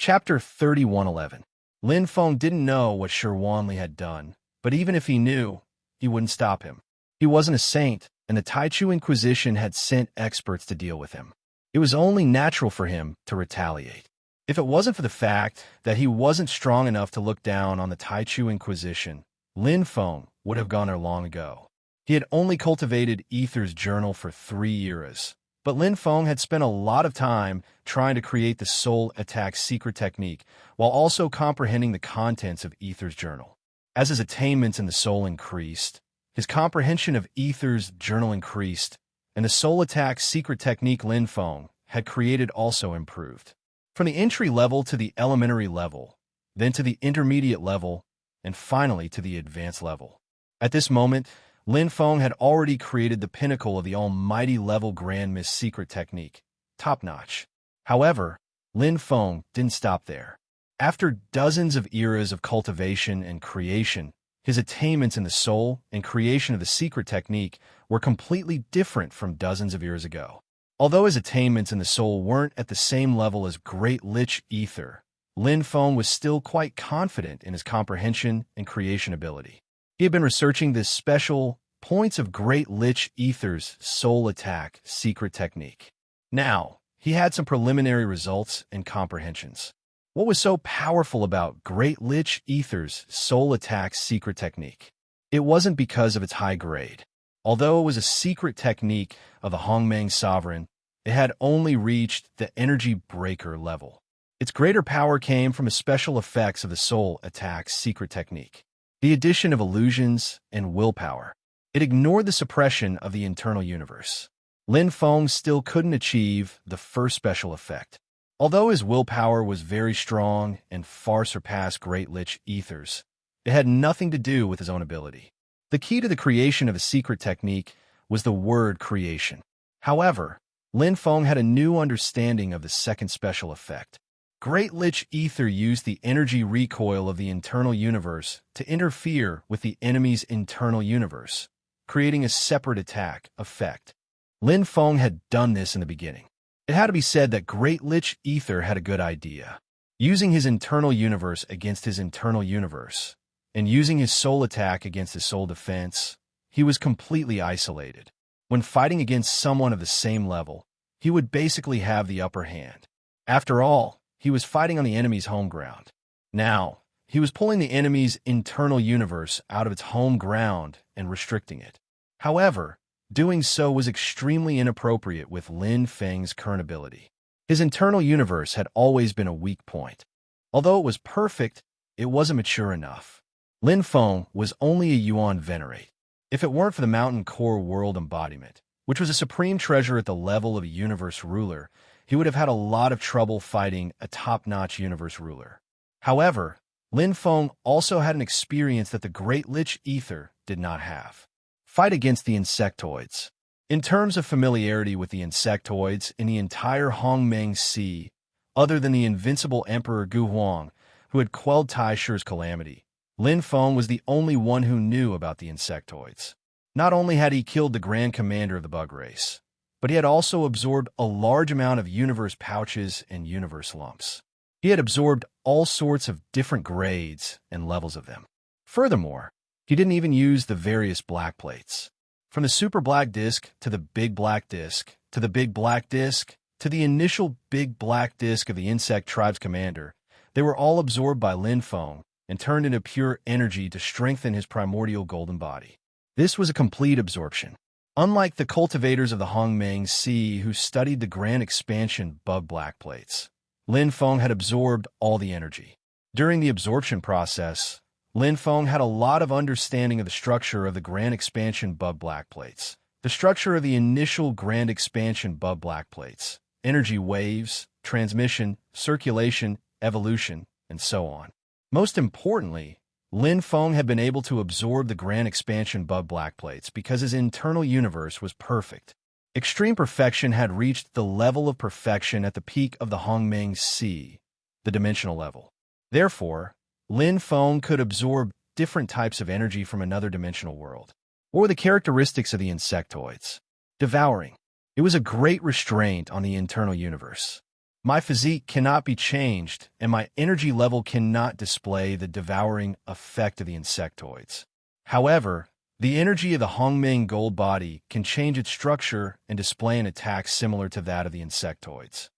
Chapter 3111. Lin Feng didn't know what Shi Wanli had done, but even if he knew, he wouldn't stop him. He wasn't a saint, and the Taichu Inquisition had sent experts to deal with him. It was only natural for him to retaliate. If it wasn't for the fact that he wasn't strong enough to look down on the Taichu Inquisition, Lin Feng would have gone there long ago. He had only cultivated Ether's journal for 3 eras, but Lin Feng had spent a lot of time trying to create the soul attack secret technique while also comprehending the contents of Ether's journal. As his attainments in the soul increased, his comprehension of Ether's journal increased, and the soul attack secret technique Lin Feng had created also improved. From the entry level to the elementary level, then to the intermediate level, and finally to the advanced level. At this moment, Lin Feng had already created the pinnacle of the almighty level Grand Mist secret technique, top-notch. However, Lin Feng didn't stop there. After dozens of eras of cultivation and creation, his attainments in the soul and creation of the secret technique were completely different from dozens of years ago. Although his attainments in the soul weren't at the same level as Great Lich Ether, Lin Feng was still quite confident in his comprehension and creation ability. He had been researching this special points of Great Lich Ether's soul attack secret technique. Now, he had some preliminary results and comprehensions. What was so powerful about Great Lich Ether's soul attack secret technique? It wasn't because of its high grade. Although it was a secret technique of the Hongmeng sovereign, it had only reached the energy breaker level. Its greater power came from the special effects of the soul attack secret technique. The addition of illusions and willpower. It ignored the suppression of the internal universe. Lin Feng still couldn't achieve the first special effect. Although his willpower was very strong and far surpassed Great Lich Ether's, it had nothing to do with his own ability. The key to the creation of a secret technique was the word creation. However, Lin Feng had a new understanding of the second special effect. Great Lich Ether used the energy recoil of the internal universe to interfere with the enemy's internal universe, creating a separate attack effect. Lin Feng had done this in the beginning. It had to be said that Great Lich Ether had a good idea. Using his internal universe against his internal universe, and using his soul attack against his soul defense, he was completely isolated. When fighting against someone of the same level, he would basically have the upper hand. After all, he was fighting on the enemy's home ground. Now, he was pulling the enemy's internal universe out of its home ground and restricting it. However, doing so was extremely inappropriate with Lin Feng's current ability. His internal universe had always been a weak point. Although it was perfect, it wasn't mature enough. Lin Feng was only a Yuan Venerate. If it weren't for the Mountain Core World Embodiment, which was a supreme treasure at the level of a universe ruler, he would have had a lot of trouble fighting a top-notch universe ruler. However, Lin Feng also had an experience that the Great Lich Ether did not have. Fight against the insectoids. In terms of familiarity with the insectoids in the entire Hongmeng Sea, other than the invincible Emperor Gu Huang, who had quelled Tai Shi's calamity, Lin Feng was the only one who knew about the insectoids. Not only had he killed the Grand Commander of the bug race, but he had also absorbed a large amount of universe pouches and universe lumps. He had absorbed all sorts of different grades and levels of them. Furthermore, he didn't even use the various black plates. From the super black disc to the big black disc, to the big black disc, to the initial big black disc of the insect tribe's commander, they were all absorbed by Lin Feng and turned into pure energy to strengthen his primordial golden body. This was a complete absorption. Unlike the cultivators of the Hongmeng Sea who studied the grand expansion bug black plates, Lin Feng had absorbed all the energy. During the absorption process, Lin Feng had a lot of understanding of the structure of the grand expansion bug black plates, the structure of the initial grand expansion bug black plates, energy waves, transmission, circulation, evolution, and so on. Most importantly, Lin Feng had been able to absorb the grand expansion bug black plates because his internal universe was perfect. Extreme perfection had reached the level of perfection at the peak of the Hongmeng Sea, the dimensional level. Therefore, Lin Feng could absorb different types of energy from another dimensional world. What were the characteristics of the insectoids? Devouring. It was a great restraint on the internal universe. My physique cannot be changed, and my energy level cannot display the devouring effect of the insectoids. However, the energy of the Hongmeng gold body can change its structure and display an attack similar to that of the insectoids.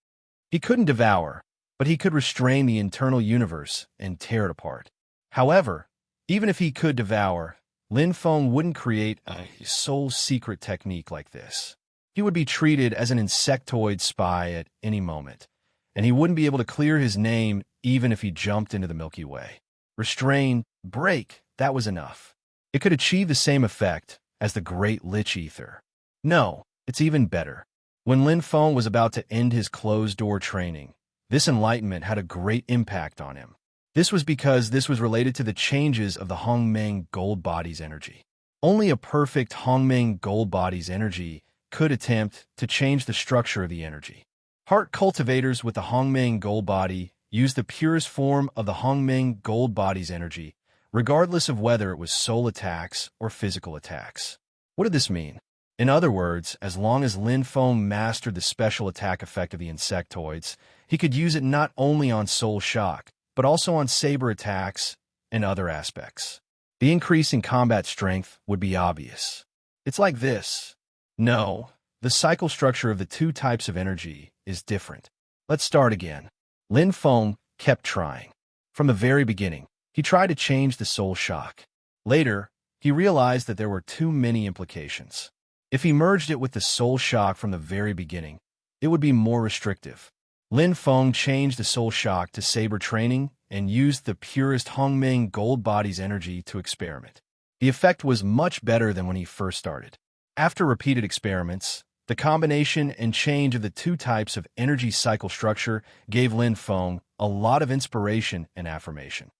He couldn't devour, but he could restrain the internal universe and tear it apart. However, even if he could devour, Lin Feng wouldn't create a soul secret technique like this. He would be treated as an insectoid spy at any moment, and he wouldn't be able to clear his name even if he jumped into the Milky Way. Restrain, break, that was enough. It could achieve the same effect as the Great Lich Ether. No, it's even better. When Lin Feng was about to end his closed-door training, this enlightenment had a great impact on him. This was because this was related to the changes of the Hongmeng gold body's energy. Only a perfect Hongmeng gold body's energy could attempt to change the structure of the energy. Heart cultivators with the Hongmeng gold body used the purest form of the Hongmeng gold body's energy, regardless of whether it was soul attacks or physical attacks. What did this mean? In other words, as long as Lin Feng mastered the special attack effect of the insectoids, he could use it not only on soul shock, but also on saber attacks and other aspects. The increase in combat strength would be obvious. It's like this. No, the cycle structure of the two types of energy is different. Let's start again. Lin Feng kept trying. From the very beginning, he tried to change the soul shock. Later, he realized that there were too many implications. If he merged it with the soul shock from the very beginning, it would be more restrictive. Lin Feng changed the soul shock to saber training and used the purest Hongmeng gold body's energy to experiment. The effect was much better than when he first started. After repeated experiments, the combination and change of the two types of energy cycle structure gave Lin Feng a lot of inspiration and affirmation.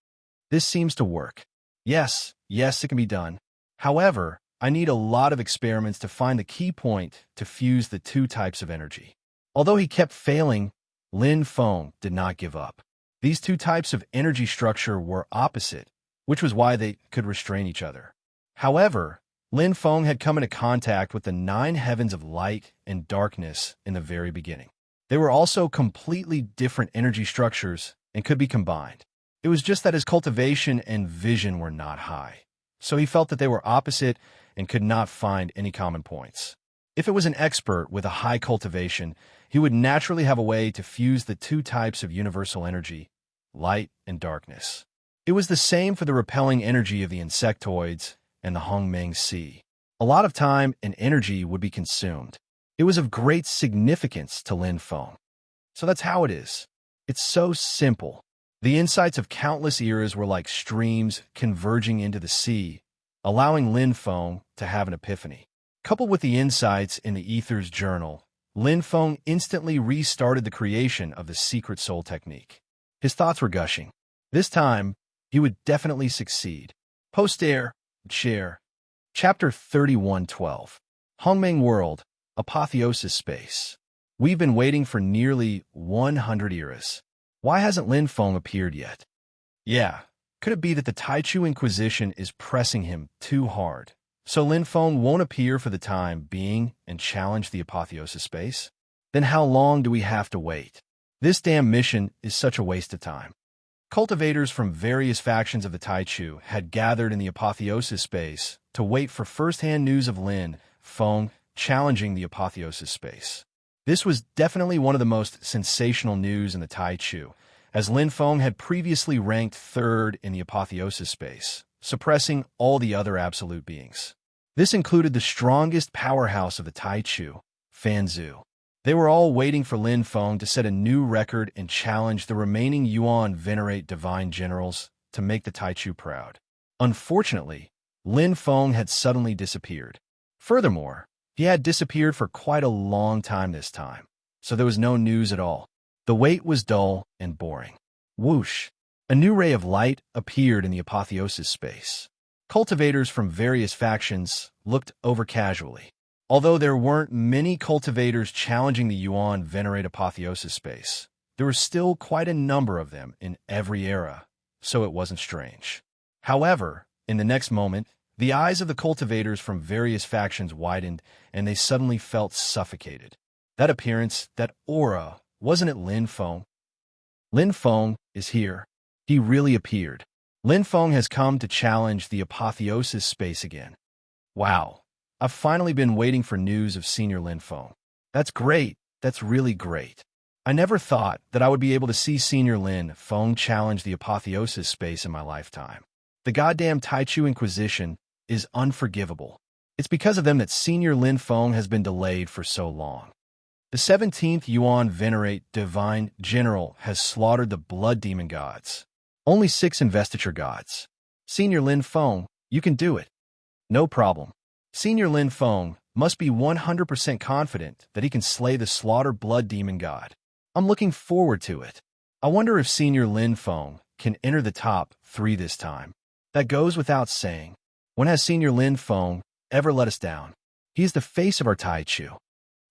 This seems to work. Yes, it can be done. However, I need a lot of experiments to find the key point to fuse the two types of energy. Although he kept failing, Lin Feng did not give up. These two types of energy structure were opposite, which was why they could restrain each other. However, Lin Feng had come into contact with the 9 heavens of light and darkness in the very beginning. They were also completely different energy structures and could be combined. It was just that his cultivation and vision were not high, so he felt that they were opposite and could not find any common points. If it was an expert with a high cultivation, he would naturally have a way to fuse the two types of universal energy, light and darkness. It was the same for the repelling energy of the insectoids and the Hongmeng Sea. A lot of time and energy would be consumed. It was of great significance to Lin Feng. So that's how it is. It's so simple. The insights of countless eras were like streams converging into the sea, allowing Lin Feng to have an epiphany. Coupled with the insights in the Ether's journal, Lin Feng instantly restarted the creation of the secret soul technique. His thoughts were gushing. This time, he would definitely succeed. Poster, share. Chapter 31:12. Hongmeng World, Apotheosis Space. We've been waiting for nearly 100 eras. Why hasn't Lin Feng appeared yet? Yeah, could it be that the Taichu Inquisition is pressing him too hard, so Lin Feng won't appear for the time being and challenge the Apotheosis Space? Then how long do we have to wait? This damn mission is such a waste of time. Cultivators from various factions of the Taichu had gathered in the Apotheosis Space to wait for first-hand news of Lin Feng challenging the Apotheosis Space. This was definitely one of the most sensational news in the Taichu, as Lin Feng had previously ranked 3rd in the Apotheosis Space, suppressing all the other absolute beings. This included the strongest powerhouse of the Taichu, Fanzu. They were all waiting for Lin Feng to set a new record and challenge the remaining Yuan Venerate Divine Generals to make the Taichu proud. Unfortunately, Lin Feng had suddenly disappeared. Furthermore, he had disappeared for quite a long time this time, so there was no news at all. The wait was dull and boring. Whoosh! A new ray of light appeared in the Apotheosis Space. Cultivators from various factions looked over casually. Although there weren't many cultivators challenging the Yuan Venerate Apotheosis Space, there were still quite a number of them in every era, so it wasn't strange. However, in the next moment, the eyes of the cultivators from various factions widened, and they suddenly felt suffocated. That appearance, that aura, wasn't it Lin Feng? Lin Feng is here. He really appeared. Lin Feng has come to challenge the apotheosis space again. Wow. I've finally been waiting for news of Senior Lin Feng. That's great. That's really great. I never thought that I would be able to see Senior Lin Feng challenge the apotheosis space in my lifetime. The goddamn Taichu Inquisition is unforgivable. It's because of them that Senior Lin Feng has been delayed for so long. The 17th Yuan Venerate Divine General has slaughtered the blood demon gods. Only 6 investiture gods. Senior Lin Feng, you can do it. No problem. Senior Lin Feng must be 100% confident that he can slay the slaughtered blood demon god. I'm looking forward to it. I wonder if Senior Lin Feng can enter the top 3 this time. That goes without saying. When has Senior Lin Feng ever let us down? He is the face of our Taichu.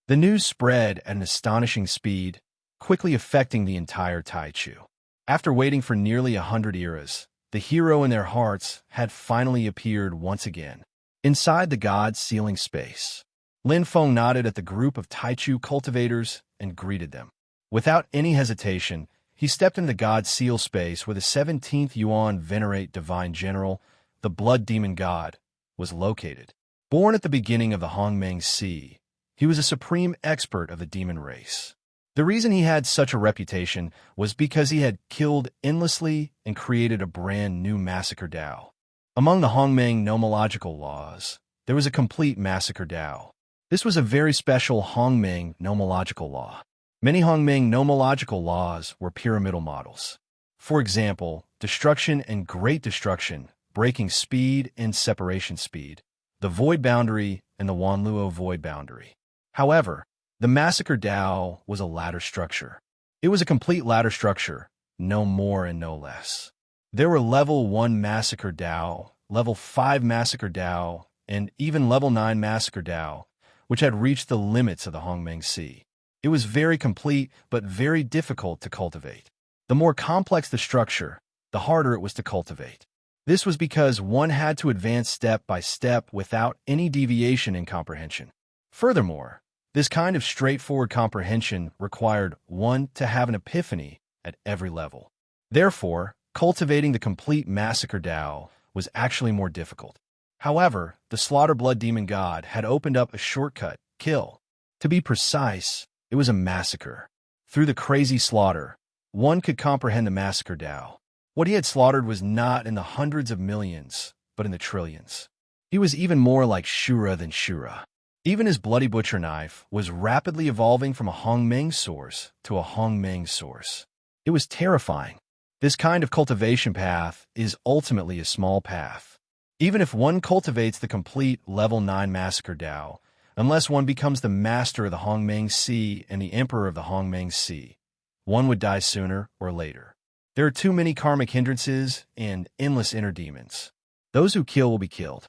The news spread at an astonishing speed, quickly affecting the entire Taichu. After waiting for nearly 100 eras, the hero in their hearts had finally appeared once again. Inside the god's sealing space, Lin Feng nodded at the group of Taichu cultivators and greeted them. Without any hesitation, he stepped into the god's seal space where the 17th Yuan Venerate Divine General, the blood demon god, was located. Born at the beginning of the Hongmeng Sea, he was a supreme expert of the demon race. The reason he had such a reputation was because he had killed endlessly and created a brand new massacre Dao. Among the Hongmeng nomological laws, there was a complete massacre Dao. This was a very special Hongmeng nomological law. Many Hongmeng nomological laws were pyramidal models. For example, destruction and great destruction, breaking speed and separation speed, the void boundary and the Wanluo void boundary. However, the massacre Dao was a ladder structure. It was a complete ladder structure, no more and no less. There were level 1 massacre Dao, level 5 massacre Dao, and even level 9 massacre Dao, which had reached the limits of the Hongmeng Sea. It was very complete, but very difficult to cultivate. The more complex the structure, the harder it was to cultivate. This was because one had to advance step by step without any deviation in comprehension. Furthermore, this kind of straightforward comprehension required one to have an epiphany at every level. Therefore, cultivating the complete massacre Dao was actually more difficult. However, the slaughter blood demon god had opened up a shortcut, kill. To be precise, it was a massacre. Through the crazy slaughter, one could comprehend the massacre Dao. What he had slaughtered was not in the hundreds of millions, but in the trillions. He was even more like Shura than Shura. Even his bloody butcher knife was rapidly evolving from a Hongmeng source to a Hongmeng source. It was terrifying. This kind of cultivation path is ultimately a small path. Even if one cultivates the complete level 9 massacre Dao, unless one becomes the master of the Hongmeng Sea and the emperor of the Hongmeng Sea, one would die sooner or later. There are too many karmic hindrances and endless inner demons. Those who kill will be killed.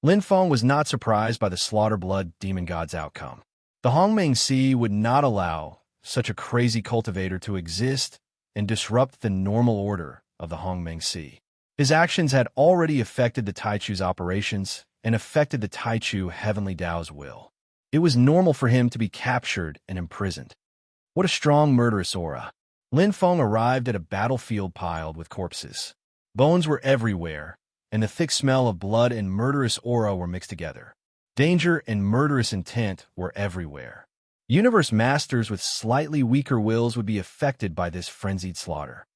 Lin Feng was not surprised by the slaughter blood demon god's outcome. The Hongmeng Sea would not allow such a crazy cultivator to exist and disrupt the normal order of the Hongmeng Sea. His actions had already affected the Taichu's operations and affected the Taichu Heavenly Dao's will. It was normal for him to be captured and imprisoned. What a strong murderous aura. Lin Feng arrived at a battlefield piled with corpses. Bones were everywhere, and the thick smell of blood and murderous aura were mixed together. Danger and murderous intent were everywhere. Universe masters with slightly weaker wills would be affected by this frenzied slaughter.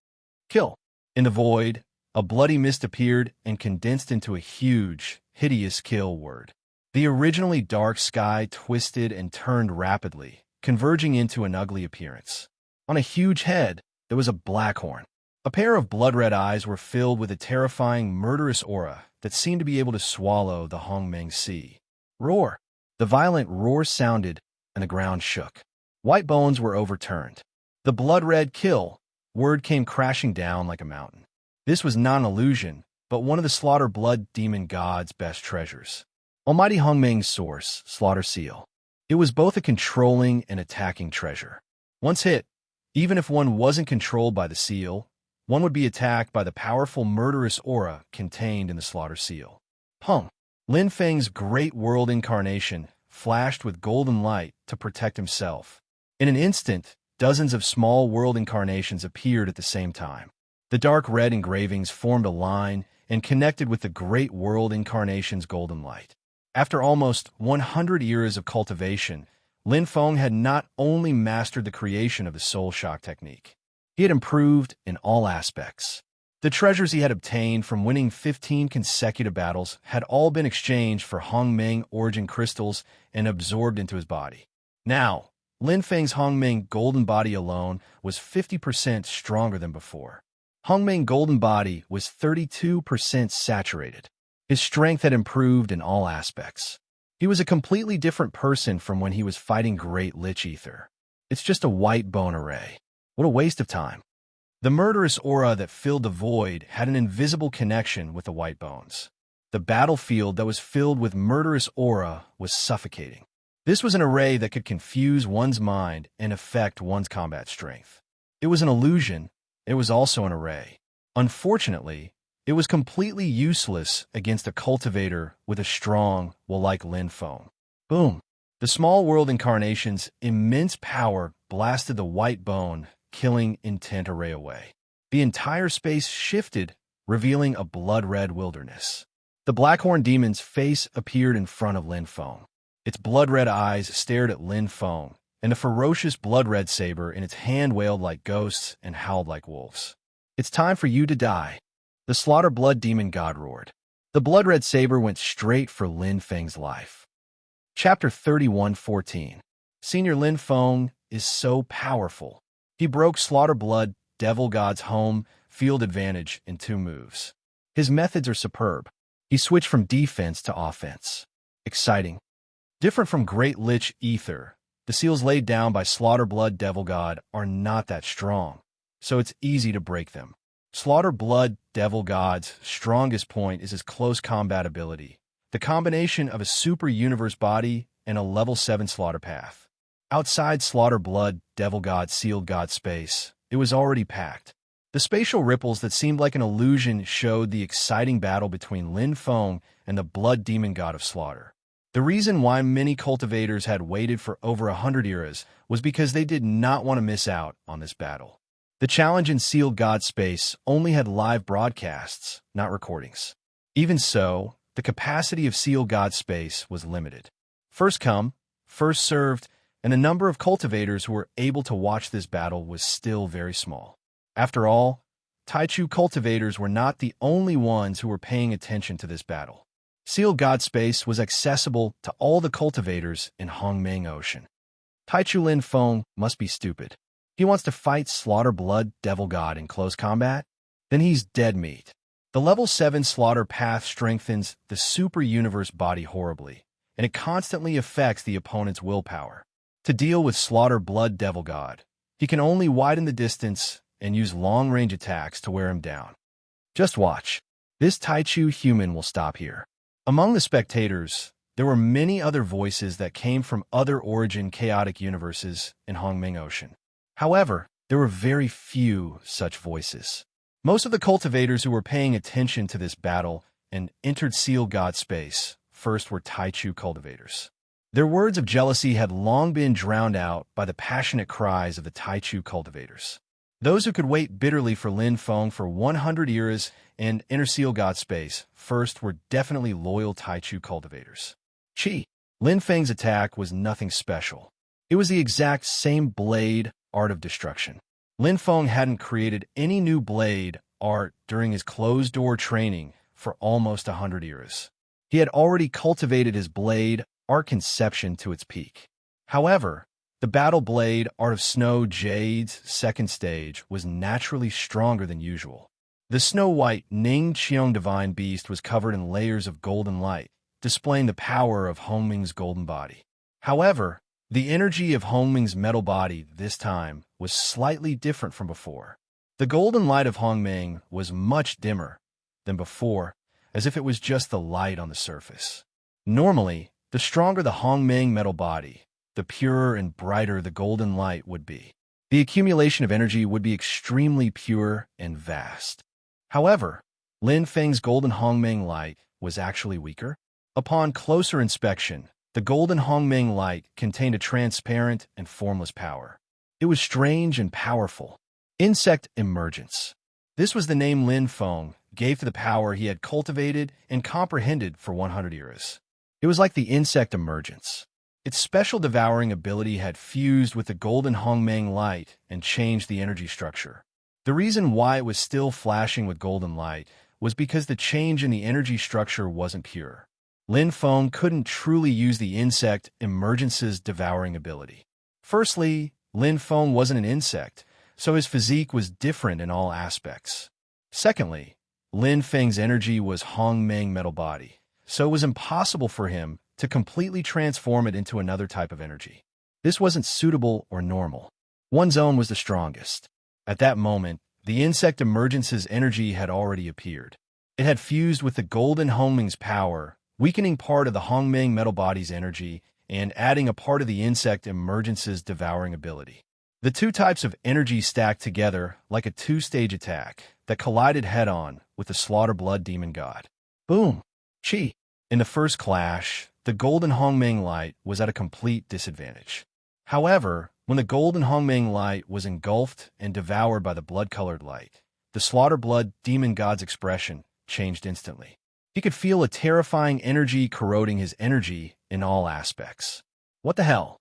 Kill. In the void, a bloody mist appeared and condensed into a huge, hideous kill word. The originally dark sky twisted and turned rapidly, converging into an ugly appearance. On a huge head, there was a black horn. A pair of blood-red eyes were filled with a terrifying, murderous aura that seemed to be able to swallow the Hongmeng Sea. Roar! The violent roar sounded, and the ground shook. White bones were overturned. The blood-red kill word came crashing down like a mountain. This was not an illusion, but one of the slaughter blood demon god's best treasures. Almighty Hongmeng's source, slaughter seal. It was both a controlling and attacking treasure. Once hit, even if one wasn't controlled by the seal, one would be attacked by the powerful murderous aura contained in the slaughter seal. Peng. Lin Feng's great world incarnation flashed with golden light to protect himself. In an instant, dozens of small world incarnations appeared at the same time. The dark red engravings formed a line and connected with the great world incarnation's golden light. After almost 100 years of cultivation, Lin Feng had not only mastered the creation of the soul shock technique, he had improved in all aspects. The treasures he had obtained from winning 15 consecutive battles had all been exchanged for Hongmeng origin crystals and absorbed into his body. Now, Lin Feng's Hongmeng golden body alone was 50% stronger than before. Hongmeng golden body was 32% saturated. His strength had improved in all aspects. He was a completely different person from when he was fighting Great Lich Ether. It's just a white bone array. What a waste of time. The murderous aura that filled the void had an invisible connection with the white bones. The battlefield that was filled with murderous aura was suffocating. This was an array that could confuse one's mind and affect one's combat strength. It was an illusion. It was also an array. Unfortunately, it was completely useless against a cultivator with a strong will like Lin Feng. Boom! The small world incarnation's immense power blasted the white bone, killing intent array away. The entire space shifted, revealing a blood-red wilderness. The Blackhorn demon's face appeared in front of Lin Feng. Its blood-red eyes stared at Lin Feng, and the ferocious blood-red saber in its hand wailed like ghosts and howled like wolves. "It's time for you to die." The slaughter blood demon god roared. The blood-red saber went straight for Lin Feng's life. Chapter 31:14. Senior Lin Feng is so powerful. He broke Slaughter Blood Devil God's home field advantage in 2 moves. His methods are superb. He switched from defense to offense. Exciting. Different from Great Lich Ether, the seals laid down by Slaughter Blood Devil God are not that strong, so it's easy to break them. Slaughter Blood Devil God's strongest point is his close combat ability, the combination of a super universe body and a level 7 slaughter path. Outside Slaughter Blood Devil God's sealed God space, it was already packed. The spatial ripples that seemed like an illusion showed the exciting battle between Lin Feng and the Blood Demon God of Slaughter. The reason why many cultivators had waited for over 100 eras was because they did not want to miss out on this battle. The challenge in Sealed God space only had live broadcasts, not recordings. Even so, the capacity of Sealed God space was limited. First come, first served, and the number of cultivators who were able to watch this battle was still very small. After all, Taichu cultivators were not the only ones who were paying attention to this battle. Sealed God space was accessible to all the cultivators in Hongmeng Ocean. Taichu Lin Feng must be stupid. He wants to fight Slaughter Blood Devil God in close combat? Then he's dead meat. The level 7 slaughter path strengthens the super universe body horribly, and it constantly affects the opponent's willpower. To deal with Slaughter Blood Devil God, he can only widen the distance and use long-range attacks to wear him down. Just watch. This Taichu human will stop here. Among the spectators, there were many other voices that came from other origin chaotic universes in Hongmeng Ocean. However, there were very few such voices. Most of the cultivators who were paying attention to this battle and entered Sealed God space first were Taichu cultivators. Their words of jealousy had long been drowned out by the passionate cries of the Taichu cultivators. Those who could wait bitterly for Lin Feng for 100 eras and enter Sealed God space first were definitely loyal Taichu cultivators. Lin Feng's attack was nothing special. It was the exact same blade art of destruction. Lin Feng hadn't created any new blade art during his closed-door training for almost 100 eras. He had already cultivated his blade art conception to its peak. However, the Battle Blade Art of Snow Jade's second stage was naturally stronger than usual. The snow-white Ning Qiong Divine Beast was covered in layers of golden light, displaying the power of Hongming's golden body. However, the energy of Hongming's metal body this time was slightly different from before. The golden light of Hongming was much dimmer than before, as if it was just the light on the surface. Normally, the stronger the Hongming metal body, the purer and brighter the golden light would be. The accumulation of energy would be extremely pure and vast. However, Lin Feng's golden Hongming light was actually weaker. Upon closer inspection, the golden Hongming light contained a transparent and formless power. It was strange and powerful. Insect emergence. This was the name Lin Feng gave to the power he had cultivated and comprehended for 100 years. It was like the insect emergence. Its special devouring ability had fused with the golden Hongmeng light and changed the energy structure. The reason why it was still flashing with golden light was because the change in the energy structure wasn't pure. Lin Feng couldn't truly use the insect emergence's devouring ability. Firstly, Lin Feng wasn't an insect, so his physique was different in all aspects. Secondly, Lin Feng's energy was Hongmeng metal body, so it was impossible for him to completely transform it into another type of energy. This wasn't suitable or normal. One's own was the strongest. At that moment, the insect emergence's energy had already appeared. It had fused with the golden Hongmeng's power, weakening part of the Hongmeng metal body's energy and adding a part of the insect emergence's devouring ability. The two types of energy stacked together like a two-stage attack that collided head-on with the Slaughter Blood Demon God. Boom! Chi! In the first clash, the golden Hongmeng light was at a complete disadvantage. However, when the golden Hongmeng light was engulfed and devoured by the blood-colored light, the Slaughter Blood Demon God's expression changed instantly. He could feel a terrifying energy corroding his energy in all aspects. What the hell?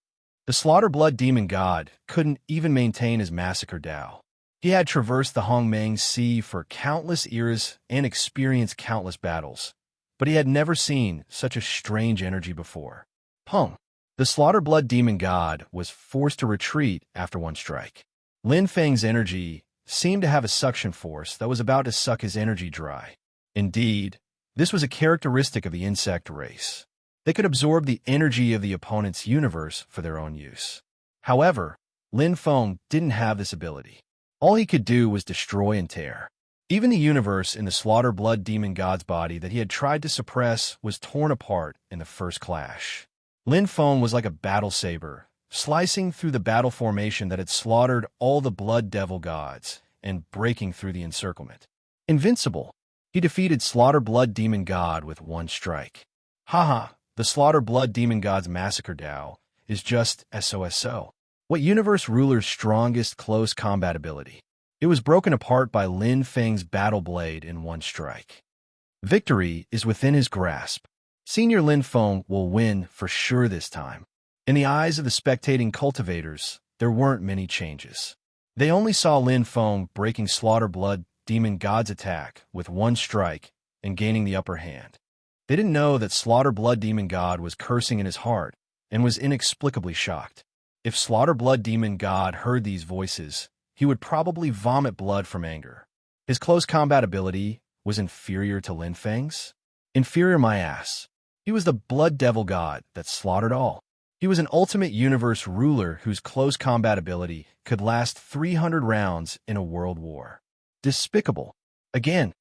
The Slaughter Blood Demon God couldn't even maintain his massacre Tao. He had traversed the Hongmeng Sea for countless eras and experienced countless battles, but he had never seen such a strange energy before. Pung! The Slaughter Blood Demon God was forced to retreat after one strike. Lin Feng's energy seemed to have a suction force that was about to suck his energy dry. Indeed, this was a characteristic of the insect race. They could absorb the energy of the opponent's universe for their own use. However, Lin Feng didn't have this ability. All he could do was destroy and tear. Even the universe in the Slaughter Blood Demon God's body that he had tried to suppress was torn apart in the first clash. Lin Feng was like a battle saber, slicing through the battle formation that had slaughtered all the Blood Devil gods and breaking through the encirclement. Invincible! He defeated Slaughter Blood Demon God with one strike. Haha, the Slaughter Blood Demon God's massacre Tao is just SOSO. What universe ruler's strongest close combat ability? It was broken apart by Lin Feng's battle blade in one strike. Victory is within his grasp. Senior Lin Feng will win for sure this time. In the eyes of the spectating cultivators, there weren't many changes. They only saw Lin Feng breaking Slaughter Blood Demon God's attack with one strike and gaining the upper hand. They didn't know that Slaughter Blood Demon God was cursing in his heart and was inexplicably shocked. If Slaughter Blood Demon God heard these voices, he would probably vomit blood from anger. His close combat ability was inferior to Lin Feng's? Inferior my ass. He was the Blood Devil God that slaughtered all. He was an ultimate universe ruler whose close combat ability could last 300 rounds in a world war. Despicable. Again,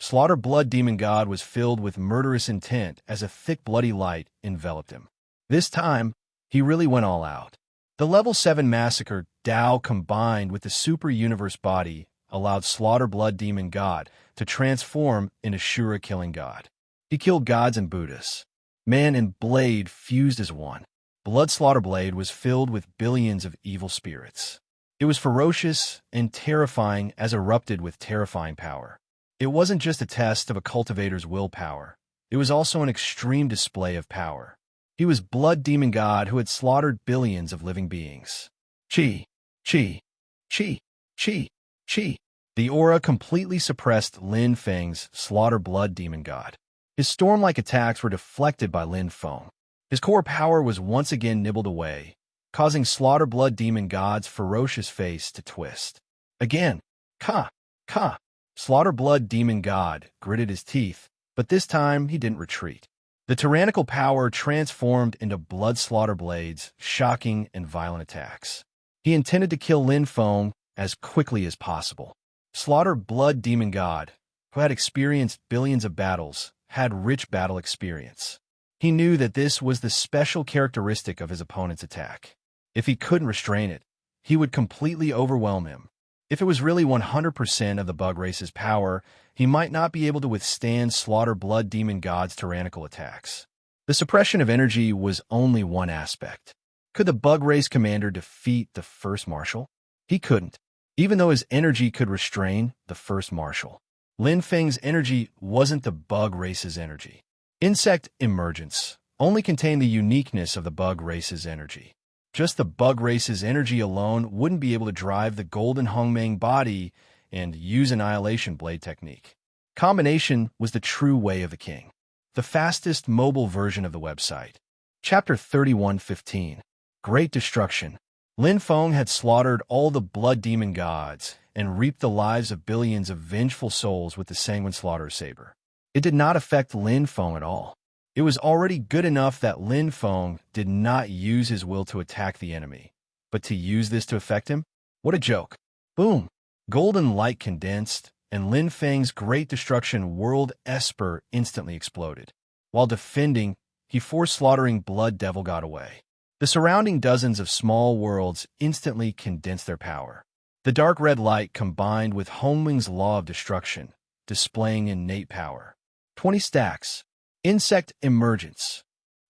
Slaughter Blood Demon God was filled with murderous intent as a thick bloody light enveloped him. This time, he really went all out. The Level 7 Massacre Tao combined with the Super Universe body allowed Slaughter Blood Demon God to transform into Shura Killing God. He killed gods and Buddhas. Man and blade fused as one. Blood Slaughter Blade was filled with billions of evil spirits. It was ferocious and terrifying as erupted with terrifying power. It wasn't just a test of a cultivator's willpower. It was also an extreme display of power. He was Blood Demon God who had slaughtered billions of living beings. Chi, Chi, Chi, Chi, Chi. The aura completely suppressed Lin Feng's Slaughter Blood Demon God. His storm-like attacks were deflected by Lin Feng. His core power was once again nibbled away, causing Slaughter Blood Demon God's ferocious face to twist. Again, Ka, Ka. Slaughter Blood Demon God gritted his teeth, but this time he didn't retreat. The tyrannical power transformed into blood slaughter blades, shocking and violent attacks. He intended to kill Lin Feng as quickly as possible. Slaughter Blood Demon God, who had experienced billions of battles, had rich battle experience. He knew that this was the special characteristic of his opponent's attack. If he couldn't restrain it, he would completely overwhelm him. If it was really 100% of the bug race's power, he might not be able to withstand Slaughter Blood Demon God's tyrannical attacks. The suppression of energy was only one aspect. Could the bug race commander defeat the first marshal? He couldn't, even though his energy could restrain the first marshal. Lin Feng's energy wasn't the bug race's energy. Insect emergence only contained the uniqueness of the bug race's energy. Just the bug race's energy alone wouldn't be able to drive the golden Hongmeng body and use annihilation blade technique. Combination was the true way of the king. The fastest mobile version of the website. Chapter 31:15. Great Destruction. Lin Feng had slaughtered all the blood demon gods and reaped the lives of billions of vengeful souls with the sanguine slaughter saber. It did not affect Lin Feng at all. It was already good enough that Lin Feng did not use his will to attack the enemy, but to use this to affect him? What a joke. Boom! Golden light condensed, and Lin Feng's Great Destruction World Esper instantly exploded. While defending, he forced slaughtering Blood Devil God away. The surrounding dozens of small worlds instantly condensed their power. The dark red light combined with Hongmeng's Law of Destruction, displaying innate power. 20 stacks. Insect emergence.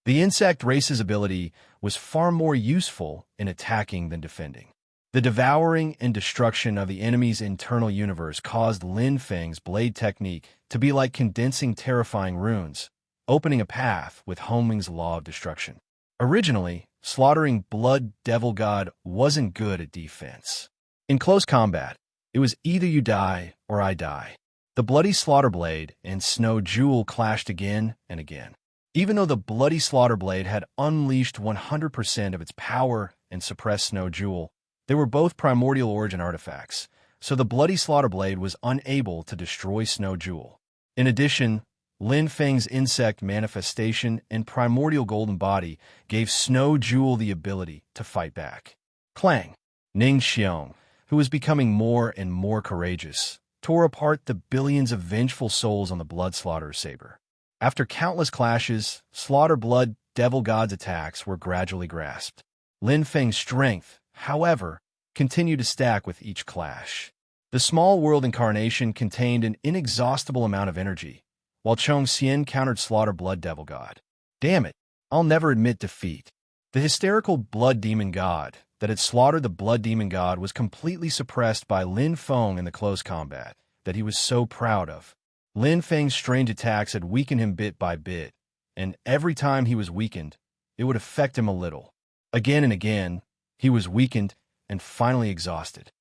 The insect race's ability was far more useful in attacking than defending. The devouring and destruction of the enemy's internal universe caused Lin Feng's blade technique to be like condensing terrifying runes, opening a path with Hongmeng's Law of Destruction. Originally, slaughtering Blood Devil God wasn't good at defense. In close combat, it was either you die or I die. The Bloody Slaughter Blade and Snow Jewel clashed again and again. Even though the Bloody Slaughter Blade had unleashed 100% of its power and suppressed Snow Jewel, they were both primordial origin artifacts, so the Bloody Slaughter Blade was unable to destroy Snow Jewel. In addition, Lin Feng's insect manifestation and primordial golden body gave Snow Jewel the ability to fight back. Clang! Ning Xiong, who was becoming more and more courageous, tore apart the billions of vengeful souls on the Blood Slaughter saber. After countless clashes, Slaughter Blood Devil God's attacks were gradually grasped. Lin Feng's strength, however, continued to stack with each clash. The small world incarnation contained an inexhaustible amount of energy, while Chong Xian countered Slaughter Blood Devil God. Damn it, I'll never admit defeat. The hysterical Blood Demon God that had slaughtered the Blood Demon God was completely suppressed by Lin Feng in the close combat that he was so proud of. Lin Feng's strange attacks had weakened him bit by bit, and every time he was weakened, it would affect him a little. Again and again, he was weakened and finally exhausted.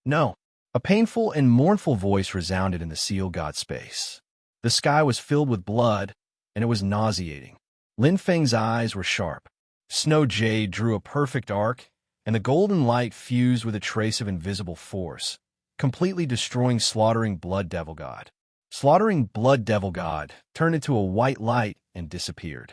No, a painful and mournful voice resounded in the Seal God space. The sky was filled with blood, and it was nauseating. Lin Feng's eyes were sharp. Snow Jade drew a perfect arc, and the golden light fused with a trace of invisible force, completely destroying slaughtering Blood Devil God. Slaughtering Blood Devil God turned into a white light and disappeared.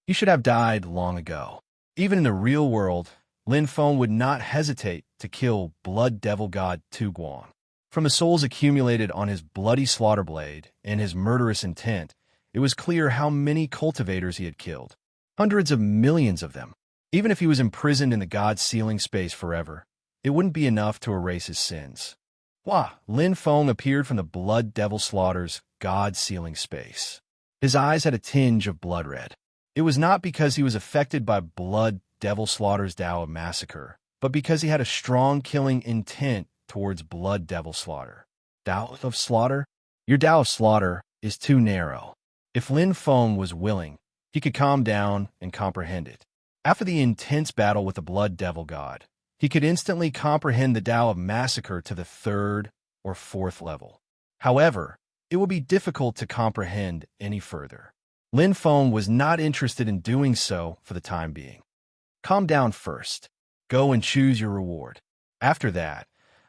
He should have died long ago. Even in the real world, Lin Feng would not hesitate to kill Blood Devil God Tu Guang. From the souls accumulated on his bloody slaughter blade and his murderous intent, it was clear how many cultivators he had killed. Hundreds of millions of them. Even if he was imprisoned in the God sealing space forever, it wouldn't be enough to erase his sins. Wah! Lin Feng appeared from the Blood Devil Slaughter's God sealing space. His eyes had a tinge of blood red. It was not because he was affected by Blood Devil Slaughter's Tao of Massacre, but because he had a strong killing intent towards Blood Devil Slaughter. Tao of Slaughter? Your Tao of Slaughter is too narrow. If Lin Feng was willing, he could calm down and comprehend it. After the intense battle with the Blood Devil God, he could instantly comprehend the Tao of Massacre to the 3rd or 4th level. However, it would be difficult to comprehend any further. Lin Feng was not interested in doing so for the time being. Calm down first. Go and choose your reward. After that,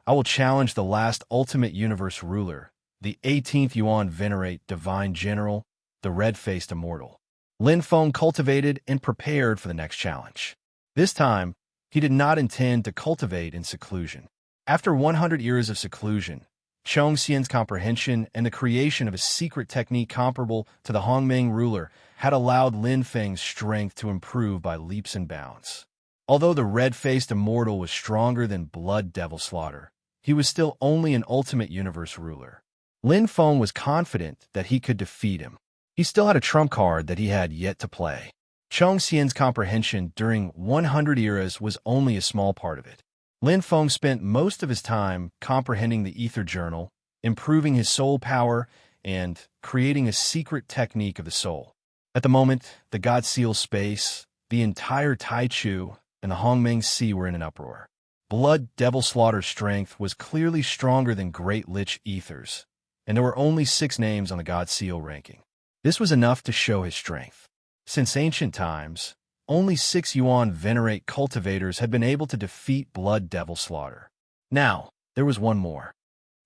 I will challenge the last ultimate universe ruler, the 18th Yuan Venerate Divine General, the red-faced immortal. Lin Feng cultivated and prepared for the next challenge. This time, he did not intend to cultivate in seclusion. After 100 years of seclusion, Chong Xian's comprehension and the creation of a secret technique comparable to the Hongmeng ruler had allowed Lin Feng's strength to improve by leaps and bounds. Although the red-faced immortal was stronger than Blood Devil Slaughter, he was still only an ultimate universe ruler. Lin Feng was confident that he could defeat him. He still had a trump card that he had yet to play. Chong Xian's comprehension during 100 eras was only a small part of it. Lin Feng spent most of his time comprehending the ether journal, improving his soul power, and creating a secret technique of the soul. At the moment, the God Seal space, the entire Tai Chu, and the Hongmeng Sea were in an uproar. Blood Devil Slaughter's strength was clearly stronger than Great Lich Ether's, and there were only 6 names on the God Seal ranking. This was enough to show his strength. Since ancient times, only 6 Yuan Venerate cultivators had been able to defeat Blood Devil Slaughter. Now, there was one more.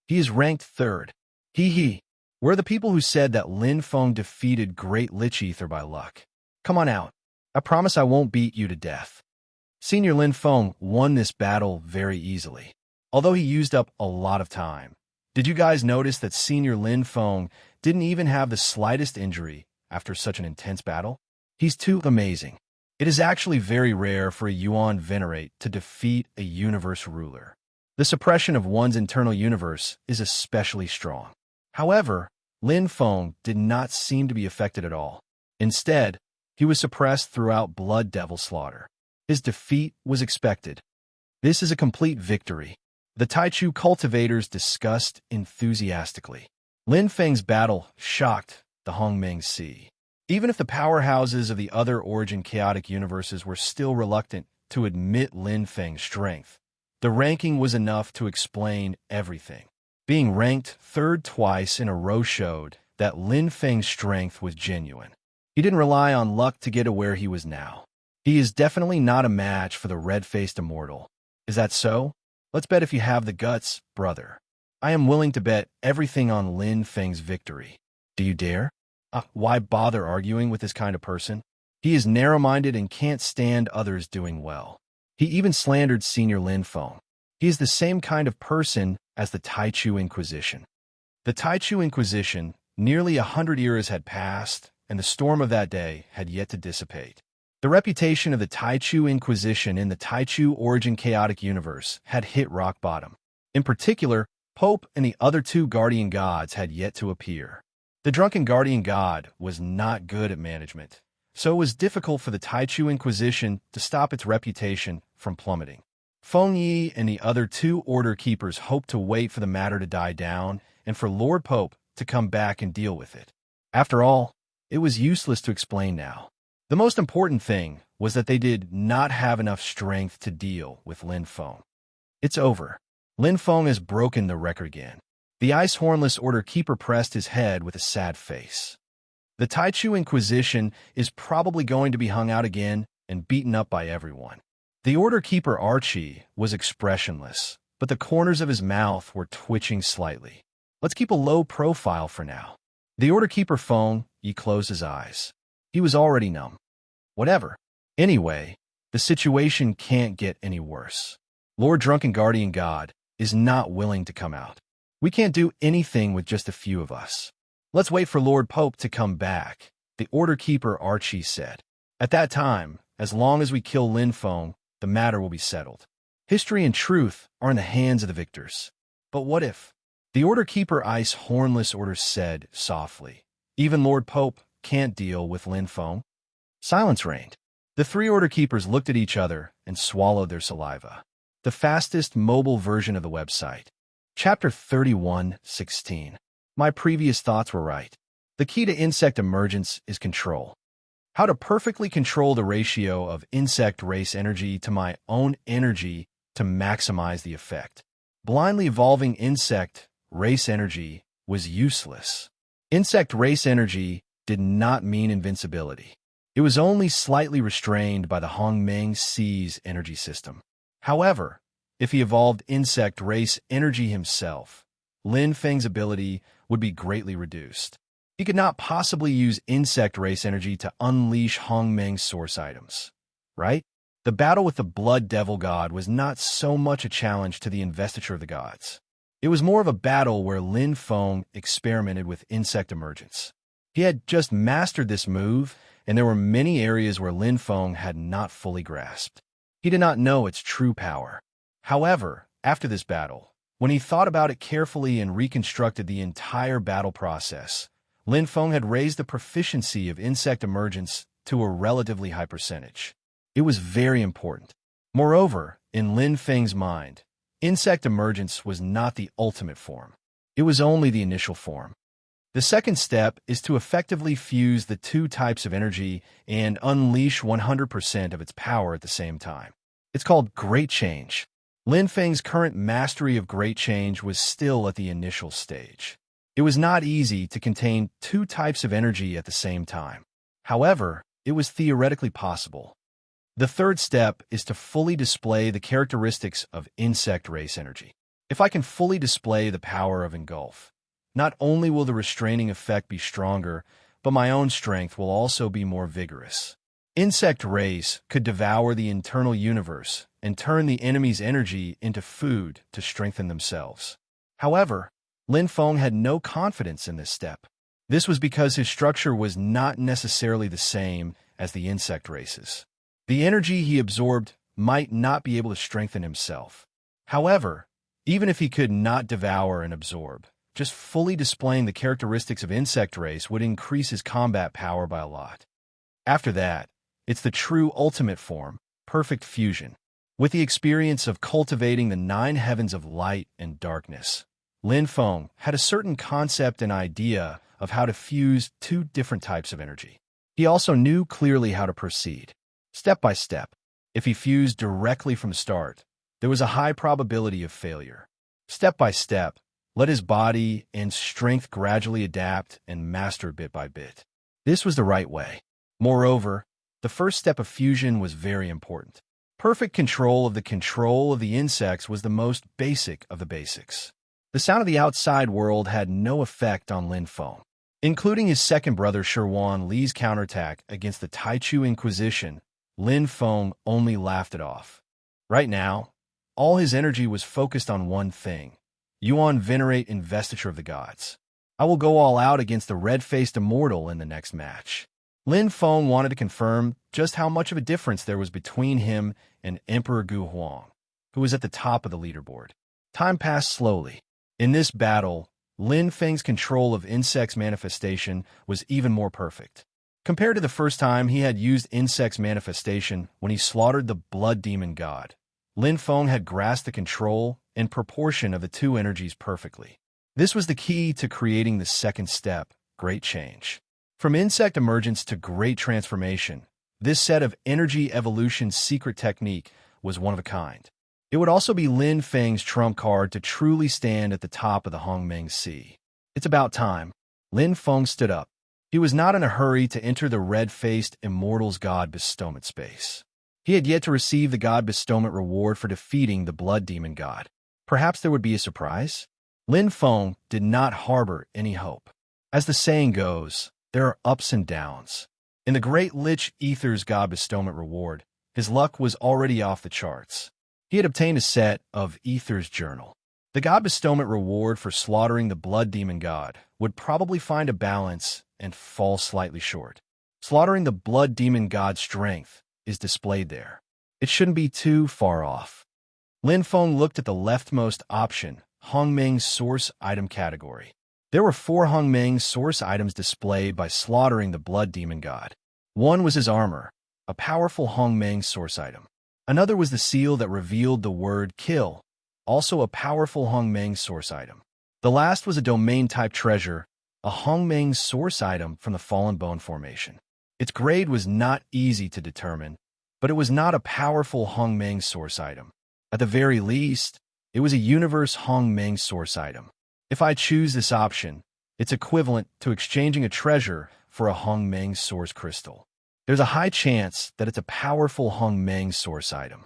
He is ranked 3rd. He. We're the people who said that Lin Feng defeated Great Lich Ether by luck. Come on out. I promise I won't beat you to death. Senior Lin Feng won this battle very easily, although he used up a lot of time. Did you guys notice that Senior Lin Feng didn't even have the slightest injury after such an intense battle? He's too amazing. It is actually very rare for a Yuan Venerate to defeat a universe ruler. The suppression of one's internal universe is especially strong. However, Lin Feng did not seem to be affected at all. Instead, he was suppressed throughout Blood Devil Slaughter. His defeat was expected. This is a complete victory. The Taichu cultivators discussed enthusiastically. Lin Feng's battle shocked the Hongmeng Sea. Even if the powerhouses of the other origin chaotic universes were still reluctant to admit Lin Feng's strength, the ranking was enough to explain everything. Being ranked 3rd twice in a row showed that Lin Feng's strength was genuine. He didn't rely on luck to get to where he was now. He is definitely not a match for the red-faced immortal. Is that so? Let's bet if you have the guts, brother. I am willing to bet everything on Lin Feng's victory. Do you dare? Why bother arguing with this kind of person? He is narrow-minded and can't stand others doing well. He even slandered Senior Lin Feng. He is the same kind of person as the Taichu Inquisition. The Taichu Inquisition, nearly 100 eras had passed, and the storm of that day had yet to dissipate. The reputation of the Taichu Inquisition in the Taichu Origin Chaotic Universe had hit rock bottom. In particular, Pope and the other 2 guardian gods had yet to appear. The drunken guardian god was not good at management, so it was difficult for the Taichu Inquisition to stop its reputation from plummeting. Feng Yi and the other 2 Order Keepers hoped to wait for the matter to die down and for Lord Pope to come back and deal with it. After all, it was useless to explain now. The most important thing was that they did not have enough strength to deal with Lin Feng. It's over. Lin Feng has broken the record again. The Ice Hornless Order Keeper pressed his head with a sad face. The Taichu Inquisition is probably going to be hung out again and beaten up by everyone. The Order Keeper Archie was expressionless, but the corners of his mouth were twitching slightly. Let's keep a low profile for now. The Order Keeper Feng Yi closed his eyes. He was already numb. Whatever. Anyway, the situation can't get any worse. Lord Drunken Guardian God is not willing to come out. We can't do anything with just a few of us. Let's wait for Lord Pope to come back, the Order Keeper Archie said. At that time, as long as we kill Lin Feng, the matter will be settled. History and truth are in the hands of the victors. But what if? The Order Keeper Ice Hornless Order said softly. Even Lord Pope can't deal with Lin Feng. Silence reigned. The 3 Order Keepers looked at each other and swallowed their saliva. The fastest mobile version of the website. Chapter 31:16. My previous thoughts were right. The key to insect emergence is control. How to perfectly control the ratio of insect race energy to my own energy to maximize the effect. Blindly evolving insect race energy was useless. Insect race energy did not mean invincibility. It was only slightly restrained by the Hongmeng Sea's energy system. However, if he evolved insect race energy himself, Lin Feng's ability would be greatly reduced. He could not possibly use insect race energy to unleash Hongmeng's source items, right? The battle with the Blood Devil God was not so much a challenge to the investiture of the gods. It was more of a battle where Lin Feng experimented with insect emergence. He had just mastered this move, and there were many areas where Lin Feng had not fully grasped. He did not know its true power. However, after this battle, when he thought about it carefully and reconstructed the entire battle process, Lin Feng had raised the proficiency of insect emergence to a relatively high percentage. It was very important. Moreover, in Lin Feng's mind, insect emergence was not the ultimate form. It was only the initial form. The second step is to effectively fuse the two types of energy and unleash 100% of its power at the same time. It's called Great Change. Lin Feng's current mastery of Great Change was still at the initial stage. It was not easy to contain two types of energy at the same time. However, it was theoretically possible. The third step is to fully display the characteristics of insect race energy. If I can fully display the power of engulf, not only will the restraining effect be stronger, but my own strength will also be more vigorous. Insect race could devour the internal universe and turn the enemy's energy into food to strengthen themselves. However, Lin Feng had no confidence in this step. This was because his structure was not necessarily the same as the insect races. The energy he absorbed might not be able to strengthen himself. However, even if he could not devour and absorb, just fully displaying the characteristics of insect race would increase his combat power by a lot. After that, it's the true ultimate form, perfect fusion. With the experience of cultivating the 9 heavens of light and darkness, Lin Feng had a certain concept and idea of how to fuse two different types of energy. He also knew clearly how to proceed, step by step. If he fused directly from the start, there was a high probability of failure. Step by step, let his body and strength gradually adapt and master bit by bit. This was the right way. Moreover, the first step of fusion was very important. Perfect control of the insects was the most basic of the basics. The sound of the outside world had no effect on Lin Feng. Including his second brother Sherwan Li's counterattack against the Taichu Inquisition, Lin Feng only laughed it off. Right now, all his energy was focused on one thing: Yuan venerate investiture of the gods. I will go all out against the red-faced immortal in the next match. Lin Feng wanted to confirm just how much of a difference there was between him and Emperor Gu Huang, who was at the top of the leaderboard. Time passed slowly. In this battle, Lin Feng's control of insects manifestation was even more perfect. Compared to the first time he had used insects manifestation when he slaughtered the blood demon god, Lin Feng had grasped the control and proportion of the two energies perfectly. This was the key to creating the second step, Great Change. From insect emergence to great transformation, this set of energy evolution's secret technique was one of a kind. It would also be Lin Feng's trump card to truly stand at the top of the Hongmeng Sea. It's about time. Lin Feng stood up. He was not in a hurry to enter the red-faced immortal's god bestowment space. He had yet to receive the god bestowment reward for defeating the blood demon god. Perhaps there would be a surprise? Lin Feng did not harbor any hope. As the saying goes, there are ups and downs. In the Great Lich Ether's god bestowment reward, his luck was already off the charts. He had obtained a set of Ether's journal. The god bestowment reward for slaughtering the blood demon god would probably find a balance and fall slightly short. Slaughtering the blood demon god's strength is displayed there. It shouldn't be too far off. Lin Feng looked at the leftmost option, Hongmeng's source item category. There were 4 Hongmeng source items displayed by slaughtering the blood demon god. One was his armor, a powerful Hongmeng source item. Another was the seal that revealed the word kill, also a powerful Hongmeng source item. The last was a domain-type treasure, a Hongmeng source item from the Fallen Bone Formation. Its grade was not easy to determine, but it was not a powerful Hongmeng source item. At the very least, it was a Universe Hongmeng source item. If I choose this option, it's equivalent to exchanging a treasure for a Hongmeng source crystal. There's a high chance that it's a powerful Hongmeng source item.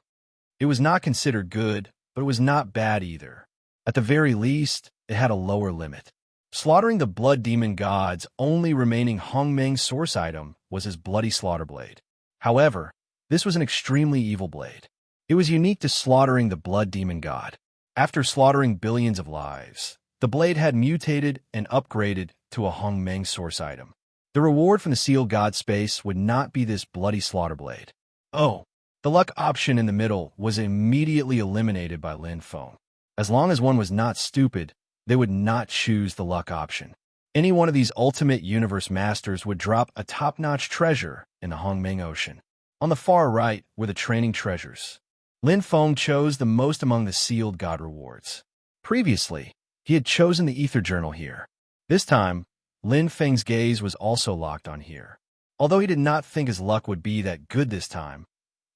It was not considered good, but it was not bad either. At the very least, it had a lower limit. Slaughtering the blood demon god's only remaining Hongmeng source item was his bloody slaughter blade. However, this was an extremely evil blade. It was unique to slaughtering the blood demon god. After slaughtering billions of lives, the blade had mutated and upgraded to a Hongmeng source item. The reward from the sealed god space would not be this bloody slaughter blade. Oh, the luck option in the middle was immediately eliminated by Lin Feng. As long as one was not stupid, they would not choose the luck option. Any one of these ultimate universe masters would drop a top-notch treasure in the Hongmeng Ocean. On the far right were the training treasures. Lin Feng chose the most among the sealed god rewards. Previously, he had chosen the ether journal here. This time, Lin Feng's gaze was also locked on here. Although he did not think his luck would be that good this time,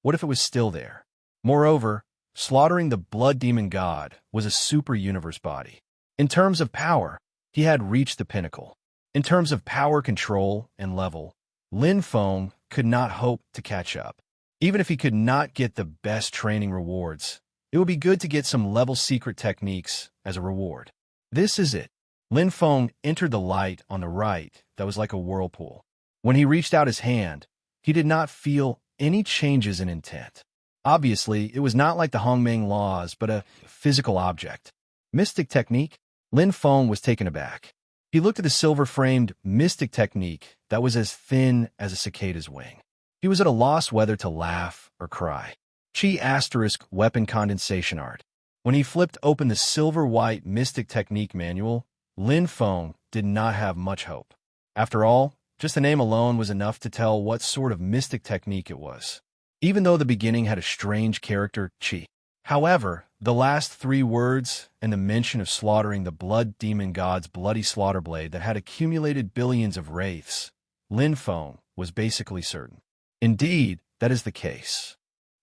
what if it was still there? Moreover, slaughtering the blood demon god was a super universe body. In terms of power, he had reached the pinnacle. In terms of power control and level, Lin Feng could not hope to catch up. Even if he could not get the best training rewards, it would be good to get some level secret techniques as a reward. This is it. Lin Feng entered the light on the right that was like a whirlpool. When he reached out his hand, he did not feel any changes in intent. Obviously, it was not like the Hongmeng laws, but a physical object. Mystic technique? Lin Feng was taken aback. He looked at the silver-framed mystic technique that was as thin as a cicada's wing. He was at a loss whether to laugh or cry. Chi * weapon condensation art. When he flipped open the silver-white mystic technique manual, Lin Feng did not have much hope. After all, just the name alone was enough to tell what sort of mystic technique it was, even though the beginning had a strange character, Chi. However, the last 3 words and the mention of slaughtering the blood demon god's bloody slaughter blade that had accumulated billions of wraiths, Lin Feng was basically certain. Indeed, that is the case.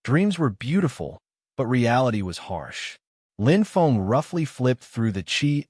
Dreams were beautiful, but reality was harsh. Lin Feng roughly flipped through the Chi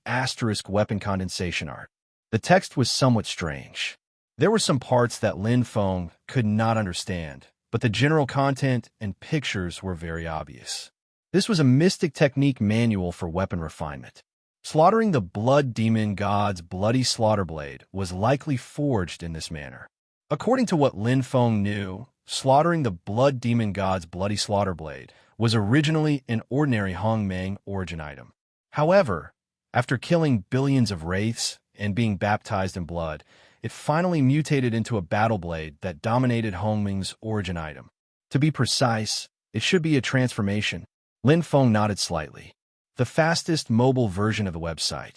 * weapon condensation art. The text was somewhat strange. There were some parts that Lin Feng could not understand, but the general content and pictures were very obvious. This was a mystic technique manual for weapon refinement. Slaughtering the blood demon god's bloody slaughter blade was likely forged in this manner. According to what Lin Feng knew, slaughtering the blood demon god's bloody slaughter blade was originally an ordinary Hongmeng origin item. However, after killing billions of wraiths and being baptized in blood, it finally mutated into a battle blade that dominated Hongmeng's origin item. To be precise, it should be a transformation. Lin Feng nodded slightly. The fastest mobile version of the website.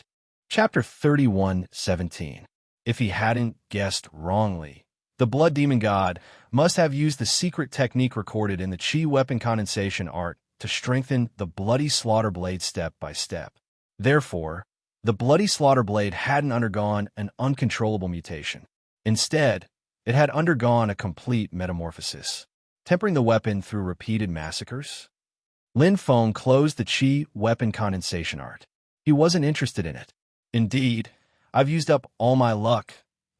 Chapter 31:17. If he hadn't guessed wrongly, the blood demon god must have used the secret technique recorded in the Chi weapon condensation art to strengthen the bloody slaughter blade step by step. Therefore, the bloody slaughter blade hadn't undergone an uncontrollable mutation. Instead, it had undergone a complete metamorphosis, tempering the weapon through repeated massacres. Lin Feng closed the Chi weapon condensation art. He wasn't interested in it. Indeed, I've used up all my luck.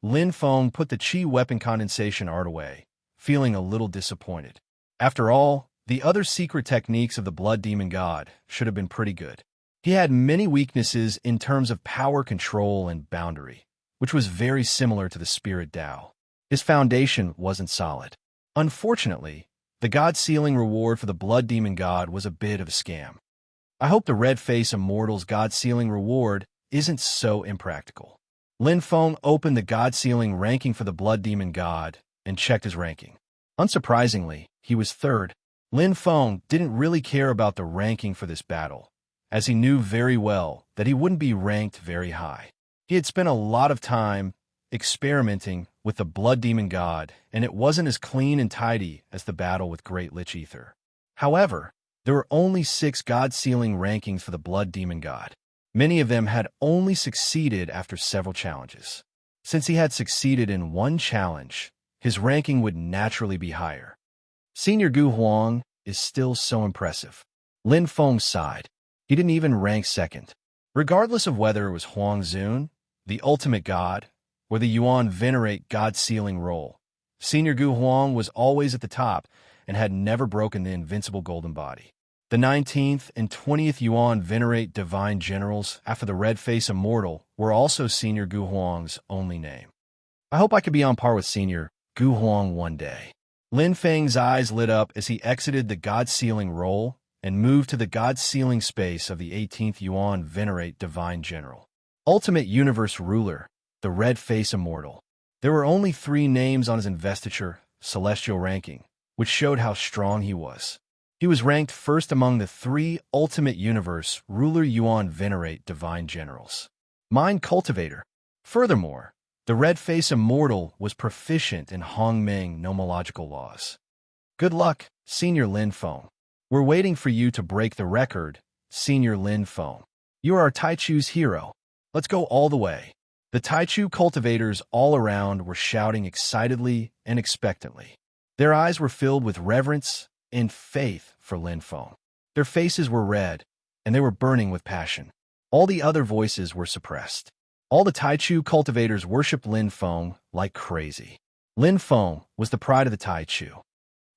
Lin Feng put the Chi weapon condensation art away, feeling a little disappointed. After all, the other secret techniques of the blood demon god should have been pretty good. He had many weaknesses in terms of power control and boundary, which was very similar to the spirit Tao. His foundation wasn't solid. Unfortunately, the god-sealing reward for the blood demon god was a bit of a scam. I hope the Red Face Immortal's god-sealing reward isn't so impractical. Lin Feng opened the god-sealing ranking for the blood demon god and checked his ranking. Unsurprisingly, he was 3rd. Lin Feng didn't really care about the ranking for this battle, as he knew very well that he wouldn't be ranked very high. He had spent a lot of time experimenting with the blood demon god, and it wasn't as clean and tidy as the battle with Great Lich Ether. However, there were only 6 god-sealing rankings for the blood demon god. Many of them had only succeeded after several challenges. Since he had succeeded in one challenge, his ranking would naturally be higher. Senior Gu Huang is still so impressive. Lin Feng sighed. He didn't even rank 2nd. Regardless of whether it was Huang Zun, the ultimate god, or the Yuan Venerate god-sealing role, Senior Gu Huang was always at the top and had never broken the invincible golden body. The 19th and 20th Yuan Venerate divine generals after the Red Face Immortal were also Senior Gu Huang's only name. I hope I could be on par with Senior Gu Huang one day. Lin Feng's eyes lit up as he exited the god-sealing role and moved to the god-sealing space of the 18th Yuan Venerate divine general. Ultimate Universe Ruler, the Red Face Immortal. There were only 3 names on his investiture celestial ranking, which showed how strong he was. He was ranked 1st among the 3 Ultimate Universe Ruler Yuan Venerate divine generals. Mind Cultivator. Furthermore, the red-faced immortal was proficient in Hongmeng nomological laws. Good luck, Senior Lin Feng. We're waiting for you to break the record, Senior Lin Feng. You are our Taichu's hero. Let's go all the way. The Taichu cultivators all around were shouting excitedly and expectantly. Their eyes were filled with reverence and faith for Lin Feng. Their faces were red, and they were burning with passion. All the other voices were suppressed. All the Taichu cultivators worshipped Lin Feng like crazy. Lin Feng was the pride of the Taichu.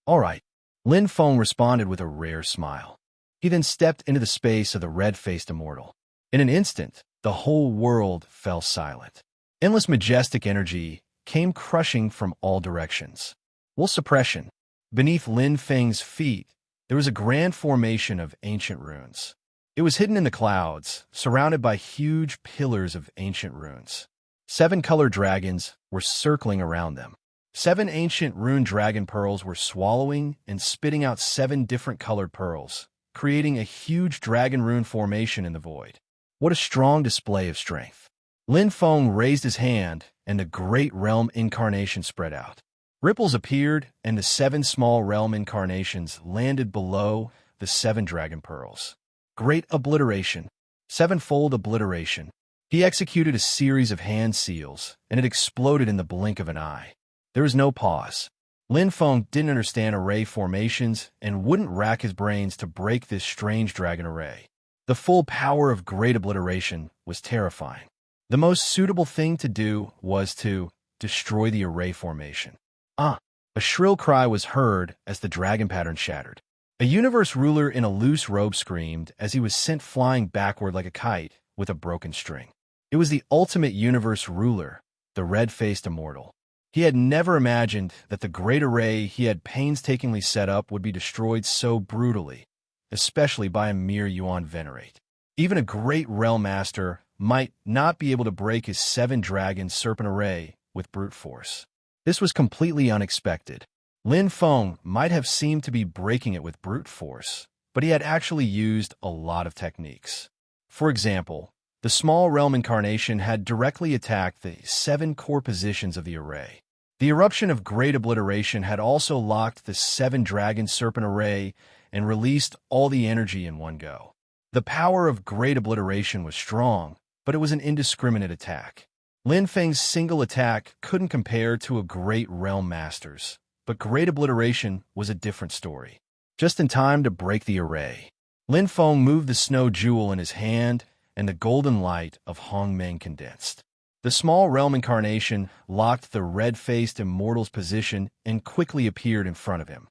All right, Lin Feng responded with a rare smile. He then stepped into the space of the red-faced immortal. In an instant, the whole world fell silent. Endless majestic energy came crushing from all directions. Will suppression. Beneath Lin Feng's feet, there was a grand formation of ancient runes. It was hidden in the clouds, surrounded by huge pillars of ancient runes. 7 colored dragons were circling around them. 7 ancient rune dragon pearls were swallowing and spitting out 7 different colored pearls, creating a huge dragon rune formation in the void. What a strong display of strength. Lin Feng raised his hand, and the great realm incarnation spread out. Ripples appeared, and the 7 small realm incarnations landed below the 7 dragon pearls. Great obliteration. 7-fold obliteration. He executed a series of hand seals, and it exploded in the blink of an eye. There was no pause. Lin Feng didn't understand array formations and wouldn't rack his brains to break this strange dragon array. The full power of great obliteration was terrifying. The most suitable thing to do was to destroy the array formation. A shrill cry was heard as the dragon pattern shattered. A universe ruler in a loose robe screamed as he was sent flying backward like a kite with a broken string. It was the ultimate universe ruler, the red-faced immortal. He had never imagined that the great array he had painstakingly set up would be destroyed so brutally, especially by a mere Yuan Venerate. Even a great realm master might not be able to break his 7-dragon serpent array with brute force. This was completely unexpected. Lin Feng might have seemed to be breaking it with brute force, but he had actually used a lot of techniques. For example, the small realm incarnation had directly attacked the 7 core positions of the array. The eruption of great obliteration had also locked the 7-dragon serpent array and released all the energy in one go. The power of great obliteration was strong, but it was an indiscriminate attack. Lin Feng's single attack couldn't compare to a great realm master's, but great obliteration was a different story. Just in time to break the array, Lin Feng moved the snow jewel in his hand, and the golden light of Hongmeng condensed. The small realm incarnation locked the red-faced immortal's position and quickly appeared in front of him.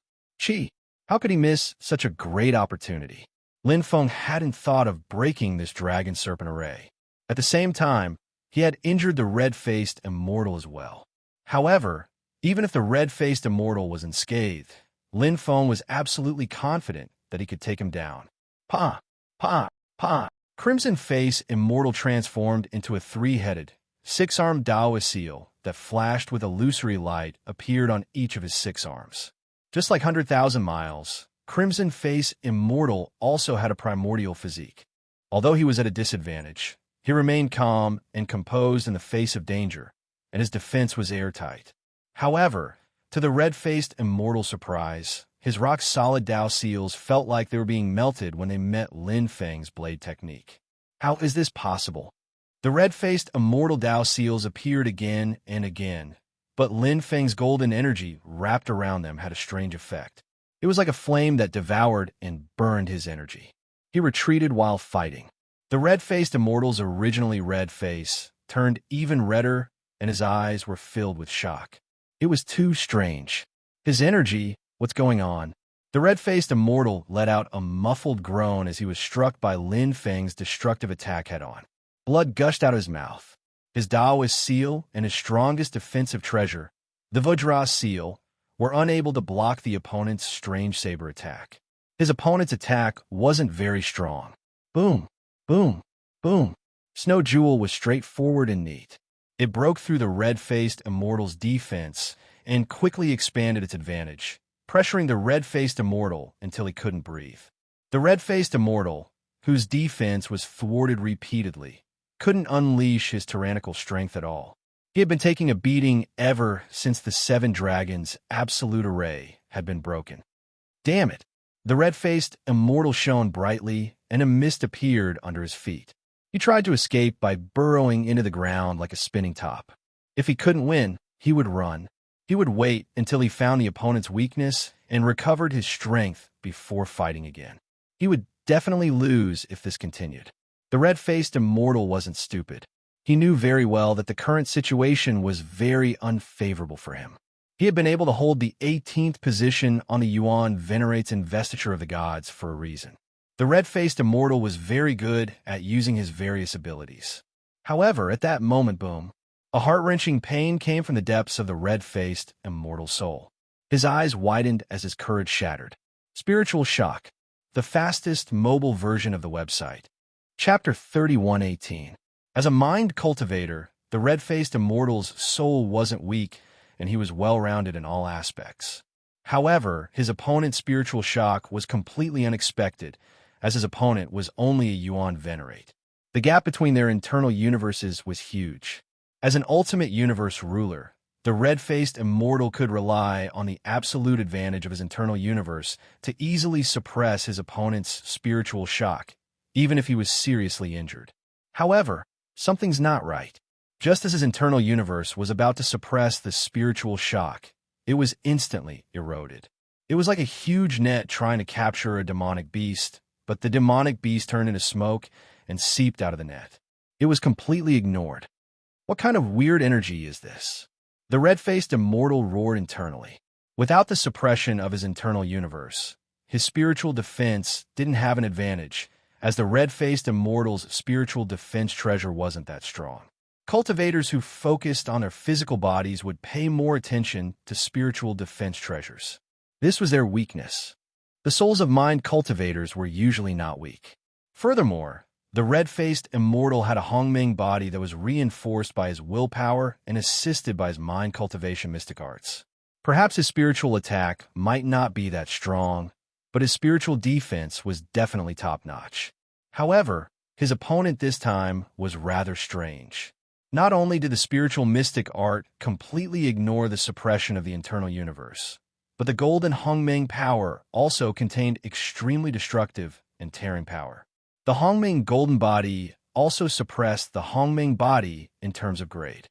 How could he miss such a great opportunity? Lin Feng hadn't thought of breaking this dragon serpent array. At the same time, he had injured the red-faced immortal as well. However, even if the red-faced immortal was unscathed, Lin Feng was absolutely confident that he could take him down. Pa! Crimson Face Immortal transformed into a 3-headed, 6-armed Daoist seal that flashed with illusory light appeared on each of his 6 arms. Just like 100,000 miles, Crimson Face Immortal also had a primordial physique. Although he was at a disadvantage, he remained calm and composed in the face of danger, and his defense was airtight. However, to the red-faced immortal surprise, his rock-solid Dao seals felt like they were being melted when they met Lin Feng's blade technique. How is this possible? The red-faced immortal Dao seals appeared again and again, but Lin Feng's golden energy wrapped around them had a strange effect. It was like a flame that devoured and burned his energy. He retreated while fighting. The red-faced immortal's originally red face turned even redder, and his eyes were filled with shock. It was too strange. His energy, what's going on? The red-faced immortal let out a muffled groan as he was struck by Lin Feng's destructive attack head-on. Blood gushed out of his mouth. His Daoist seal and his strongest defensive treasure, the Vajra seal, were unable to block the opponent's strange saber attack. His opponent's attack wasn't very strong. Boom! Boom! Boom! Snow Jewel was straightforward and neat. It broke through the red-faced immortal's defense and quickly expanded its advantage, pressuring the red-faced immortal until he couldn't breathe. The red-faced immortal, whose defense was thwarted repeatedly, couldn't unleash his tyrannical strength at all. He had been taking a beating ever since the 7 dragons' absolute array had been broken. Damn it! The red-faced immortal shone brightly, and a mist appeared under his feet. He tried to escape by burrowing into the ground like a spinning top. If he couldn't win, he would run. He would wait until he found the opponent's weakness and recovered his strength before fighting again. He would definitely lose if this continued. The red-faced immortal wasn't stupid. He knew very well that the current situation was very unfavorable for him. He had been able to hold the 18th position on the Yuan Venerate's Investiture of the Gods for a reason. The red-faced immortal was very good at using his various abilities. However, at that moment, boom, a heart-wrenching pain came from the depths of the red-faced immortal soul. His eyes widened as his courage shattered. Spiritual shock. The fastest mobile version of the website. Chapter 31:18. As a mind cultivator, the red-faced immortal's soul wasn't weak, and he was well-rounded in all aspects. However, his opponent's spiritual shock was completely unexpected, as his opponent was only a Yuan Venerate. The gap between their internal universes was huge. As an ultimate universe ruler, the red-faced immortal could rely on the absolute advantage of his internal universe to easily suppress his opponent's spiritual shock, even if he was seriously injured. However, something's not right. Just as his internal universe was about to suppress the spiritual shock, it was instantly eroded. It was like a huge net trying to capture a demonic beast, but the demonic beast turned into smoke and seeped out of the net. It was completely ignored. What kind of weird energy is this? The red-faced immortal roared internally. Without the suppression of his internal universe, his spiritual defense didn't have an advantage, as the red-faced immortal's spiritual defense treasure wasn't that strong. Cultivators who focused on their physical bodies would pay more attention to spiritual defense treasures. This was their weakness. The souls of mind cultivators were usually not weak. Furthermore, the red-faced immortal had a Hongmeng body that was reinforced by his willpower and assisted by his mind cultivation mystic arts. Perhaps his spiritual attack might not be that strong, but his spiritual defense was definitely top-notch. However, his opponent this time was rather strange. Not only did the spiritual mystic art completely ignore the suppression of the internal universe, but the golden Hongmeng power also contained extremely destructive and tearing power. The Hongmeng golden body also suppressed the Hongmeng body in terms of grade.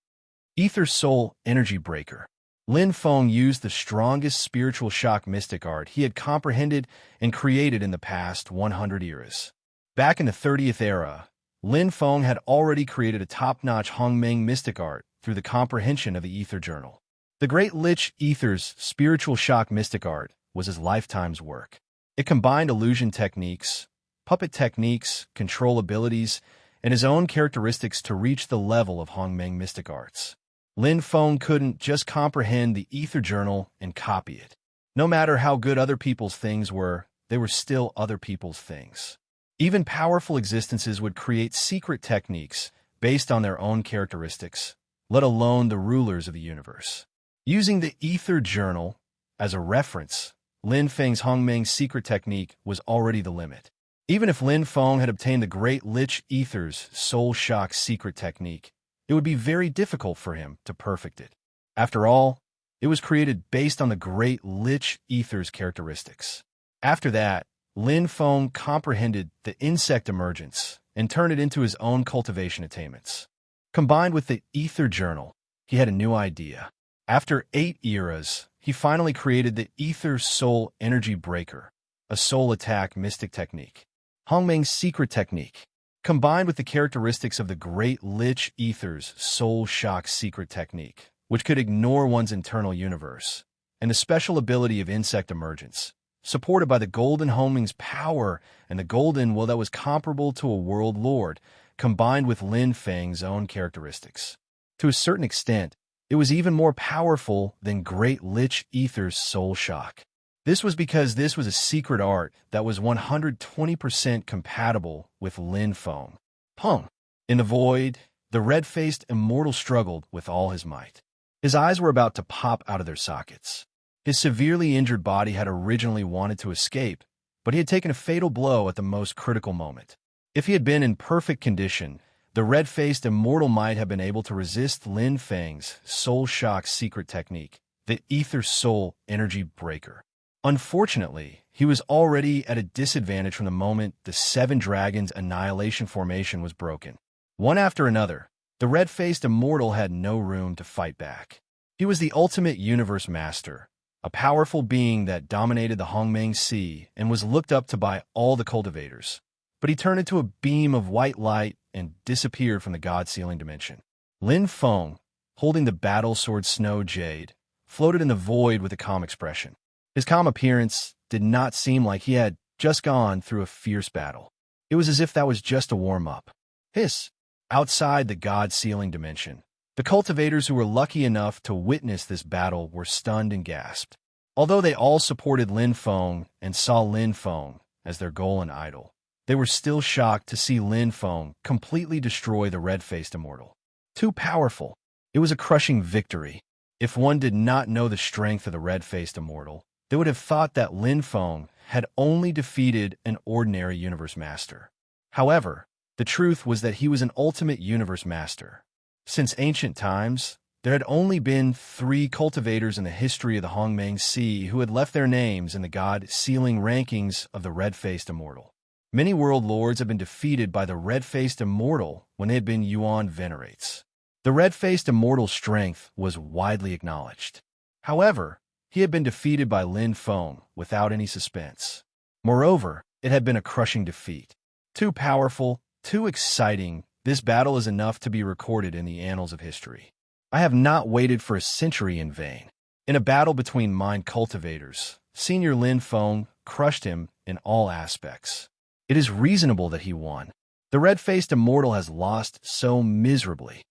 Ether Soul Energy Breaker. Lin Feng used the strongest spiritual shock mystic art he had comprehended and created in the past 100 eras. Back in the 30th era, Lin Feng had already created a top-notch Hongmeng mystic art through the comprehension of the Ether Journal. The Great Lich Ether's spiritual shock mystic art was his lifetime's work. It combined illusion techniques, puppet techniques, control abilities, and his own characteristics to reach the level of Hongmeng mystic arts. Lin Feng couldn't just comprehend the Ether Journal and copy it. No matter how good other people's things were, they were still other people's things. Even powerful existences would create secret techniques based on their own characteristics, let alone the rulers of the universe. Using the Ether Journal as a reference, Lin Feng's Hongmeng secret technique was already the limit. Even if Lin Feng had obtained the Great Lich Ether's Soul Shock secret technique, it would be very difficult for him to perfect it. After all, it was created based on the Great Lich Ether's characteristics. After that, Lin Feng comprehended the insect emergence and turned it into his own cultivation attainments. Combined with the Ether Journal, he had a new idea. After 8 eras, he finally created the Ether Soul Energy Breaker, a soul attack mystic technique. Hongmeng's secret technique, combined with the characteristics of the Great Lich Ether's Soul Shock secret technique, which could ignore one's internal universe, and the special ability of insect emergence, supported by the Golden Hongmeng's power and the Golden Will that was comparable to a World Lord, combined with Lin Feng's own characteristics. To a certain extent, it was even more powerful than Great Lich Ether's Soul Shock. This was because this was a secret art that was 120% compatible with Lin Feng. Pung. In the void, the red-faced immortal struggled with all his might. His eyes were about to pop out of their sockets. His severely injured body had originally wanted to escape, but he had taken a fatal blow at the most critical moment. If he had been in perfect condition, the the red-faced immortal might have been able to resist Lin Feng's soul shock secret technique, the Ether Soul Energy Breaker. Unfortunately, he was already at a disadvantage from the moment the Seven Dragons' Annihilation formation was broken. One after another, the red-faced immortal had no room to fight back. He was the ultimate universe master, a powerful being that dominated the Hongmeng Sea and was looked up to by all the cultivators. But he turned into a beam of white light and disappeared from the God-sealing dimension. Lin Feng, holding the battle sword Snow Jade, floated in the void with a calm expression. His calm appearance did not seem like he had just gone through a fierce battle. It was as if that was just a warm-up. Hiss! Outside the God-sealing dimension, the cultivators who were lucky enough to witness this battle were stunned and gasped. Although they all supported Lin Feng and saw Lin Feng as their goal and idol, they were still shocked to see Lin Feng completely destroy the red-faced immortal. Too powerful. It was a crushing victory. If one did not know the strength of the red-faced immortal, they would have thought that Lin Feng had only defeated an ordinary universe master. However, the truth was that he was an ultimate universe master. Since ancient times, there had only been 3 cultivators in the history of the Hongmeng Sea who had left their names in the God-sealing rankings of the red-faced immortal. Many world lords have been defeated by the red-faced immortal when they had been Yuan venerates. The red-faced immortal's strength was widely acknowledged. However, he had been defeated by Lin Feng without any suspense. Moreover, it had been a crushing defeat. Too powerful, too exciting, this battle is enough to be recorded in the annals of history. I have not waited for a century in vain. In a battle between mind cultivators, Senior Lin Feng crushed him in all aspects. It is reasonable that he won. The red-faced immortal has lost so miserably.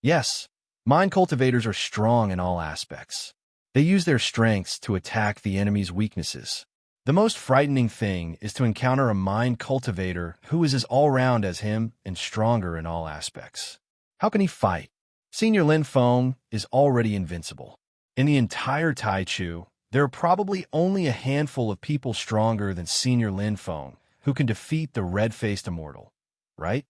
Yes, mind cultivators are strong in all aspects. They use their strengths to attack the enemy's weaknesses. The most frightening thing is to encounter a mind cultivator who is as all-round as him and stronger in all aspects. How can he fight? Senior Lin Feng is already invincible. In the entire Taichu, there are probably only a handful of people stronger than Senior Lin Feng who can defeat the red-faced immortal, right?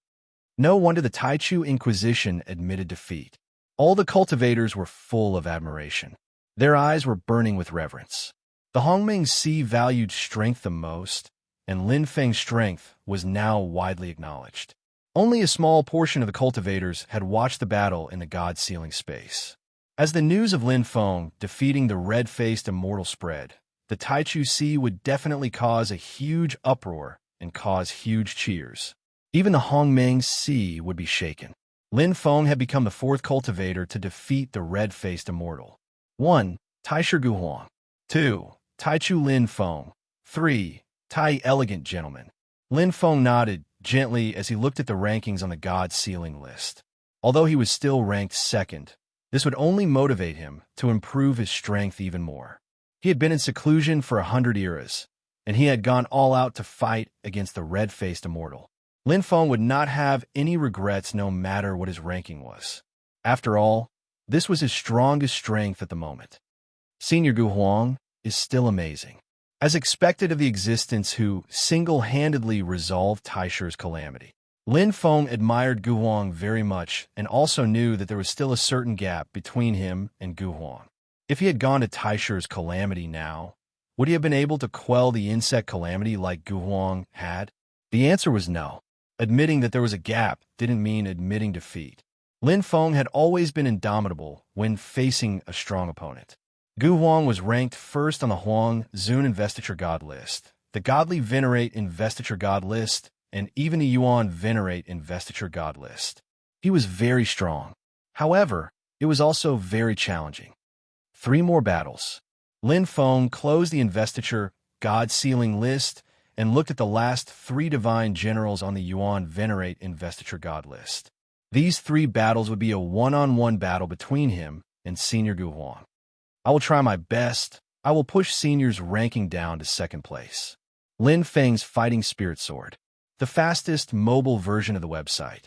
No wonder the Taichu Inquisition admitted defeat. All the cultivators were full of admiration. Their eyes were burning with reverence. The Hongmeng Sea valued strength the most, and Lin Feng's strength was now widely acknowledged. Only a small portion of the cultivators had watched the battle in the God-sealing space. As the news of Lin Feng defeating the red-faced immortal spread, the Taichu Sea would definitely cause a huge uproar and cause huge cheers. Even the Hongmeng Sea would be shaken. Lin Feng had become the 4th cultivator to defeat the red-faced immortal. 1. Taisher Guhuang. 2. Taichu Lin Feng. 3. Tai Elegant Gentleman. Lin Feng nodded gently as he looked at the rankings on the God-sealing list. Although he was still ranked 2nd, this would only motivate him to improve his strength even more. He had been in seclusion for 100 eras, and he had gone all out to fight against the red-faced immortal. Lin Feng would not have any regrets no matter what his ranking was. After all, this was his strongest strength at the moment. Senior Gu Huang is still amazing. As expected of the existence who single-handedly resolved Taisher's calamity. Lin Feng admired Gu Huang very much and also knew that there was still a certain gap between him and Gu Huang. If he had gone to Taisher's calamity now, would he have been able to quell the insect calamity like Gu Huang had? The answer was no. Admitting that there was a gap didn't mean admitting defeat. Lin Feng had always been indomitable when facing a strong opponent. Gu Huang was ranked 1st on the Huang Zun Investiture God list, the Godly Venerate Investiture God list, and even the Yuan Venerate Investiture God list. He was very strong. However, it was also very challenging. 3 more battles. Lin Feng closed the Investiture God-sealing list and looked at the last 3 divine generals on the Yuan Venerate Investiture God list. These 3 battles would be a one-on-one battle between him and Senior Gu Huang. I will try my best. I will push Senior's ranking down to 2nd place. Lin Feng's Fighting Spirit Sword. The fastest mobile version of the website.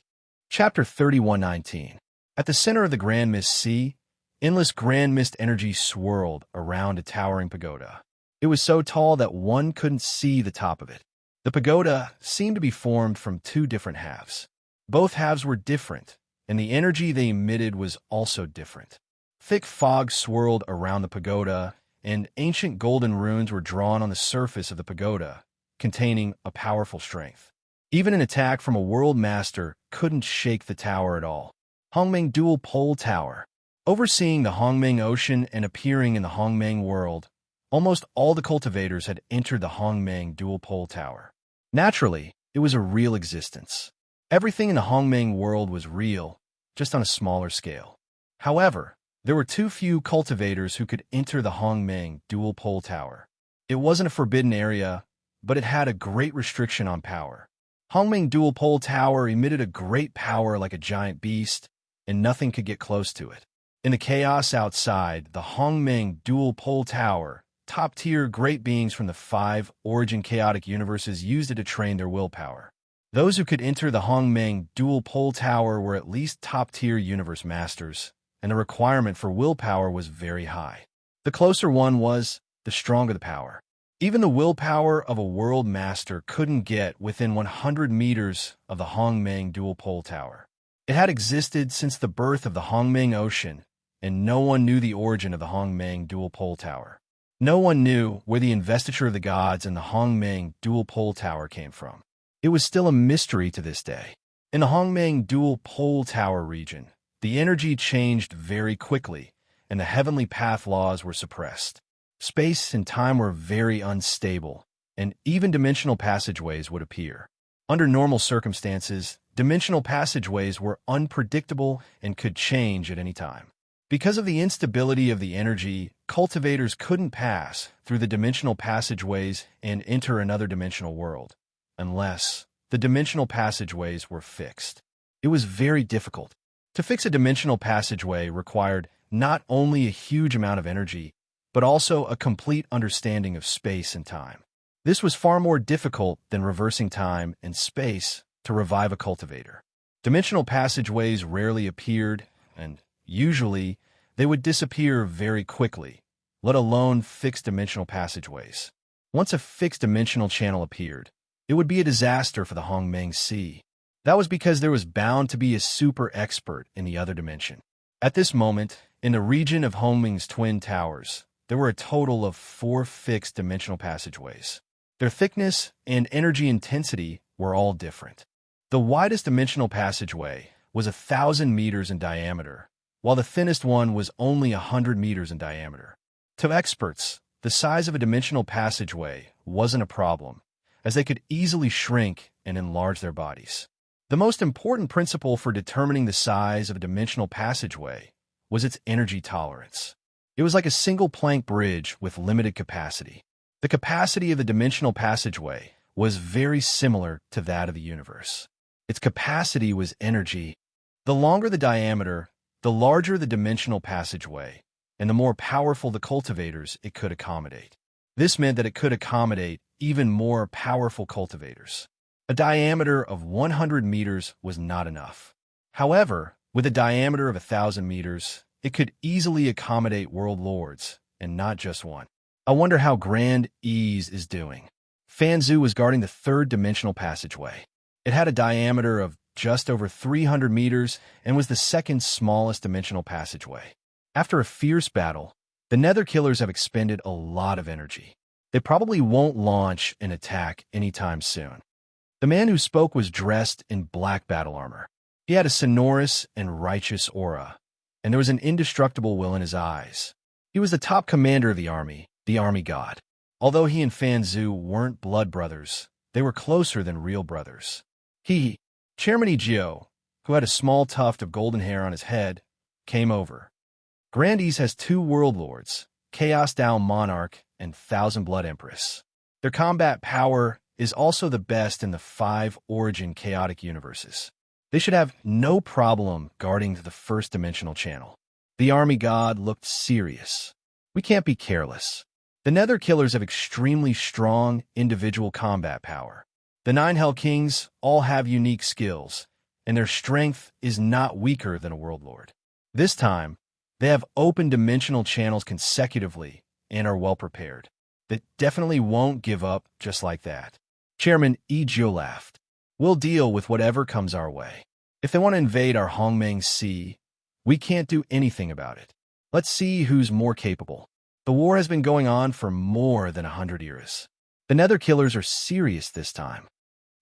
Chapter 3119. At the center of the Grand Mist Sea, endless Grand Mist energy swirled around a towering pagoda. It was so tall that one couldn't see the top of it. The pagoda seemed to be formed from 2 different halves. Both halves were different, and the energy they emitted was also different. Thick fog swirled around the pagoda, and ancient golden runes were drawn on the surface of the pagoda, containing a powerful strength. Even an attack from a world master couldn't shake the tower at all. Hongmeng Dual Pole Tower. Overseeing the Hongmeng Ocean and appearing in the Hongmeng world, almost all the cultivators had entered the Hongmeng Dual Pole Tower. Naturally, it was a real existence. Everything in the Hongmeng world was real, just on a smaller scale. However, there were too few cultivators who could enter the Hongmeng Dual Pole Tower. It wasn't a forbidden area, but it had a great restriction on power. Hongmeng Dual Pole Tower emitted a great power like a giant beast, and nothing could get close to it. In the chaos outside, the Hongmeng Dual Pole Tower, top-tier great beings from the 5 origin chaotic universes used it to train their willpower. Those who could enter the Hongmeng Dual Pole Tower were at least top-tier universe masters, and the requirement for willpower was very high. The closer one was, the stronger the power. Even the willpower of a world master couldn't get within 100 meters of the Hongmeng Dual Pole Tower. It had existed since the birth of the Hongmeng Ocean, and no one knew the origin of the Hongmeng Dual Pole Tower. No one knew where the investiture of the gods and the Hongmeng Dual Pole Tower came from. It was still a mystery to this day. In the Hongmeng Dual Pole Tower region, the energy changed very quickly, and the heavenly path laws were suppressed. Space and time were very unstable, and even dimensional passageways would appear. Under normal circumstances, dimensional passageways were unpredictable and could change at any time. Because of the instability of the energy, cultivators couldn't pass through the dimensional passageways and enter another dimensional world, unless the dimensional passageways were fixed. It was very difficult. To fix a dimensional passageway required not only a huge amount of energy, but also a complete understanding of space and time. This was far more difficult than reversing time and space to revive a cultivator. Dimensional passageways rarely appeared, and usually they would disappear very quickly, let alone fixed dimensional passageways. Once a fixed dimensional channel appeared, it would be a disaster for the Hongmeng Sea. That was because there was bound to be a super expert in the other dimension. At this moment, in the region of Hongmeng's twin towers, there were a total of 4 fixed dimensional passageways. Their thickness and energy intensity were all different. The widest dimensional passageway was 1,000 meters in diameter, while the thinnest one was only 100 meters in diameter. To experts, the size of a dimensional passageway wasn't a problem, as they could easily shrink and enlarge their bodies. The most important principle for determining the size of a dimensional passageway was its energy tolerance. It was like a single plank bridge with limited capacity. The capacity of the dimensional passageway was very similar to that of the universe. Its capacity was energy. The longer the diameter, the larger the dimensional passageway, and the more powerful the cultivators it could accommodate. This meant that it could accommodate even more powerful cultivators. A diameter of 100 meters was not enough. However, with a diameter of 1,000 meters, it could easily accommodate world lords, and not just one. I wonder how Grand Ease is doing. Fanzu was guarding the 3rd dimensional passageway. It had a diameter of just over 300 meters and was the 2nd smallest dimensional passageway. After a fierce battle, the Nether Killers have expended a lot of energy. They probably won't launch an attack anytime soon. The man who spoke was dressed in black battle armor. He had a sonorous and righteous aura, and there was an indestructible will in his eyes. He was the top commander of the army god. Although he and Fanzu weren't blood brothers, they were closer than real brothers. Chairman Egio, who had a small tuft of golden hair on his head, came over. Grandees has 2 world lords, Chaos Dao Monarch and Thousand Blood Empress. Their combat power is also the best in the 5 origin chaotic universes. They should have no problem guarding the 1st dimensional channel. The army god looked serious. We can't be careless. The Nether Killers have extremely strong individual combat power. The 9 Hell Kings all have unique skills, and their strength is not weaker than a World Lord. This time, they have open dimensional channels consecutively and are well prepared. They definitely won't give up just like that. Chairman Egio laughed. We'll deal with whatever comes our way. If they want to invade our Hongmeng Sea, we can't do anything about it. Let's see who's more capable. The war has been going on for more than 100 years. The Nether Killers are serious this time.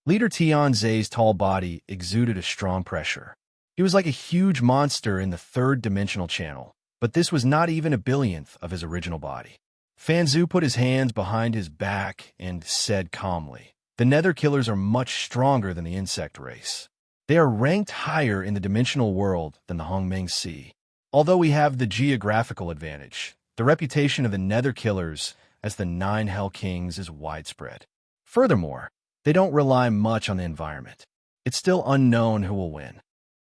Leader Tianzai's tall body exuded a strong pressure. He was like a huge monster in the third-dimensional channel, but this was not even a billionth of his original body. Fanzu put his hands behind his back and said calmly, "The Nether Killers are much stronger than the insect race. They are ranked higher in the dimensional world than the Hongmeng Sea. Although we have the geographical advantage, the reputation of the Nether Killers as the 9 Hell Kings is widespread. Furthermore, they don't rely much on the environment. It's still unknown who will win."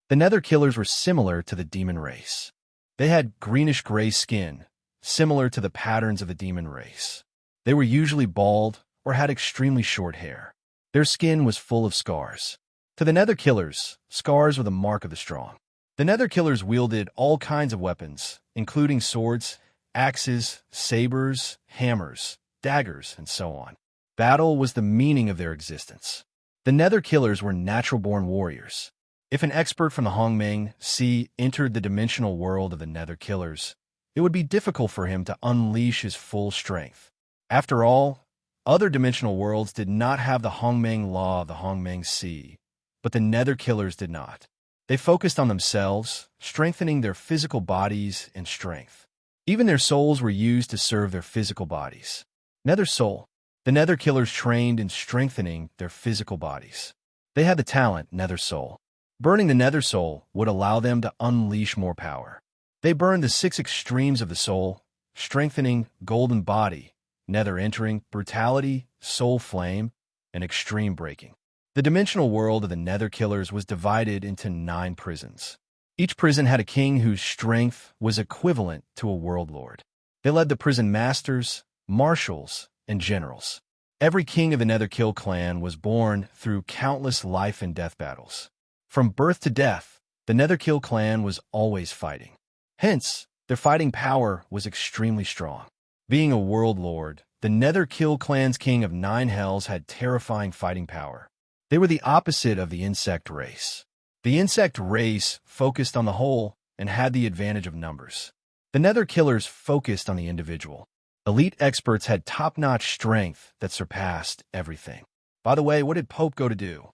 The Nether Killers were similar to the demon race. They had greenish-gray skin, similar to the patterns of the demon race. They were usually bald or had extremely short hair. Their skin was full of scars. To the Nether Killers, scars were the mark of the strong. The Nether Killers wielded all kinds of weapons, including swords, axes, sabers, hammers, daggers, and so on. Battle was the meaning of their existence. The Nether Killers were natural-born warriors. If an expert from the Hongmeng Sea entered the dimensional world of the Nether Killers, it would be difficult for him to unleash his full strength. After all, other dimensional worlds did not have the Hongmeng law of the Hongmeng Sea, but the Nether Killers did not. They focused on themselves, strengthening their physical bodies and strength. Even their souls were used to serve their physical bodies. Nether Soul. The Nether Killers trained in strengthening their physical bodies. They had the talent, Nether Soul. Burning the Nether Soul would allow them to unleash more power. They burned the 6 extremes of the soul, strengthening golden body, nether entering, brutality, soul flame, and extreme breaking. The dimensional world of the Nether Killers was divided into 9 prisons. Each prison had a king whose strength was equivalent to a world lord. They led the prison masters, marshals, and generals. Every king of the Nether Kill clan was born through countless life and death battles. From birth to death, the Nether Kill clan was always fighting. Hence, their fighting power was extremely strong. Being a world lord, the Nether Kill clan's king of 9 hells had terrifying fighting power. They were the opposite of the insect race. The insect race focused on the whole and had the advantage of numbers. The Nether Killers focused on the individual. Elite experts had top-notch strength that surpassed everything. By the way, what did Pope go to do?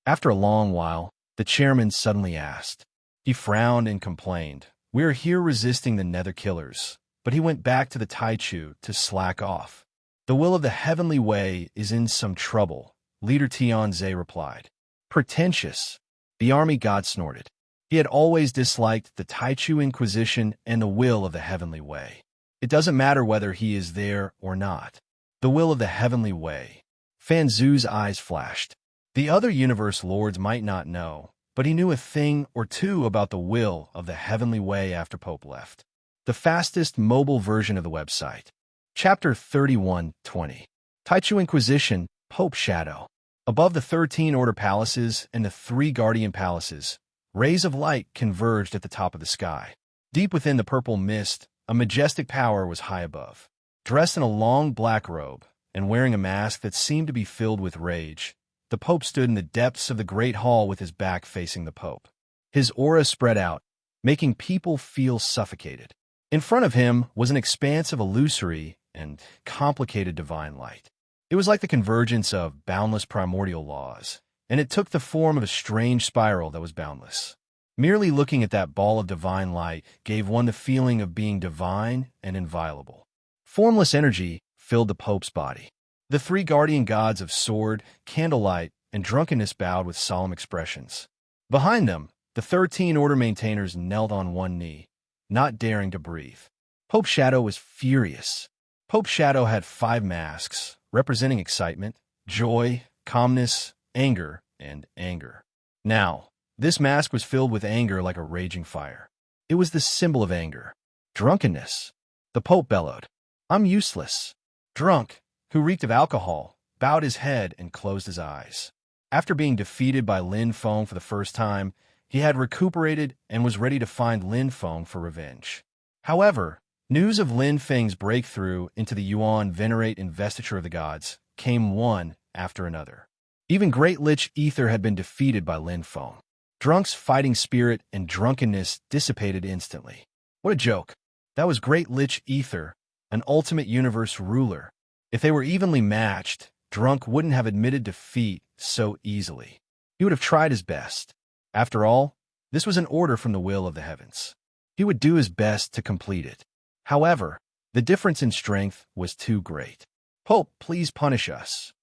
After a long while, the chairman suddenly asked. He frowned and complained, "We are here resisting the Nether Killers," but he went back to the Taichu to slack off. "The will of the heavenly way is in some trouble," Leader Tianzai replied. "Pretentious." The army god snorted. He had always disliked the Taichu Inquisition and the will of the heavenly way. It doesn't matter whether he is there or not. The will of the heavenly way. Fanzu's eyes flashed. The other universe lords might not know, but he knew a thing or two about the will of the heavenly way after Pope left. The fastest mobile version of the website. Chapter 31:20. Taichu Inquisition, Pope Shadow. Above the 13 Order Palaces and the 3 Guardian Palaces, rays of light converged at the top of the sky. Deep within the purple mist, a majestic power was high above. Dressed in a long black robe and wearing a mask that seemed to be filled with rage, the Pope stood in the depths of the Great Hall with his back facing the Pope. His aura spread out, making people feel suffocated. In front of him was an expanse of illusory and complicated divine light. It was like the convergence of boundless primordial laws, and it took the form of a strange spiral that was boundless. Merely looking at that ball of divine light gave one the feeling of being divine and inviolable. Formless energy filled the Pope's body. The 3 guardian gods of sword, candlelight, and drunkenness bowed with solemn expressions. Behind them, the 13 Order maintainers knelt on one knee, not daring to breathe. Pope Shadow was furious. Pope Shadow had 5 masks, representing excitement, joy, calmness, anger, and anger. Now, this mask was filled with anger like a raging fire. It was the symbol of anger. Drunkenness. The Pope bellowed, "I'm useless." Drunk, who reeked of alcohol, bowed his head and closed his eyes. After being defeated by Lin Feng for the first time, he had recuperated and was ready to find Lin Feng for revenge. However, news of Lin Feng's breakthrough into the Yuan Venerate investiture of the gods came one after another. Even Great Lich Ether had been defeated by Lin Feng. Drunk's fighting spirit and drunkenness dissipated instantly. What a joke. That was Great Lich Ether, an ultimate universe ruler. If they were evenly matched, Drunk wouldn't have admitted defeat so easily. He would have tried his best. After all, this was an order from the will of the heavens. He would do his best to complete it. However, the difference in strength was too great. Pope, please punish us.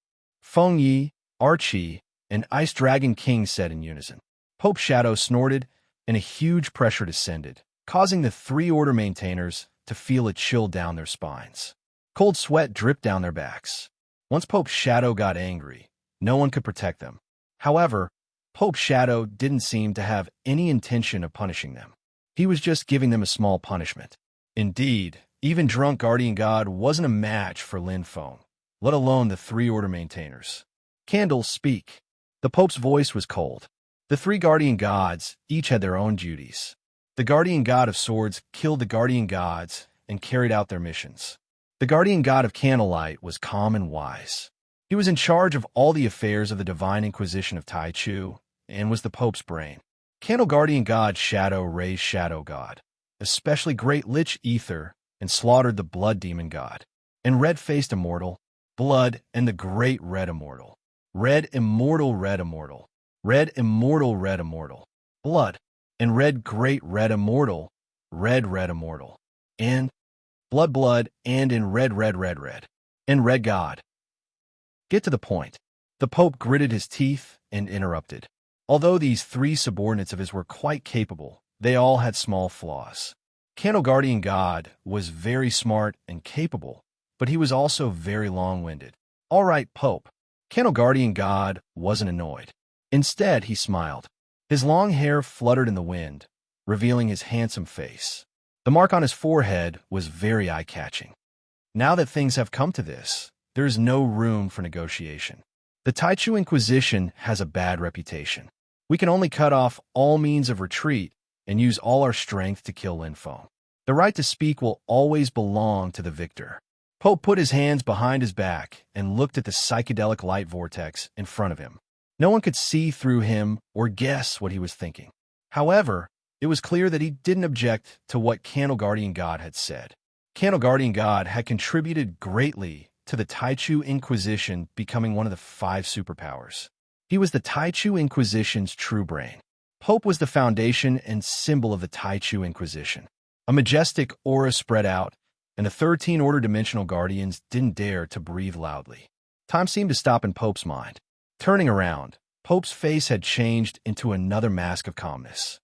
Feng Yi, Archie, and Ice Dragon King said in unison. Pope's shadow snorted, and a huge pressure descended, causing the three order maintainers to feel a chill down their spines. Cold sweat dripped down their backs. Once Pope's shadow got angry, no one could protect them. However, Pope's shadow didn't seem to have any intention of punishing them. He was just giving them a small punishment. Indeed, even Drunk Guardian God wasn't a match for Lin Feng, let alone the three order maintainers. Candle, speak. The Pope's voice was cold. The three guardian gods each had their own duties. The guardian god of swords killed the guardian gods and carried out their missions. The guardian god of candlelight was calm and wise. He was in charge of all the affairs of the divine inquisition of Taichu and was the Pope's brain. Candle guardian god Shadow raised Shadow god, especially Great Lich Ether, and slaughtered the blood demon god. And red-faced immortal, blood, and the great red immortal. Red immortal, red immortal. Red immortal, red immortal. Blood, and red great red immortal, red red immortal. And blood blood, and in red red red red. And red god. Get to the point. The Pope gritted his teeth and interrupted. Although these three subordinates of his were quite capable, they all had small flaws. Candle Guardian God was very smart and capable, but he was also very long-winded. All right, Pope. Candle Guardian God wasn't annoyed. Instead, he smiled. His long hair fluttered in the wind, revealing his handsome face. The mark on his forehead was very eye-catching. Now that things have come to this, there is no room for negotiation. The Taichu Inquisition has a bad reputation. We can only cut off all means of retreat and use all our strength to kill Lin Feng. The right to speak will always belong to the victor. Pope put his hands behind his back and looked at the psychedelic light vortex in front of him. No one could see through him or guess what he was thinking. However, it was clear that he didn't object to what Candle Guardian God had said. Candle Guardian God had contributed greatly to the Taichu Inquisition becoming one of the 5 superpowers. He was the Taichu Inquisition's true brain. Pope was the foundation and symbol of the Taichu Inquisition. A majestic aura spread out, and the 13 Order Dimensional Guardians didn't dare to breathe loudly. Time seemed to stop in Pope's mind. Turning around, Pope's face had changed into another mask of calmness.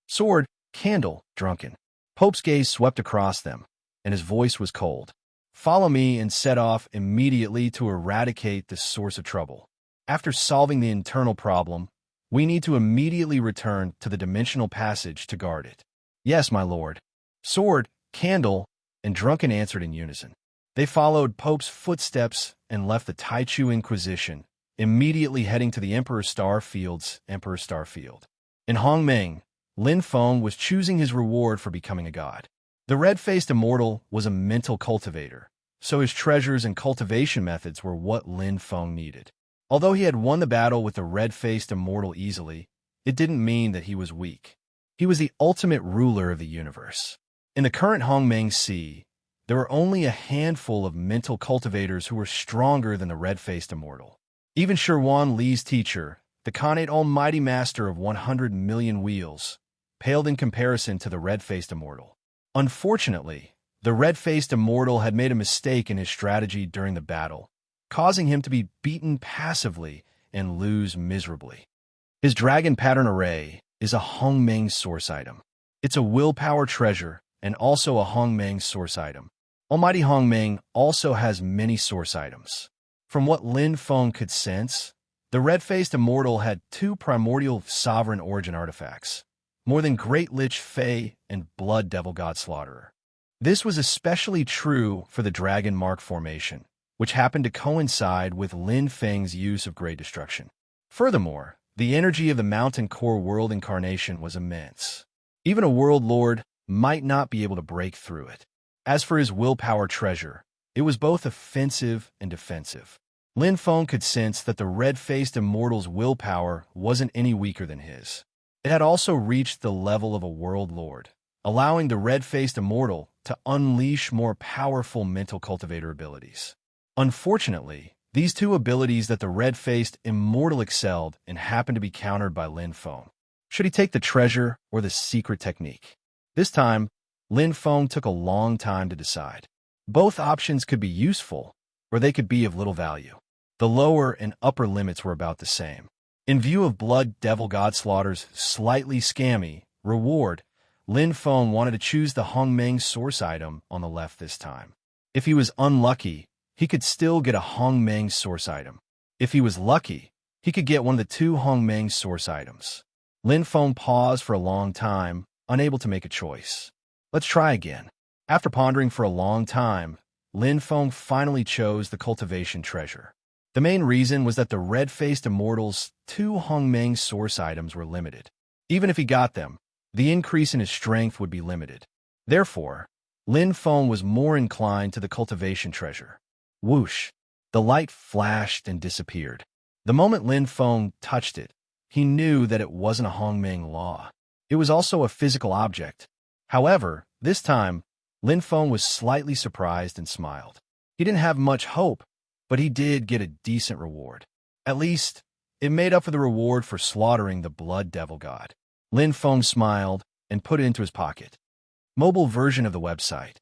Sword, candle, drunken. Pope's gaze swept across them, and his voice was cold. Follow me and set off immediately to eradicate this source of trouble. After solving the internal problem, we need to immediately return to the dimensional passage to guard it. Yes, my lord. Sword, candle, and drunken answered in unison. They followed Pope's footsteps and left the Taichu Inquisition, immediately heading to the Emperor Star Field's Emperor Star Field. In Hongmeng, Lin Feng was choosing his reward for becoming a god. The red-faced immortal was a mental cultivator, so his treasures and cultivation methods were what Lin Feng needed. Although he had won the battle with the red-faced immortal easily, it didn't mean that he was weak. He was the ultimate ruler of the universe. In the current Hongmeng Sea, there were only a handful of mental cultivators who were stronger than the red-faced immortal. Even Shirwan Li's teacher, the Khanate Almighty Master of 100 million wheels, paled in comparison to the red-faced immortal. Unfortunately, the red-faced immortal had made a mistake in his strategy during the battle, causing him to be beaten passively and lose miserably. His dragon pattern array is a Hongmeng source item. It's a willpower treasure and also a Hongmeng source item. Almighty Hongmeng also has many source items. From what Lin Feng could sense, the red-faced immortal had 2 primordial sovereign origin artifacts, more than Great Lich Fei and Blood Devil God Slaughterer. This was especially true for the Dragon Mark formation, which happened to coincide with Lin Feng's use of Great Destruction. Furthermore, the energy of the Mountain Core World Incarnation was immense. Even a World Lord might not be able to break through it. As for his willpower treasure, it was both offensive and defensive. Lin Feng could sense that the red-faced immortal's willpower wasn't any weaker than his. It had also reached the level of a world lord, allowing the red-faced immortal to unleash more powerful mental cultivator abilities. Unfortunately, these two abilities that the red-faced immortal excelled in happened to be countered by Lin Feng. Should he take the treasure or the secret technique? This time, Lin Feng took a long time to decide. Both options could be useful, or they could be of little value. The lower and upper limits were about the same. In view of Blood Devil God Slaughter's slightly scammy reward, Lin Feng wanted to choose the Hongmeng source item on the left this time. If he was unlucky, he could still get a Hongmeng source item. If he was lucky, he could get one of the two Hongmeng source items. Lin Feng paused for a long time, unable to make a choice. Let's try again. After pondering for a long time, Lin Feng finally chose the cultivation treasure. The main reason was that the red-faced immortal's two Hongmeng source items were limited. Even if he got them, the increase in his strength would be limited. Therefore, Lin Feng was more inclined to the cultivation treasure. Whoosh! The light flashed and disappeared. The moment Lin Feng touched it, he knew that it wasn't a Hongmeng law. It was also a physical object. However, this time, Lin Feng was slightly surprised and smiled. He didn't have much hope, but he did get a decent reward. At least, it made up for the reward for slaughtering the Blood Devil God. Lin Feng smiled and put it into his pocket. Mobile version of the website.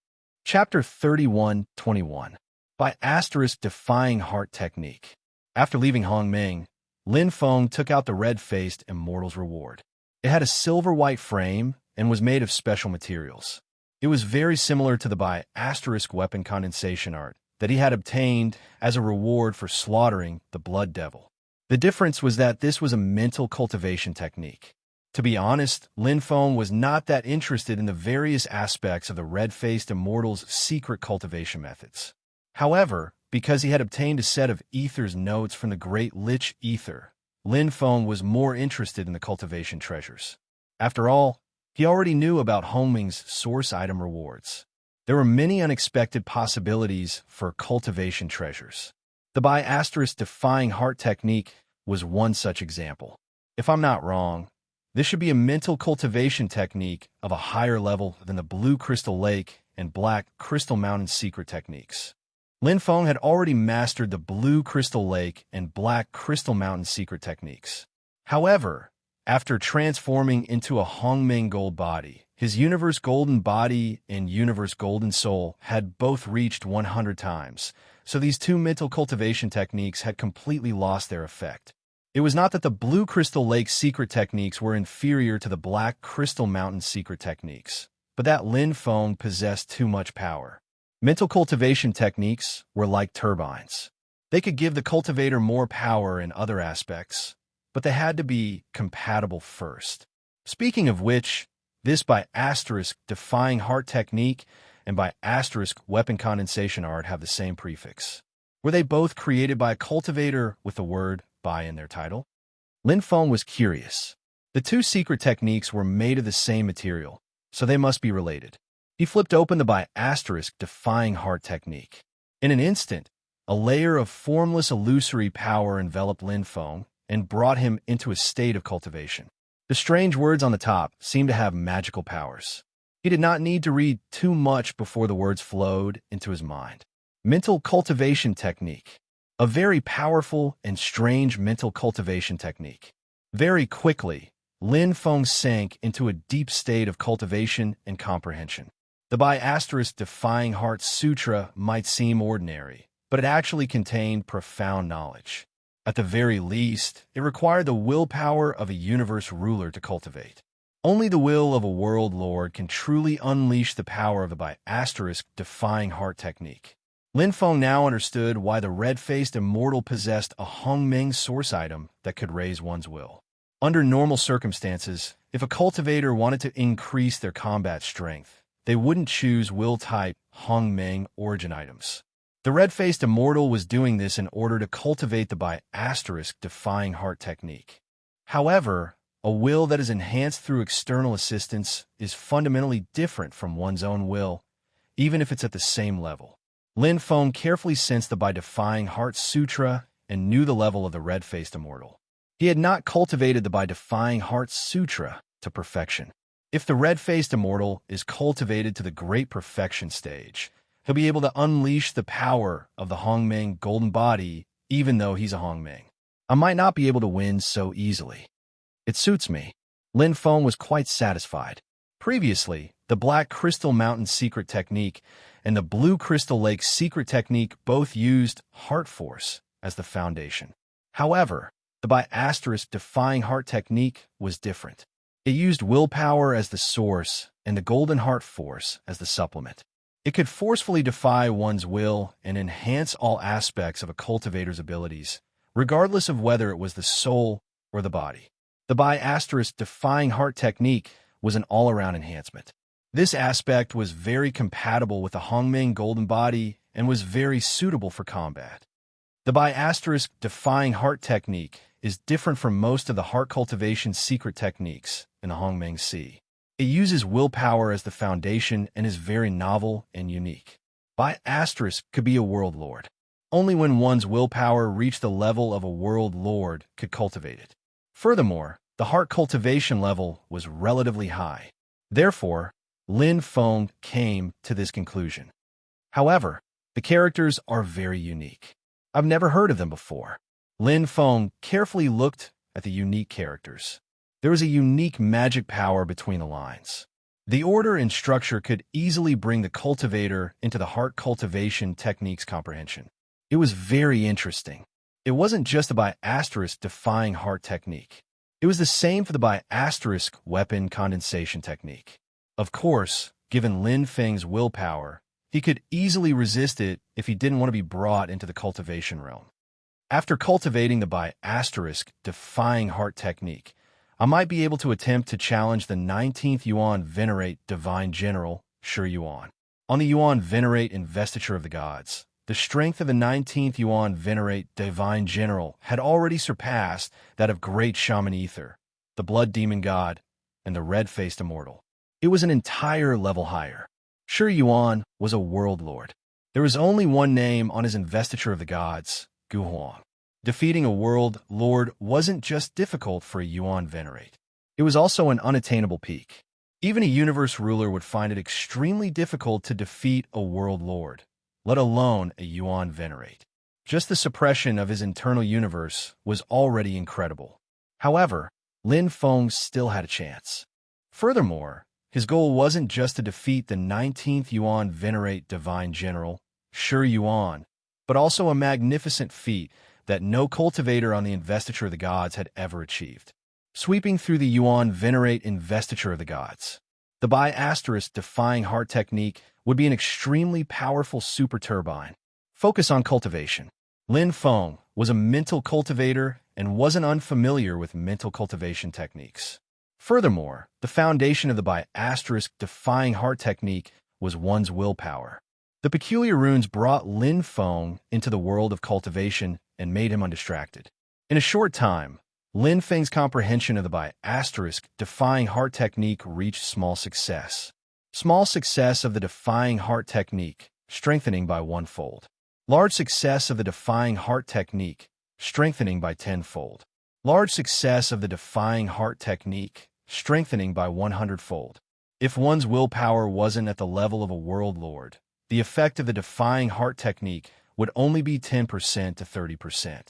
Chapter 31:21. By * Defying Heart Technique. After leaving Hongmeng, Lin Feng took out the red-faced immortal's reward. It had a silver-white frame and was made of special materials. It was very similar to the by * weapon condensation art that he had obtained as a reward for slaughtering the Blood Devil. The difference was that this was a mental cultivation technique. To be honest, Lin Feng was not that interested in the various aspects of the red-faced immortal's secret cultivation methods. However, because he had obtained a set of Ether's notes from the Great Lich Ether, Lin Feng was more interested in the cultivation treasures. After all, he already knew about Hongmeng's source item rewards. There were many unexpected possibilities for cultivation treasures. The by * Defying Heart Technique was one such example. If I'm not wrong, this should be a mental cultivation technique of a higher level than the Blue Crystal Lake and Black Crystal Mountain secret techniques. Lin Feng had already mastered the Blue Crystal Lake and Black Crystal Mountain secret techniques. However, after transforming into a Hongmeng Gold body, his Universe Golden body and Universe Golden soul had both reached 100 times, so these two mental cultivation techniques had completely lost their effect. It was not that the Blue Crystal Lake secret techniques were inferior to the Black Crystal Mountain secret techniques, but that Lin Feng possessed too much power. Mental cultivation techniques were like turbines. They could give the cultivator more power in other aspects, but they had to be compatible first. Speaking of which, this by * Defying Heart Technique and by * Weapon Condensation Art have the same prefix. Were they both created by a cultivator with the word by in their title? Lin Feng was curious. The two secret techniques were made of the same material, so they must be related. He flipped open the by * Defying Heart Technique. In an instant, a layer of formless illusory power enveloped Lin Feng and brought him into a state of cultivation. The strange words on the top seemed to have magical powers. He did not need to read too much before the words flowed into his mind. Mental cultivation technique. A very powerful and strange mental cultivation technique. Very quickly, Lin Feng sank into a deep state of cultivation and comprehension. The by * Defying Heart Sutra might seem ordinary, but it actually contained profound knowledge. At the very least, it required the willpower of a universe ruler to cultivate. Only the will of a world lord can truly unleash the power of the by * Defying Heart Technique. Lin Feng now understood why the red-faced immortal possessed a Hongmeng source item that could raise one's will. Under normal circumstances, if a cultivator wanted to increase their combat strength, they wouldn't choose will-type Hongmeng origin items. The red-faced immortal was doing this in order to cultivate the by * Defying Heart Technique. However, a will that is enhanced through external assistance is fundamentally different from one's own will, even if it's at the same level. Lin Feng carefully sensed the by Defying Heart Sutra and knew the level of the red-faced immortal. He had not cultivated the by-defying heart sutra to perfection. If the red-faced immortal is cultivated to the great perfection stage, he'll be able to unleash the power of the Hongmeng golden body even though he's a Hongmeng. I might not be able to win so easily. It suits me. Lin Feng was quite satisfied. Previously, the Black Crystal Mountain secret technique and the Blue Crystal Lake secret technique both used heart force as the foundation. However, the by*defying heart technique was different. It used willpower as the source and the golden heart force as the supplement. It could forcefully defy one's will and enhance all aspects of a cultivator's abilities, regardless of whether it was the soul or the body. The by*defying heart technique was an all-around enhancement. This aspect was very compatible with the Hongmeng golden body and was very suitable for combat. The by*defying heart technique is different from most of the heart cultivation secret techniques in the Hongmeng Sea. It uses willpower as the foundation and is very novel and unique. By* could be a world lord. Only when one's willpower reached the level of a world lord could cultivate it. Furthermore, the heart cultivation level was relatively high. Therefore, Lin Feng came to this conclusion. However, the characters are very unique. I've never heard of them before. Lin Feng carefully looked at the unique characters. There was a unique magic power between the lines. The order and structure could easily bring the cultivator into the heart cultivation technique's comprehension. It was very interesting. It wasn't just the by*defying heart technique. It was the same for the by* weapon condensation technique. Of course, given Lin Feng's willpower, he could easily resist it if he didn't want to be brought into the cultivation realm. After cultivating the by*defying heart technique, I might be able to attempt to challenge the 19th Yuan Venerate Divine General, Shi Yuan. On the Yuan Venerate Investiture of the Gods, the strength of the 19th Yuan Venerate Divine General had already surpassed that of Great Shaman Ether, the Blood Demon God, and the Red-Faced Immortal. It was an entire level higher. Shi Yuan was a world lord. There was only one name on his Investiture of the Gods, Gu Huang. Defeating a world lord wasn't just difficult for a Yuan Venerate. It was also an unattainable peak. Even a universe ruler would find it extremely difficult to defeat a world lord, let alone a Yuan Venerate. Just the suppression of his internal universe was already incredible. However, Lin Feng still had a chance. Furthermore, his goal wasn't just to defeat the 19th Yuan Venerate Divine General, Shi Yuan, but also a magnificent feat that no cultivator on the Investiture of the Gods had ever achieved. Sweeping through the Yuan Venerate Investiture of the Gods, the by*defying heart technique would be an extremely powerful super turbine. Focus on cultivation. Lin Feng was a mental cultivator and wasn't unfamiliar with mental cultivation techniques. Furthermore, the foundation of the by*defying heart technique was one's willpower. The peculiar runes brought Lin Feng into the world of cultivation and made him undistracted. In a short time, Lin Feng's comprehension of the by*defying heart technique reached small success. Small success of the defying heart technique, strengthening by 1-fold. Large success of the defying heart technique, strengthening by 10-fold. Large success of the defying heart technique, strengthening by 100-fold. If one's willpower wasn't at the level of a world lord, the effect of the defying heart technique would only be 10% to 30%.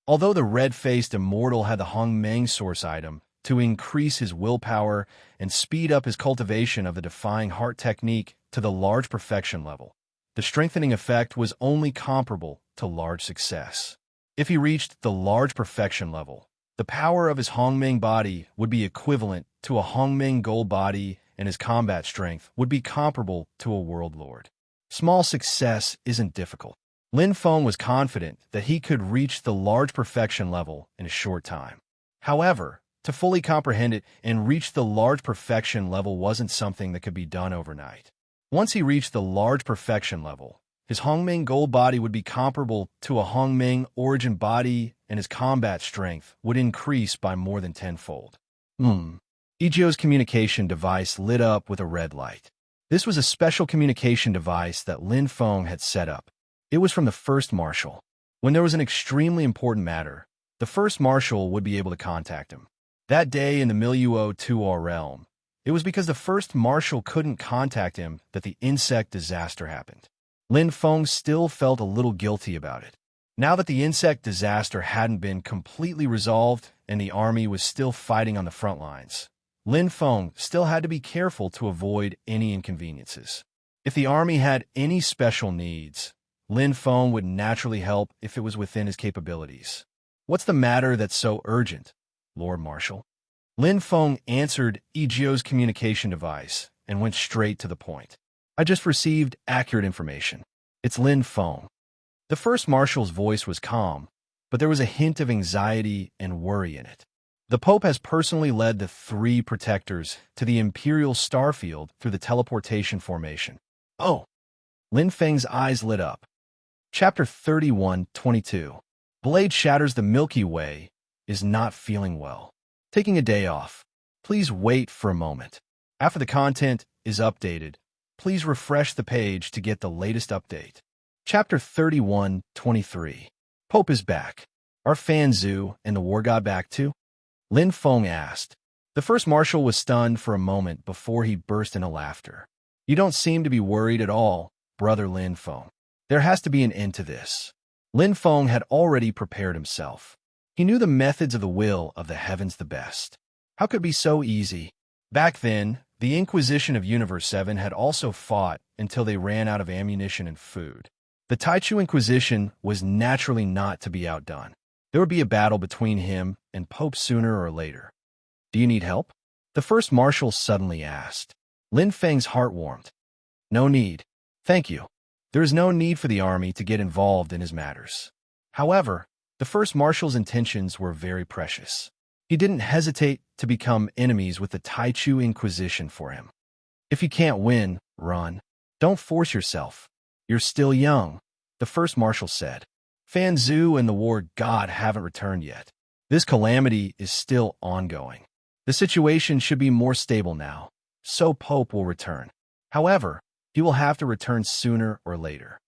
Although the red-faced immortal had the Hongmeng source item to increase his willpower and speed up his cultivation of the defying heart technique to the large perfection level, the strengthening effect was only comparable to large success. If he reached the large perfection level, the power of his Hongmeng body would be equivalent to a Hongmeng gold body and his combat strength would be comparable to a world lord. Small success isn't difficult. Lin Feng was confident that he could reach the large perfection level in a short time. However, to fully comprehend it and reach the large perfection level wasn't something that could be done overnight. Once he reached the large perfection level, his Hongmeng gold body would be comparable to a Hongmeng origin body and his combat strength would increase by more than 10-fold. Egio's communication device lit up with a red light. This was a special communication device that Lin Feng had set up. It was from the first marshal. When there was an extremely important matter, the first marshal would be able to contact him. That day in the Milieu 2 realm, it was because the first marshal couldn't contact him that the insect disaster happened. Lin Feng still felt a little guilty about it. Now that the insect disaster hadn't been completely resolved and the army was still fighting on the front lines, Lin Feng still had to be careful to avoid any inconveniences. If the army had any special needs, Lin Feng would naturally help if it was within his capabilities. "What's the matter that's so urgent, Lord Marshal?" Lin Feng answered Egio's communication device and went straight to the point. "I just received accurate information. It's Lin Feng." The first marshal's voice was calm, but there was a hint of anxiety and worry in it. "The Pope has personally led the 3 protectors to the Imperial Starfield through the teleportation formation." "Oh!" Lin Feng's eyes lit up. Chapter 31:22. Blade shatters the Milky Way is not feeling well. Taking a day off. Please wait for a moment. After the content is updated, please refresh the page to get the latest update. Chapter 31:23. Pope is back. Are Fan Zhu and the War God back too? Lin Feng asked. The first marshal was stunned for a moment before he burst into laughter. "You don't seem to be worried at all, brother Lin Feng. There has to be an end to this." Lin Feng had already prepared himself. He knew the methods of the will of the heavens the best. How could it be so easy? Back then, the Inquisition of Universe 7 had also fought until they ran out of ammunition and food. The Taichu Inquisition was naturally not to be outdone. There would be a battle between him and Pope sooner or later. "Do you need help?" the first marshal suddenly asked. Lin Feng's heart warmed. "No need. Thank you." There is no need for the army to get involved in his matters. However, the first marshal's intentions were very precious. He didn't hesitate to become enemies with the Taichu Inquisition for him. "If you can't win, run. Don't force yourself. You're still young," the first marshal said. "Fan Zhu and the War God haven't returned yet. This calamity is still ongoing. The situation should be more stable now, so Pope will return. However, he will have to return sooner or later."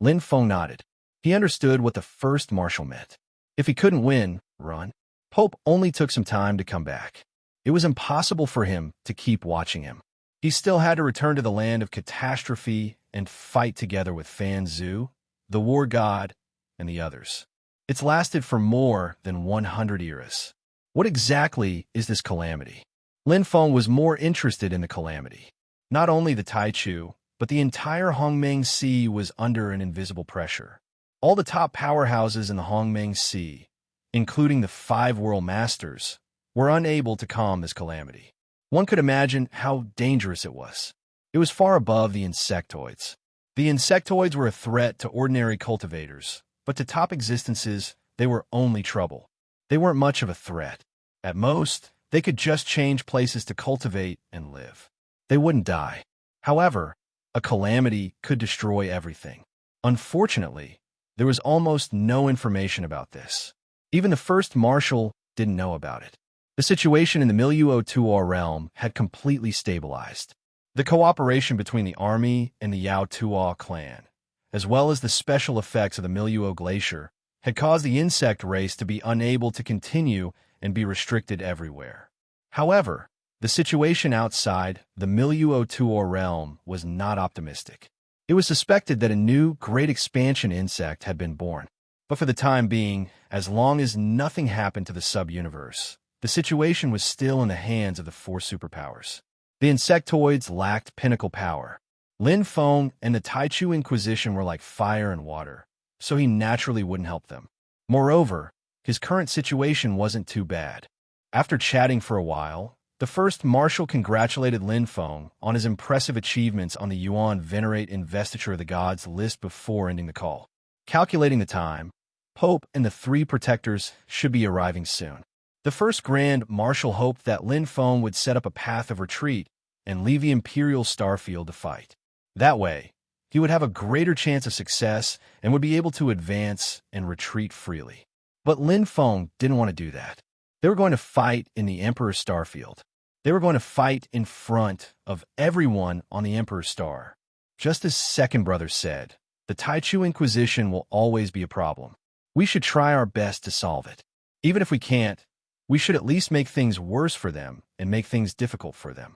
Lin Feng nodded. He understood what the first marshal meant. If he couldn't win, run. Pope only took some time to come back. It was impossible for him to keep watching him. He still had to return to the land of catastrophe and fight together with Fan Zhu, the War God, and the others. It's lasted for more than 100 eras. What exactly is this calamity? Lin Feng was more interested in the calamity. Not only the Taichu, but the entire Hongmeng Sea was under an invisible pressure. All the top powerhouses in the Hongmeng Sea, including the 5 world masters, were unable to calm this calamity. One could imagine how dangerous it was. It was far above the insectoids. The insectoids were a threat to ordinary cultivators, but to top existences, they were only trouble. They weren't much of a threat. At most, they could just change places to cultivate and live. They wouldn't die. However, a calamity could destroy everything. Unfortunately, there was almost no information about this. Even the first marshal didn't know about it. The situation in the Milieu 2 realm had completely stabilized. The cooperation between the army and the Yao Tuo clan, as well as the special effects of the Milieu Glacier, had caused the insect race to be unable to continue and be restricted everywhere. However, the situation outside the Milieu 2 realm was not optimistic. It was suspected that a new great expansion insect had been born. But for the time being, as long as nothing happened to the sub-universe, the situation was still in the hands of the 4 superpowers. The insectoids lacked pinnacle power. Lin Feng and the Taichu Inquisition were like fire and water, so he naturally wouldn't help them. Moreover, his current situation wasn't too bad. After chatting for a while, the first marshal congratulated Lin Feng on his impressive achievements on the Yuan Venerate Investiture of the Gods list before ending the call. Calculating the time, Pope and the 3 protectors should be arriving soon. The first Grand Marshal hoped that Lin Feng would set up a path of retreat and leave the Imperial Starfield to fight. That way, he would have a greater chance of success and would be able to advance and retreat freely. But Lin Feng didn't want to do that. They were going to fight in the Emperor's Starfield. They were going to fight in front of everyone on the Emperor's Star. Just as Second Brother said, the Taichu Inquisition will always be a problem. We should try our best to solve it. Even if we can't, we should at least make things worse for them and make things difficult for them.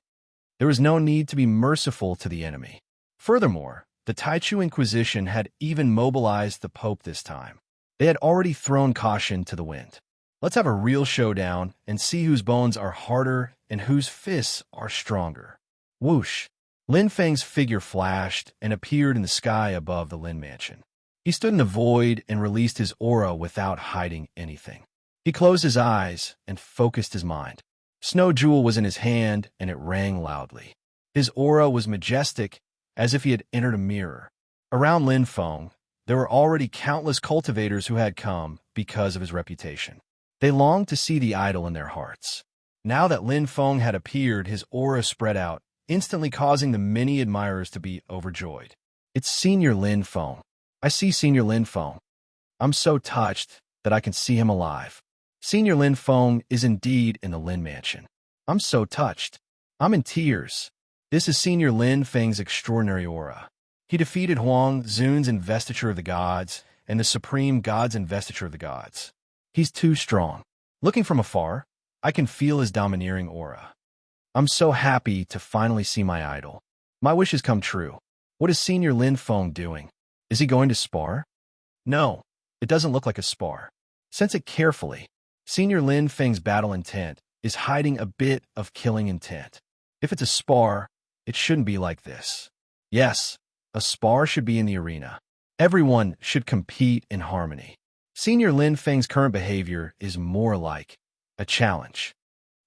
There was no need to be merciful to the enemy. Furthermore, the Taichu Inquisition had even mobilized the Pope this time. They had already thrown caution to the wind. Let's have a real showdown and see whose bones are harder and whose fists are stronger. Whoosh! Lin Feng's figure flashed and appeared in the sky above the Lin mansion. He stood in the void and released his aura without hiding anything. He closed his eyes and focused his mind. Snow Jewel was in his hand, and it rang loudly. His aura was majestic, as if he had entered a mirror. Around Lin Feng, there were already countless cultivators who had come because of his reputation. They longed to see the idol in their hearts. Now that Lin Feng had appeared, his aura spread out, instantly causing the many admirers to be overjoyed. It's Senior Lin Feng. I see Senior Lin Feng. I'm so touched that I can see him alive. Senior Lin Feng is indeed in the Lin mansion. I'm so touched. I'm in tears. This is Senior Lin Feng's extraordinary aura. He defeated Huang Zun's investiture of the gods and the supreme god's investiture of the gods. He's too strong. Looking from afar, I can feel his domineering aura. I'm so happy to finally see my idol. My wish has come true. What is Senior Lin Feng doing? Is he going to spar? No, it doesn't look like a spar. Sense it carefully. Senior Lin Feng's battle intent is hiding a bit of killing intent. If it's a spar, it shouldn't be like this. Yes, a spar should be in the arena. Everyone should compete in harmony. Senior Lin Feng's current behavior is more like a challenge.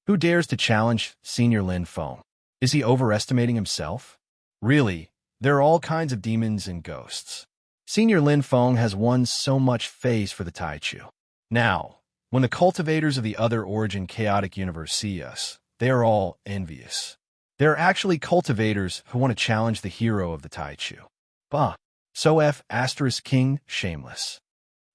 Who dares to challenge Senior Lin Feng? Is he overestimating himself? Really, there are all kinds of demons and ghosts. Senior Lin Feng has won so much face for the Taichu. Now, when the cultivators of the other origin chaotic universe see us, they are all envious. There are actually cultivators who want to challenge the hero of the Taichu. Bah, so King shameless.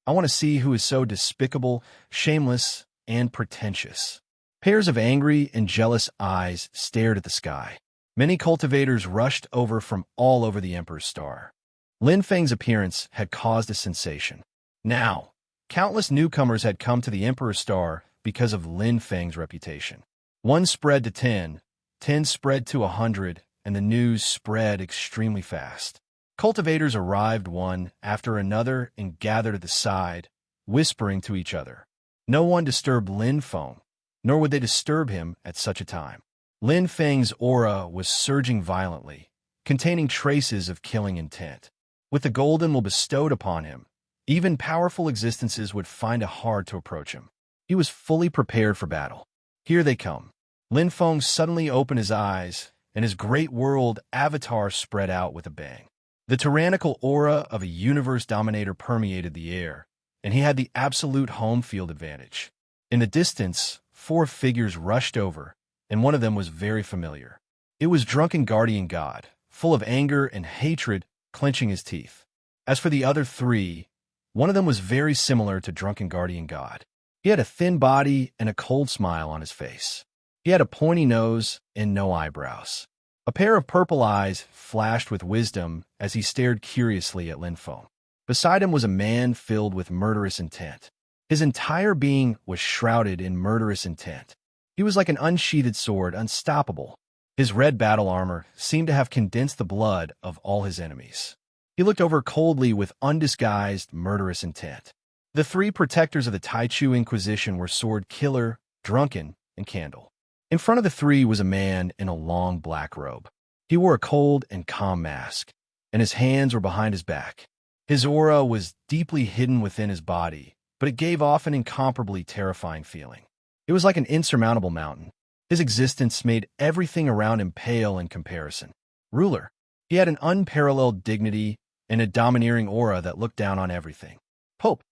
I want to see who is so despicable, shameless, and pretentious. Pairs of angry and jealous eyes stared at the sky. Many cultivators rushed over from all over the Emperor's star. Lin Feng's appearance had caused a sensation. Now, countless newcomers had come to the Emperor's star because of Lin Feng's reputation. 1 spread to 10, 10 spread to 100, and the news spread extremely fast. Cultivators arrived one after another and gathered at the side, whispering to each other. No one disturbed Lin Feng, nor would they disturb him at such a time. Lin Feng's aura was surging violently, containing traces of killing intent. With the golden will bestowed upon him, even powerful existences would find it hard to approach him. He was fully prepared for battle. Here they come. Lin Feng suddenly opened his eyes, and his great world avatar spread out with a bang. The tyrannical aura of a universe dominator permeated the air, and he had the absolute home field advantage. In the distance, 4 figures rushed over, and one of them was very familiar. It was Drunken Guardian God, full of anger and hatred, clenching his teeth. As for the other 3, one of them was very similar to Drunken Guardian God. He had a thin body and a cold smile on his face. He had a pointy nose and no eyebrows. A pair of purple eyes flashed with wisdom as he stared curiously at Lin Feng. Beside him was a man filled with murderous intent. His entire being was shrouded in murderous intent. He was like an unsheathed sword, unstoppable. His red battle armor seemed to have condensed the blood of all his enemies. He looked over coldly with undisguised, murderous intent. The 3 protectors of the Taichu Inquisition were Sword Killer, Drunken, and Candle. In front of the 3 was a man in a long black robe. He wore a cold and calm mask, and his hands were behind his back. His aura was deeply hidden within his body, but it gave off an incomparably terrifying feeling. It was like an insurmountable mountain. His existence made everything around him pale in comparison. Ruler. He had an unparalleled dignity and a domineering aura that looked down on everything. Pope.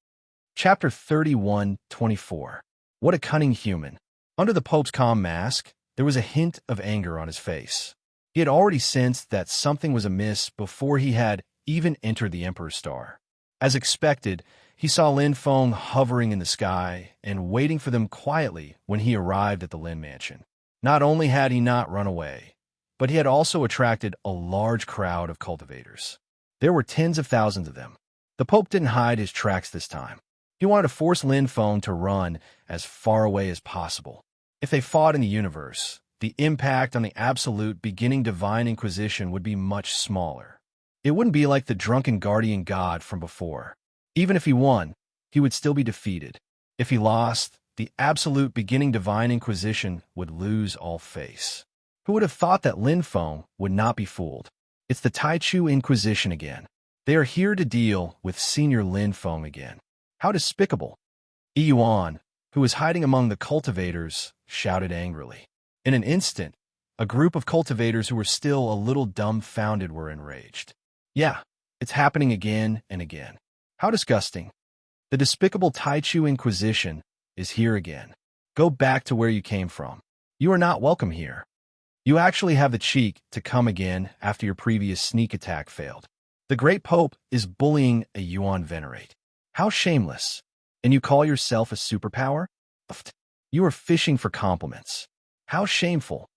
Chapter 31:24. What a cunning human. Under the Pope's calm mask, there was a hint of anger on his face. He had already sensed that something was amiss before he had even entered the Emperor's star. As expected, he saw Lin Feng hovering in the sky and waiting for them quietly when he arrived at the Lin mansion. Not only had he not run away, but he had also attracted a large crowd of cultivators. There were tens of thousands of them. The Pope didn't hide his tracks this time. He wanted to force Lin Feng to run as far away as possible. If they fought in the universe, the impact on the absolute beginning divine inquisition would be much smaller. It wouldn't be like the drunken guardian god from before. Even if he won, he would still be defeated. If he lost, the absolute beginning divine inquisition would lose all face. Who would have thought that Lin Feng would not be fooled? It's the Taichu Inquisition again. They are here to deal with Senior Lin Feng again. How despicable! Yuan, who was hiding among the cultivators, shouted angrily. In an instant, a group of cultivators who were still a little dumbfounded were enraged. Yeah, it's happening again and again. How disgusting. The despicable Taichu Inquisition is here again. Go back to where you came from. You are not welcome here. You actually have the cheek to come again after your previous sneak attack failed. The great Pope is bullying a Yuan Venerate. How shameless. And you call yourself a superpower? You are fishing for compliments. How shameful.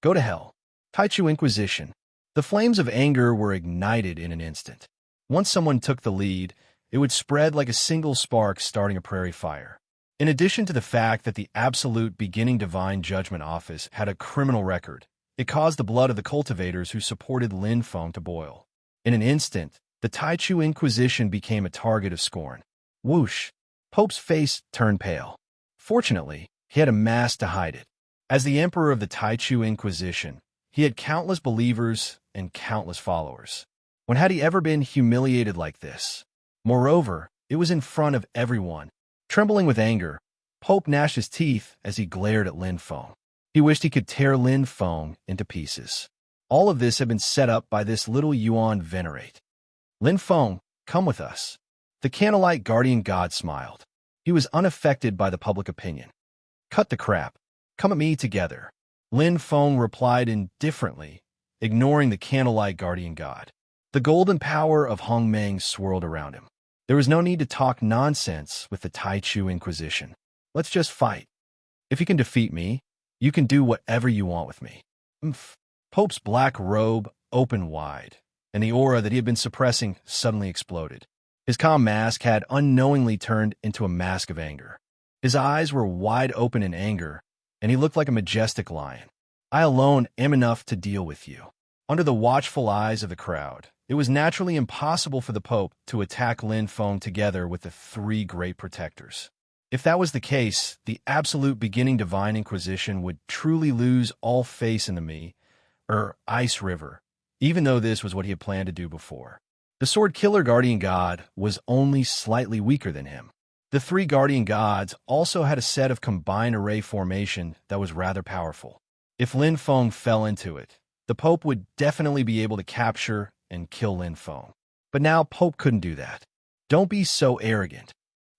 Go to hell. Taichu Inquisition. The flames of anger were ignited in an instant. Once someone took the lead, it would spread like a single spark starting a prairie fire. In addition to the fact that the absolute beginning divine judgment office had a criminal record, it caused the blood of the cultivators who supported Lin Feng to boil. In an instant, the Taichu Inquisition became a target of scorn. Whoosh! Pope's face turned pale. Fortunately, he had a mask to hide it. As the emperor of the Taichu Inquisition, he had countless believers and countless followers. When had he ever been humiliated like this? Moreover, it was in front of everyone. Trembling with anger, Pope gnashed his teeth as he glared at Lin Feng. He wished he could tear Lin Feng into pieces. All of this had been set up by this little Yuan Venerate. Lin Feng, come with us. The candlelight guardian god smiled. He was unaffected by the public opinion. Cut the crap. Come at me together. Lin Feng replied indifferently, ignoring the candlelight guardian god. The golden power of Hongmeng swirled around him. There was no need to talk nonsense with the Taichu Inquisition. Let's just fight. If you can defeat me, you can do whatever you want with me. Pope's black robe opened wide, and the aura that he had been suppressing suddenly exploded. His calm mask had unknowingly turned into a mask of anger. His eyes were wide open in anger, and he looked like a majestic lion. I alone am enough to deal with you. Under the watchful eyes of the crowd, it was naturally impossible for the Pope to attack Lin Feng together with the three great protectors. If that was the case, the absolute beginning divine inquisition would truly lose all face in the Ice River, even though this was what he had planned to do before. The sword killer guardian god was only slightly weaker than him. The three guardian gods also had a set of combined array formation that was rather powerful. If Lin Feng fell into it, the Pope would definitely be able to capture and kill Lin Feng. But now Pope couldn't do that. Don't be so arrogant.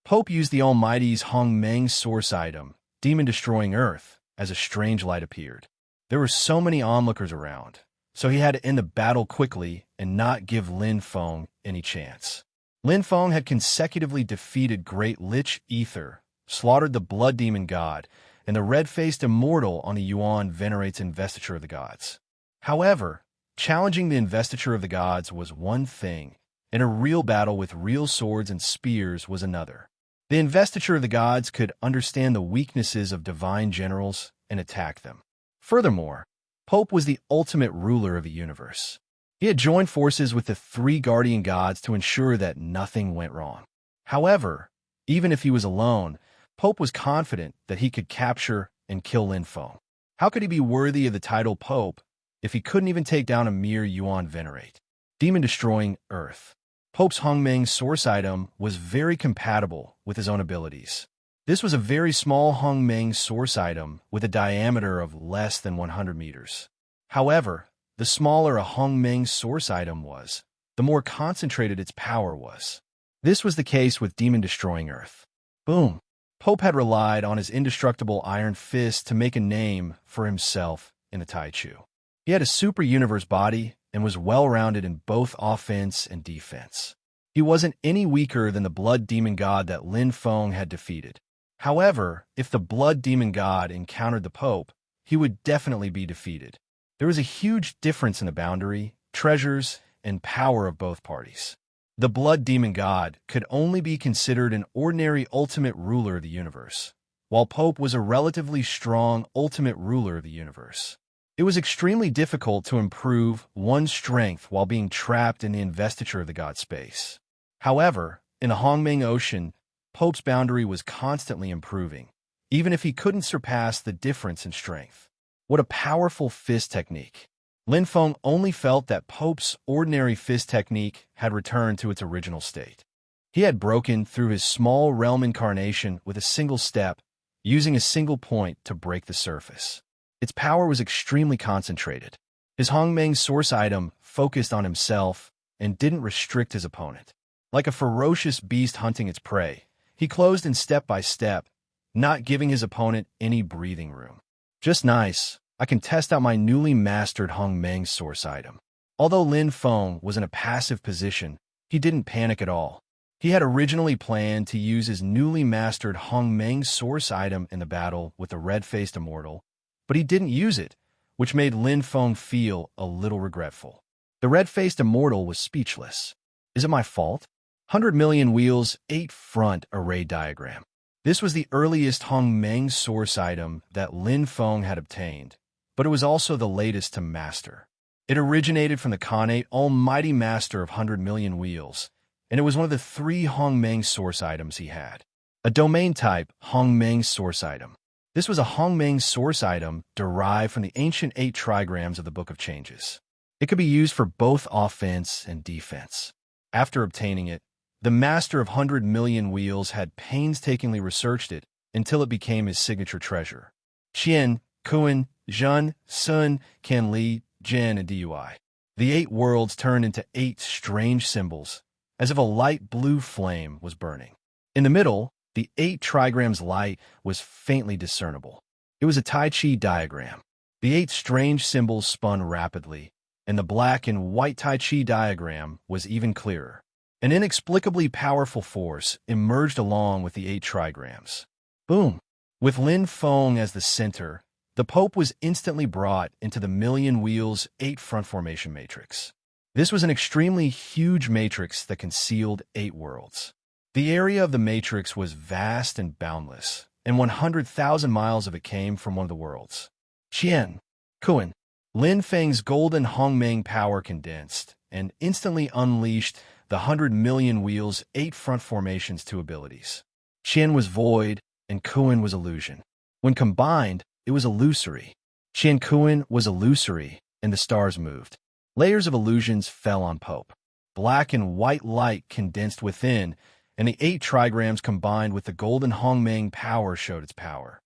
Pope used the Almighty's Hongmeng source item, Demon Destroying Earth, as a strange light appeared. There were so many onlookers around, so he had to end the battle quickly and not give Lin Feng any chance. Lin Feng had consecutively defeated Great Lich Ether, slaughtered the Blood Demon God, and the red-faced immortal on the Yuan Venerate's investiture of the gods. However, challenging the investiture of the gods was one thing, and a real battle with real swords and spears was another. The investiture of the gods could understand the weaknesses of divine generals and attack them. Furthermore, Pope was the ultimate ruler of the universe. He had joined forces with the three guardian gods to ensure that nothing went wrong. However, even if he was alone, Pope was confident that he could capture and kill Lin Feng. How could he be worthy of the title Pope if he couldn't even take down a mere Yuan Venerate? Demon Destroying Earth. Pope's Hongmeng source item was very compatible with his own abilities. This was a very small Hongmeng source item with a diameter of less than 100 meters. However, the smaller a Hongmeng source item was, the more concentrated its power was. This was the case with Demon Destroying Earth. Boom! Pope had relied on his indestructible iron fist to make a name for himself in the Taichu. He had a super universe body and was well-rounded in both offense and defense. He wasn't any weaker than the Blood Demon God that Lin Feng had defeated. However, if the Blood Demon God encountered the Pope, he would definitely be defeated. There was a huge difference in the boundary, treasures, and power of both parties. The blood demon god could only be considered an ordinary ultimate ruler of the universe, while Pope was a relatively strong ultimate ruler of the universe. It was extremely difficult to improve one's strength while being trapped in the investiture of the god space. However, in the Hongmeng Ocean, Pope's boundary was constantly improving, even if he couldn't surpass the difference in strength. What a powerful fist technique! Lin Feng only felt that Pope's ordinary fist technique had returned to its original state. He had broken through his small realm incarnation with a single step, using a single point to break the surface. Its power was extremely concentrated. His Hongmeng source item focused on himself and didn't restrict his opponent. Like a ferocious beast hunting its prey, he closed in step by step, not giving his opponent any breathing room. Just nice. I can test out my newly mastered Hongmeng source item. Although Lin Feng was in a passive position, he didn't panic at all. He had originally planned to use his newly mastered Hongmeng source item in the battle with the red-faced immortal, but he didn't use it, which made Lin Feng feel a little regretful. The red-faced immortal was speechless. Is it my fault? 100 million wheels, 8 front array diagram. This was the earliest Hongmeng source item that Lin Feng had obtained, but it was also the latest to master. It originated from the Khanate Almighty Master of 100 million wheels, and it was one of the 3 Hongmeng source items he had. A domain-type Hongmeng source item. This was a Hongmeng source item derived from the ancient 8 trigrams of the Book of Changes. It could be used for both offense and defense. After obtaining it, the Master of 100 million wheels had painstakingly researched it until it became his signature treasure. Qian, Kuan, Zhen, Sun, Kan Li, Jin, and Dui. The 8 worlds turned into 8 strange symbols, as if a light blue flame was burning. In the middle, the 8 trigrams light was faintly discernible. It was a Tai Chi diagram. The 8 strange symbols spun rapidly, and the black and white Tai Chi diagram was even clearer. An inexplicably powerful force emerged along with the 8 trigrams. Boom! With Lin Feng as the center, the Pope was instantly brought into the million wheels 8 front formation matrix. This was an extremely huge matrix that concealed 8 worlds. The area of the matrix was vast and boundless, and 100,000 miles of it came from one of the worlds. Qian, Kuan, Lin Feng's golden Hongmeng power condensed and instantly unleashed the 100 million wheels 8 front formations 2 abilities. Qian was void, and Kuan was illusion. When combined, it was illusory. Qian Kuan was illusory, and the stars moved. Layers of illusions fell on Pope. Black and white light condensed within, and the 8 trigrams combined with the golden Hongmeng power showed its power.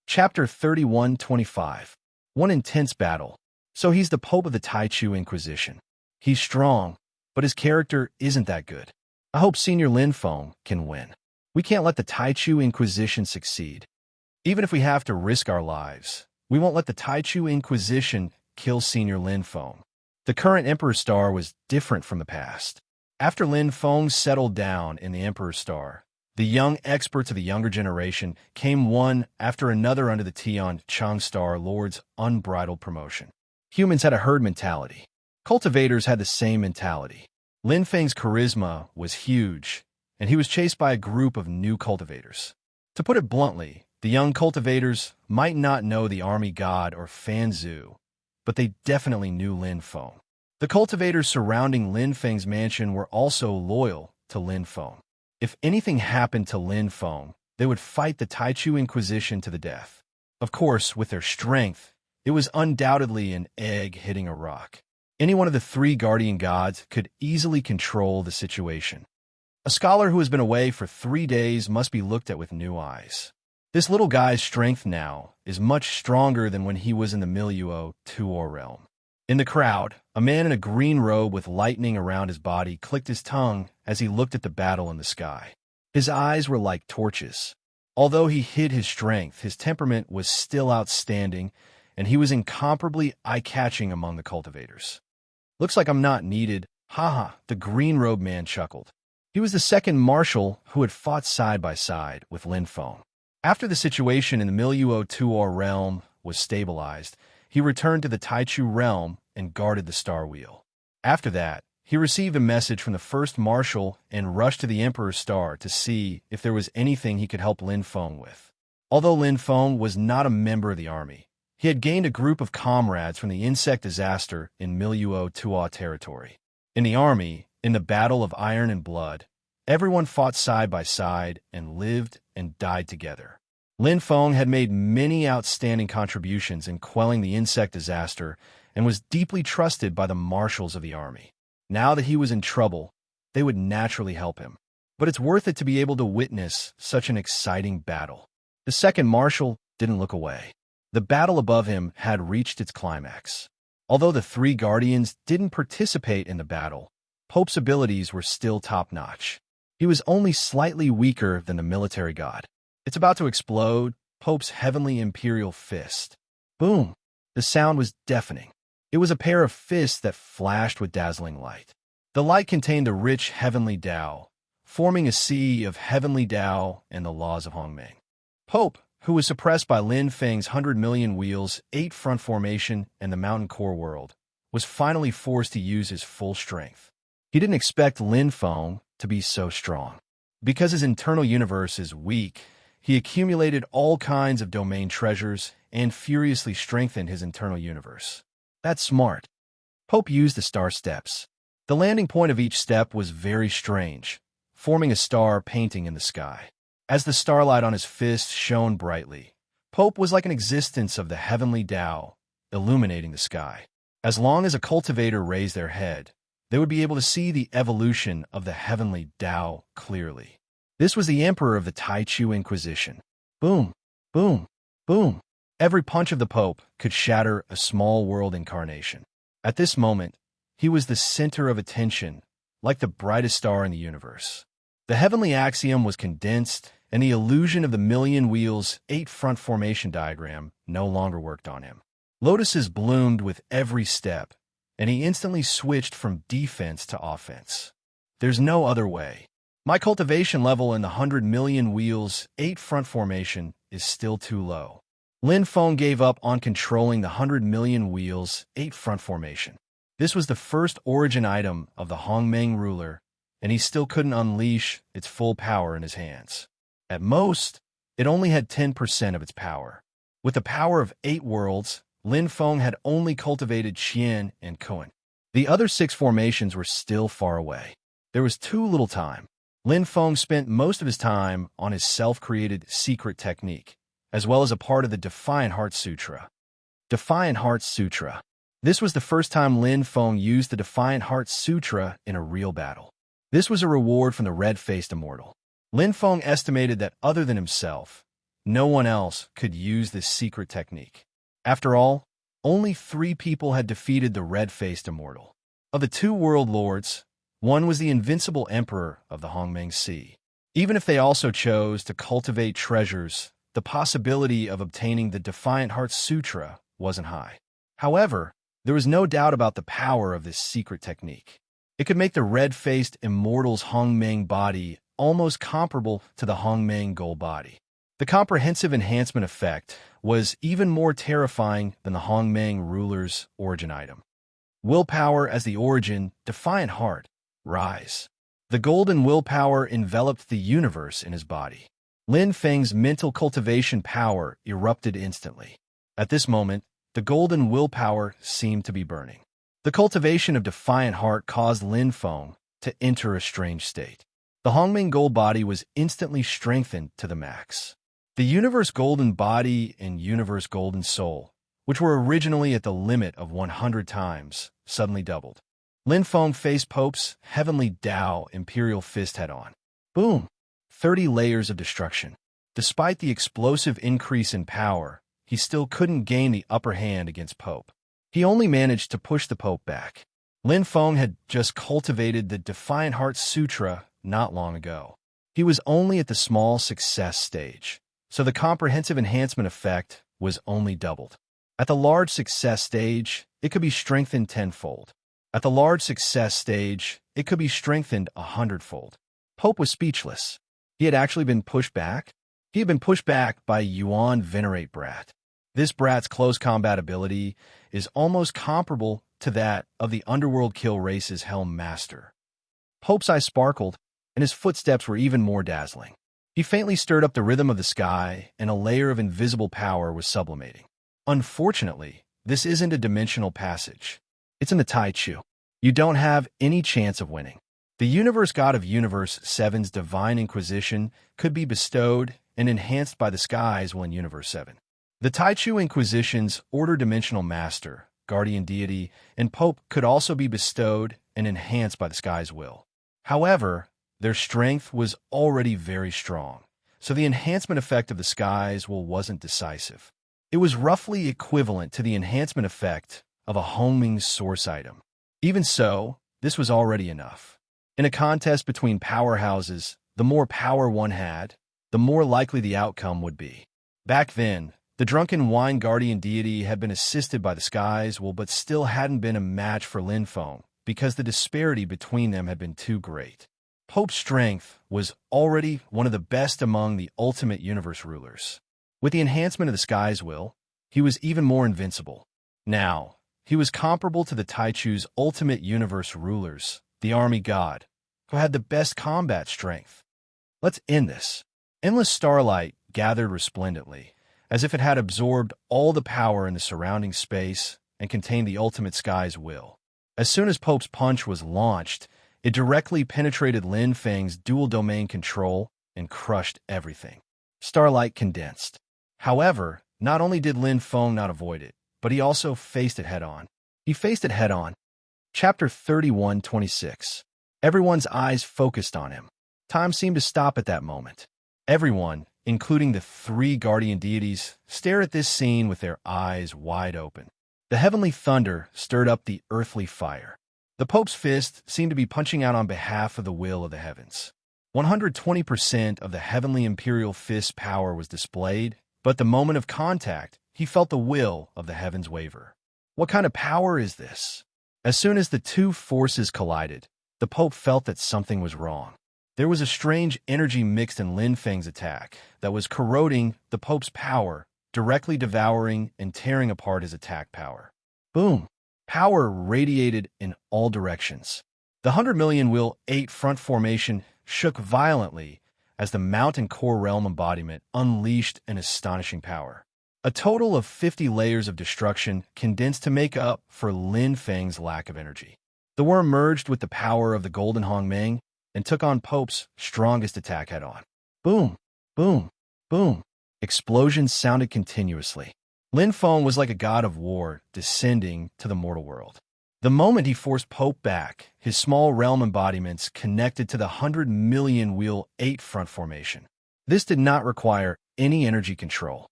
Chapter 31-25. One intense battle. So he's the Pope of the Taichu Inquisition. He's strong, but his character isn't that good. I hope Senior Lin Feng can win. We can't let the Taichu Inquisition succeed. Even if we have to risk our lives, we won't let the Taichu Inquisition kill Senior Lin Feng. The current Emperor Star was different from the past. After Lin Feng settled down in the Emperor Star, the young experts of the younger generation came one after another under the Tian Chang Star Lord's unbridled promotion. Humans had a herd mentality. Cultivators had the same mentality. Lin Feng's charisma was huge, and he was chased by a group of new cultivators. To put it bluntly, the young cultivators might not know the army god or Fan Zhu, but they definitely knew Lin Feng. The cultivators surrounding Lin Feng's mansion were also loyal to Lin Feng. If anything happened to Lin Feng, they would fight the Taichu Inquisition to the death. Of course, with their strength, it was undoubtedly an egg hitting a rock. Any one of the 3 guardian gods could easily control the situation. A scholar who has been away for 3 days must be looked at with new eyes. This little guy's strength now is much stronger than when he was in the Milieu Tuor realm. In the crowd, a man in a green robe with lightning around his body clicked his tongue as he looked at the battle in the sky. His eyes were like torches. Although he hid his strength, his temperament was still outstanding, and he was incomparably eye-catching among the cultivators. Looks like I'm not needed. Haha, the green-robed man chuckled. He was the second marshal who had fought side by side with Lin Feng. After the situation in the Milieu Tuor realm was stabilized, he returned to the Taichu realm and guarded the Star Wheel. After that, he received a message from the first marshal and rushed to the Emperor's Star to see if there was anything he could help Lin Feng with. Although Lin Feng was not a member of the army, he had gained a group of comrades from the insect disaster in Miliuo Tua territory. In the army, in the battle of iron and blood, everyone fought side by side and lived and died together. Lin Feng had made many outstanding contributions in quelling the insect disaster and was deeply trusted by the marshals of the army. Now that he was in trouble, they would naturally help him. But it's worth it to be able to witness such an exciting battle. The second marshal didn't look away. The battle above him had reached its climax. Although the three guardians didn't participate in the battle, Pope's abilities were still top-notch. He was only slightly weaker than the military god. It's about to explode, Pope's heavenly imperial fist. Boom! The sound was deafening. It was a pair of fists that flashed with dazzling light. The light contained the rich heavenly Tao, forming a sea of heavenly Tao and the laws of Hongmeng. Pope, who was suppressed by Lin Feng's 100 million wheels, 8 front formation, and the mountain core world, was finally forced to use his full strength. He didn't expect Lin Feng to be so strong. Because his internal universe is weak, he accumulated all kinds of domain treasures and furiously strengthened his internal universe. That's smart. Pope used the star steps. The landing point of each step was very strange, forming a star painting in the sky. As the starlight on his fist shone brightly, Pope was like an existence of the heavenly Tao, illuminating the sky. As long as a cultivator raised their head, they would be able to see the evolution of the heavenly Tao clearly. This was the Emperor of the Taichu Inquisition. Boom, boom, boom. Every punch of the Pope could shatter a small world incarnation. At this moment, he was the center of attention, like the brightest star in the universe. The heavenly axiom was condensed, and the illusion of the million wheels, 8 front formation diagram no longer worked on him. Lotuses bloomed with every step, and he instantly switched from defense to offense. There's no other way. My cultivation level in the 100 million wheels, 8 front formation is still too low. Lin Feng gave up on controlling the 100 million wheels, 8 front formation. This was the first origin item of the Hongmeng ruler, and he still couldn't unleash its full power in his hands. At most, it only had 10% of its power. With the power of 8 worlds, Lin Feng had only cultivated Qian and Kuan. The other 6 formations were still far away. There was too little time. Lin Feng spent most of his time on his self-created secret technique, as well as a part of the Defiant Heart Sutra. Defiant Heart Sutra. This was the first time Lin Feng used the Defiant Heart Sutra in a real battle. This was a reward from the red-faced immortal. Lin Feng estimated that other than himself, no one else could use this secret technique. After all, only 3 people had defeated the red-faced immortal. Of the 2 world lords, one was the invincible emperor of the Hongmeng Sea. Even if they also chose to cultivate treasures, the possibility of obtaining the Defiant Heart Sutra wasn't high. However, there was no doubt about the power of this secret technique. It could make the red-faced immortal's Hongmeng body almost comparable to the Hongmeng Gold body. The comprehensive enhancement effect was even more terrifying than the Hongmeng ruler's origin item. Willpower as the origin, Defiant Heart, rise. The golden willpower enveloped the universe in his body. Lin Feng's mental cultivation power erupted instantly. At this moment, the golden willpower seemed to be burning. The cultivation of Defiant Heart caused Lin Feng to enter a strange state. The Hongmeng Gold body was instantly strengthened to the max. The Universe Golden Body and Universe Golden Soul, which were originally at the limit of 100 times, suddenly doubled. Lin Feng faced Pope's heavenly Tao Imperial Fist head-on. Boom! 30 layers of destruction. Despite the explosive increase in power, he still couldn't gain the upper hand against Pope. He only managed to push the Pope back. Lin Feng had just cultivated the Defiant Heart Sutra not long ago. He was only at the small success stage, so the comprehensive enhancement effect was only doubled. At the large success stage, it could be strengthened tenfold. At the large success stage, it could be strengthened 100-fold. Pope was speechless. He had actually been pushed back? He had been pushed back by Yuan Venerate Brat. This brat's close combat ability is almost comparable to that of the underworld kill race's helm master. Pope's eyes sparkled, and his footsteps were even more dazzling. He faintly stirred up the rhythm of the sky, and a layer of invisible power was sublimating. Unfortunately, this isn't a dimensional passage. It's in the Tai Chu. You don't have any chance of winning. The universe god of Universe 7's divine inquisition could be bestowed and enhanced by the skies while in Universe 7. The Tai Chu Inquisition's order-dimensional master, guardian deity, and Pope could also be bestowed and enhanced by the sky's will. However, their strength was already very strong, so the enhancement effect of the sky's will wasn't decisive. It was roughly equivalent to the enhancement effect of a homing source item. Even so, this was already enough. In a contest between powerhouses, the more power one had, the more likely the outcome would be. Back then, the drunken wine guardian deity had been assisted by the sky's will but still hadn't been a match for Lin Feng because the disparity between them had been too great. Pope's strength was already one of the best among the ultimate universe rulers. With the enhancement of the sky's will, he was even more invincible. Now, he was comparable to the Tai Chu's ultimate universe rulers, the army god, who had the best combat strength. Let's end this. Endless starlight gathered resplendently, as if it had absorbed all the power in the surrounding space and contained the ultimate sky's will. As soon as Pope's punch was launched, it directly penetrated Lin Feng's dual-domain control and crushed everything. Starlight condensed. However, not only did Lin Feng not avoid it, but he also faced it head-on. Chapter 31:26. Everyone's eyes focused on him. Time seemed to stop at that moment. Everyone, including the three guardian deities, stared at this scene with their eyes wide open. The heavenly thunder stirred up the earthly fire. The Pope's fist seemed to be punching out on behalf of the will of the heavens. 120% of the heavenly imperial fist's power was displayed, but the moment of contact, he felt the will of the heavens waver. What kind of power is this? As soon as the two forces collided, the Pope felt that something was wrong. There was a strange energy mixed in Lin Feng's attack that was corroding the Pope's power, directly devouring and tearing apart his attack power. Boom! Power radiated in all directions. The 100 million wheel 8 front formation shook violently as the mountain core realm embodiment unleashed an astonishing power. A total of 50 layers of destruction condensed to make up for Lin Feng's lack of energy. The worm merged with the power of the golden Hongmeng and took on Pope's strongest attack head-on. Boom! Boom! Boom! Explosions sounded continuously. Lin Feng was like a god of war descending to the mortal world. The moment he forced Pope back, his small realm embodiments connected to the 100 million wheel 8 front formation. This did not require any energy control.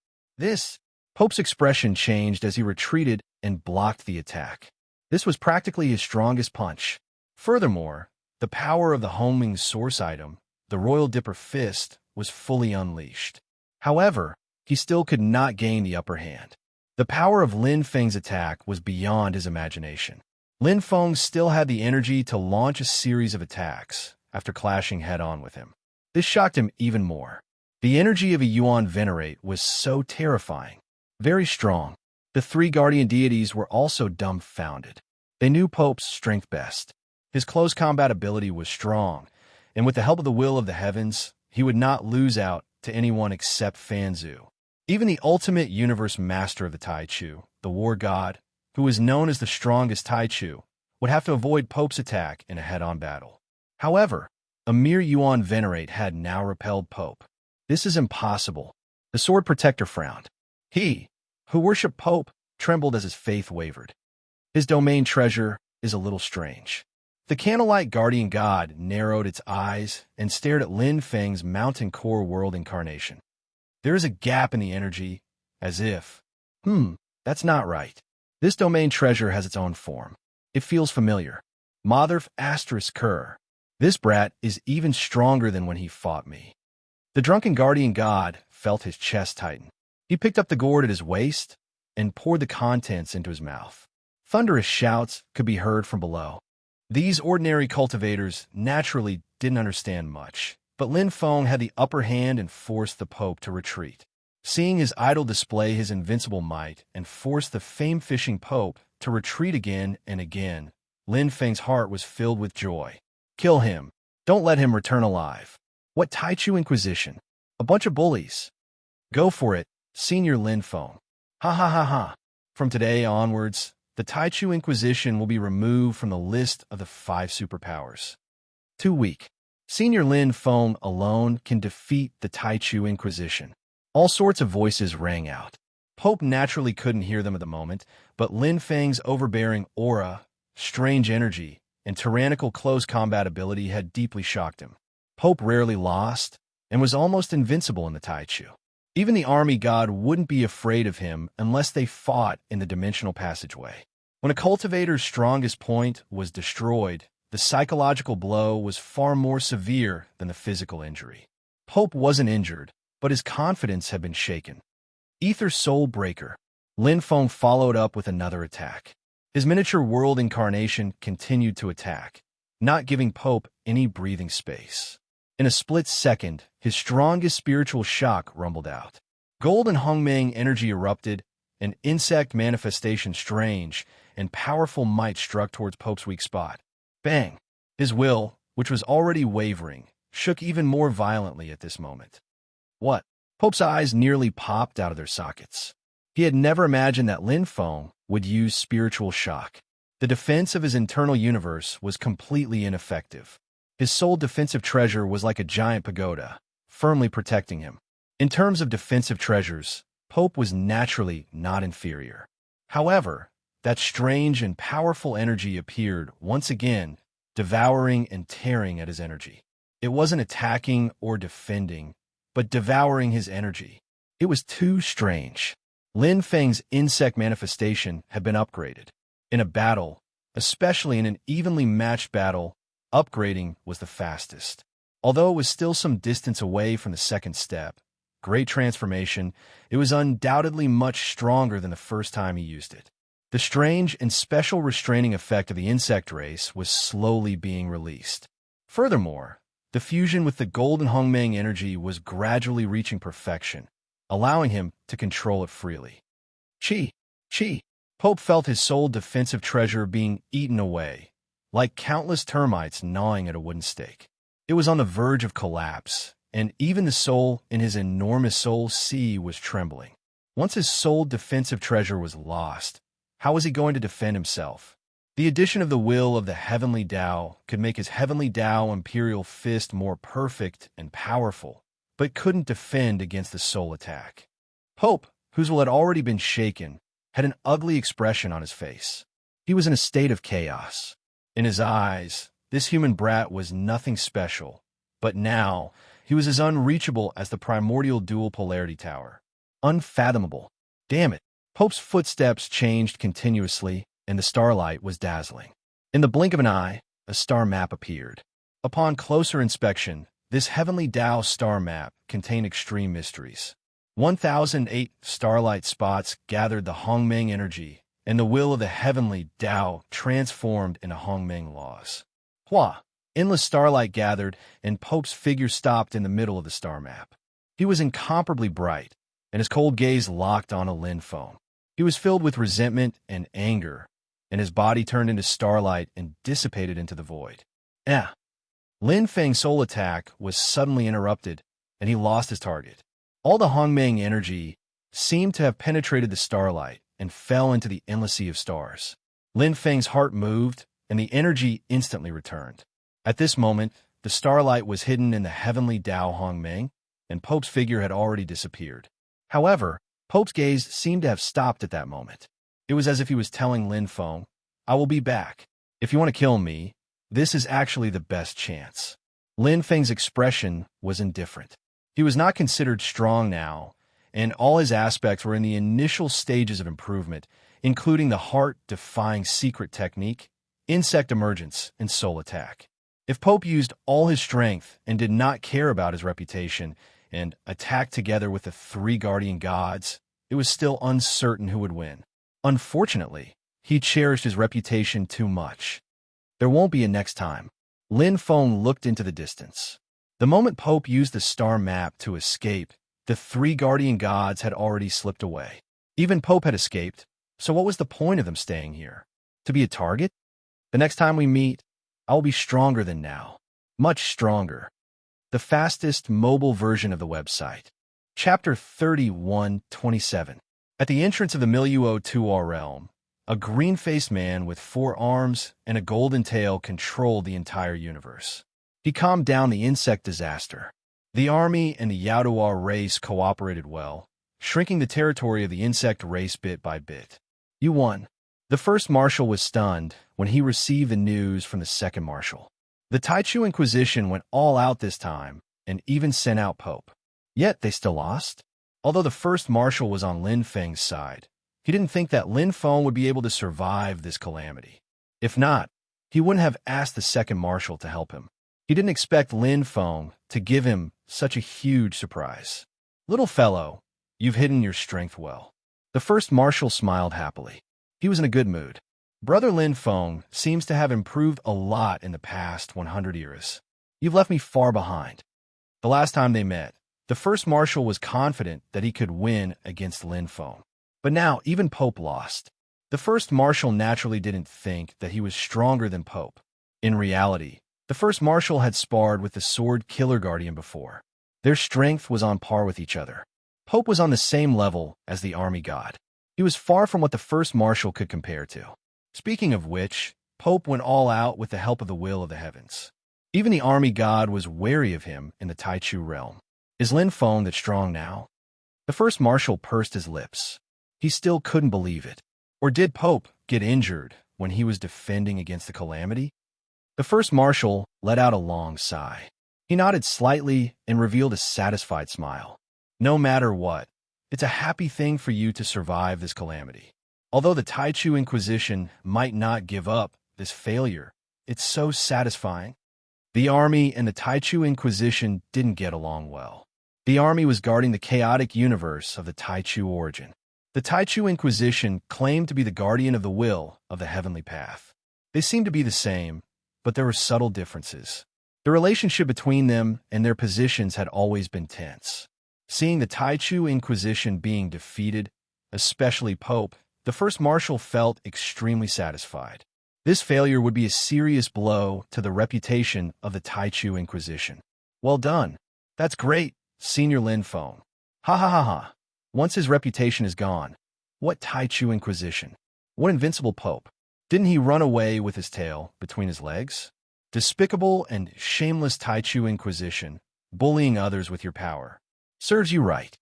Pope's expression changed as he retreated and blocked the attack. This was practically his strongest punch. Furthermore, the power of the homing source item, the Royal Dipper Fist, was fully unleashed. However, he still could not gain the upper hand. The power of Lin Feng's attack was beyond his imagination. Lin Feng still had the energy to launch a series of attacks after clashing head-on with him. This shocked him even more. The energy of a Yuan Venerate was so terrifying, very strong. The three guardian deities were also dumbfounded. They knew Pope's strength best. His close combat ability was strong, and with the help of the will of the heavens, he would not lose out to anyone except Fanzu. Even the ultimate universe master of the Tai Chu, the war god, who was known as the strongest Tai Chu, would have to avoid Pope's attack in a head-on battle. However, a mere Yuan Venerate had now repelled Pope. This is impossible. The sword protector frowned. He, who worshipped Pope, trembled as his faith wavered. His domain treasure is a little strange. The candlelight guardian god narrowed its eyes and stared at Lin Feng's mountain core world incarnation. There is a gap in the energy, as if, that's not right. This domain treasure has its own form. It feels familiar. Motherf asterisk Kerr. This brat is even stronger than when he fought me. The drunken guardian god felt his chest tighten. He picked up the gourd at his waist and poured the contents into his mouth. Thunderous shouts could be heard from below. These ordinary cultivators naturally didn't understand much, but Lin Feng had the upper hand and forced the Pope to retreat. Seeing his idol display his invincible might and force the fame-fishing Pope to retreat again and again. Lin Feng's heart was filled with joy. Kill him. Don't let him return alive. What Taichu Inquisition? A bunch of bullies. Go for it, Senior Lin Feng. Ha ha ha ha. From today onwards, the Taichu Inquisition will be removed from the list of the 5 superpowers. Too weak. Senior Lin Feng alone can defeat the Taichu Inquisition. All sorts of voices rang out. Pope naturally couldn't hear them at the moment, but Lin Feng's overbearing aura, strange energy, and tyrannical close combat ability had deeply shocked him. Pope rarely lost and was almost invincible in the Taichu. Even the army god wouldn't be afraid of him unless they fought in the dimensional passageway. When a cultivator's strongest point was destroyed, the psychological blow was far more severe than the physical injury. Pope wasn't injured, but his confidence had been shaken. Ether Soul Breaker. Lin Feng followed up with another attack. His miniature world incarnation continued to attack, not giving Pope any breathing space. In a split second, his strongest spiritual shock rumbled out. Golden Hongmeng energy erupted, an insect manifestation strange and powerful might struck towards Pope's weak spot. Bang! His will, which was already wavering, shook even more violently at this moment. What? Pope's eyes nearly popped out of their sockets. He had never imagined that Lin Feng would use spiritual shock. The defense of his internal universe was completely ineffective. His soul defensive treasure was like a giant pagoda, firmly protecting him. In terms of defensive treasures, Pope was naturally not inferior. However, that strange and powerful energy appeared once again, devouring and tearing at his energy. It wasn't attacking or defending, but devouring his energy. It was too strange. Lin Feng's insect manifestation had been upgraded. In a battle, especially in an evenly matched battle, upgrading was the fastest. Although it was still some distance away from the second step, great transformation, it was undoubtedly much stronger than the first time he used it. The strange and special restraining effect of the insect race was slowly being released. Furthermore, the fusion with the golden Hongmeng energy was gradually reaching perfection, allowing him to control it freely. Chi! Chi! Pope felt his soul defensive treasure being eaten away, like countless termites gnawing at a wooden stake. It was on the verge of collapse, and even the soul in his enormous soul sea was trembling. Once his soul defensive treasure was lost, how was he going to defend himself? The addition of the will of the heavenly Tao could make his heavenly Tao imperial fist more perfect and powerful, but couldn't defend against the soul attack. Pope, whose will had already been shaken, had an ugly expression on his face. He was in a state of chaos. In his eyes, this human brat was nothing special, but now he was as unreachable as the primordial dual polarity tower. Unfathomable. Damn it. Pope's footsteps changed continuously, and the starlight was dazzling. In the blink of an eye, a star map appeared. Upon closer inspection, this heavenly Tao star map contained extreme mysteries. 1,008 starlight spots gathered the Hongmeng energy, and the will of the heavenly Tao transformed into Hongmeng laws. Hua! Endless starlight gathered, and Pope's figure stopped in the middle of the star map. He was incomparably bright, and his cold gaze locked on a Lin Feng. He was filled with resentment and anger, and his body turned into starlight and dissipated into the void. Lin Feng's soul attack was suddenly interrupted, and he lost his target. All the Hongmeng energy seemed to have penetrated the starlight and fell into the endless sea of stars. Lin Feng's heart moved, and the energy instantly returned. At this moment, the starlight was hidden in the heavenly Tao Hongmeng, and Pope's figure had already disappeared. However, Pope's gaze seemed to have stopped at that moment. It was as if he was telling Lin Feng, "I will be back. If you want to kill me, this is actually the best chance." Lin Feng's expression was indifferent. He was not considered strong now, and all his aspects were in the initial stages of improvement, including the heart-defying secret technique, insect emergence, and soul attack. If Pope used all his strength and did not care about his reputation and attacked together with the 3 guardian gods, it was still uncertain who would win. Unfortunately, he cherished his reputation too much. There won't be a next time. Lin Feng looked into the distance. The moment Pope used the star map to escape, the 3 guardian gods had already slipped away. Even Pope had escaped, So what was the point of them staying here? To be a target? The next time we meet, I will be stronger than now. Much stronger. The fastest mobile version of the website. Chapter 31:27. At the entrance of the Milieu 2R realm, a green-faced man with 4 arms and a golden tail controlled the entire universe. He calmed down the insect disaster. The army and the Yaoduar race cooperated well, shrinking the territory of the insect race bit by bit. You won. The first marshal was stunned when he received the news from the second marshal. The Taichu Inquisition went all out this time and even sent out Pope. Yet they still lost. Although the first marshal was on Lin Feng's side, he didn't think that Lin Feng would be able to survive this calamity. If not, he wouldn't have asked the second marshal to help him. He didn't expect Lin Feng to give him such a huge surprise. Little fellow, you've hidden your strength well. The first marshal smiled happily. He was in a good mood. Brother Lin Feng seems to have improved a lot in the past 100 years. You've left me far behind. The last time they met, the first marshal was confident that he could win against Lin Feng. But now even Pope lost. The first marshal naturally didn't think that he was stronger than Pope. In reality, the first marshal had sparred with the sword killer guardian before. Their strength was on par with each other. Pope was on the same level as the army god. He was far from what the first marshal could compare to. Speaking of which, Pope went all out with the help of the will of the heavens. Even the army god was wary of him in the Taichu realm. Is Lin Feng that strong now? The first marshal pursed his lips. He still couldn't believe it. Or did Pope get injured when he was defending against the calamity? The first marshal let out a long sigh. He nodded slightly and revealed a satisfied smile. No matter what, it's a happy thing for you to survive this calamity. Although the Taichu Inquisition might not give up this failure, it's so satisfying. The army and the Taichu Inquisition didn't get along well. The army was guarding the chaotic universe of the Taichu origin. The Taichu Inquisition claimed to be the guardian of the will of the heavenly path. They seemed to be the same, but there were subtle differences. The relationship between them and their positions had always been tense. Seeing the Taichu Inquisition being defeated, especially Pope, the first marshal felt extremely satisfied. This failure would be a serious blow to the reputation of the Taichu Inquisition. Well done. That's great, Senior Lin Feng. Ha ha ha ha. Once his reputation is gone, what Taichu Inquisition? What invincible Pope? Didn't he run away with his tail between his legs? Despicable and shameless Taichu Inquisition, bullying others with your power. Serves you right.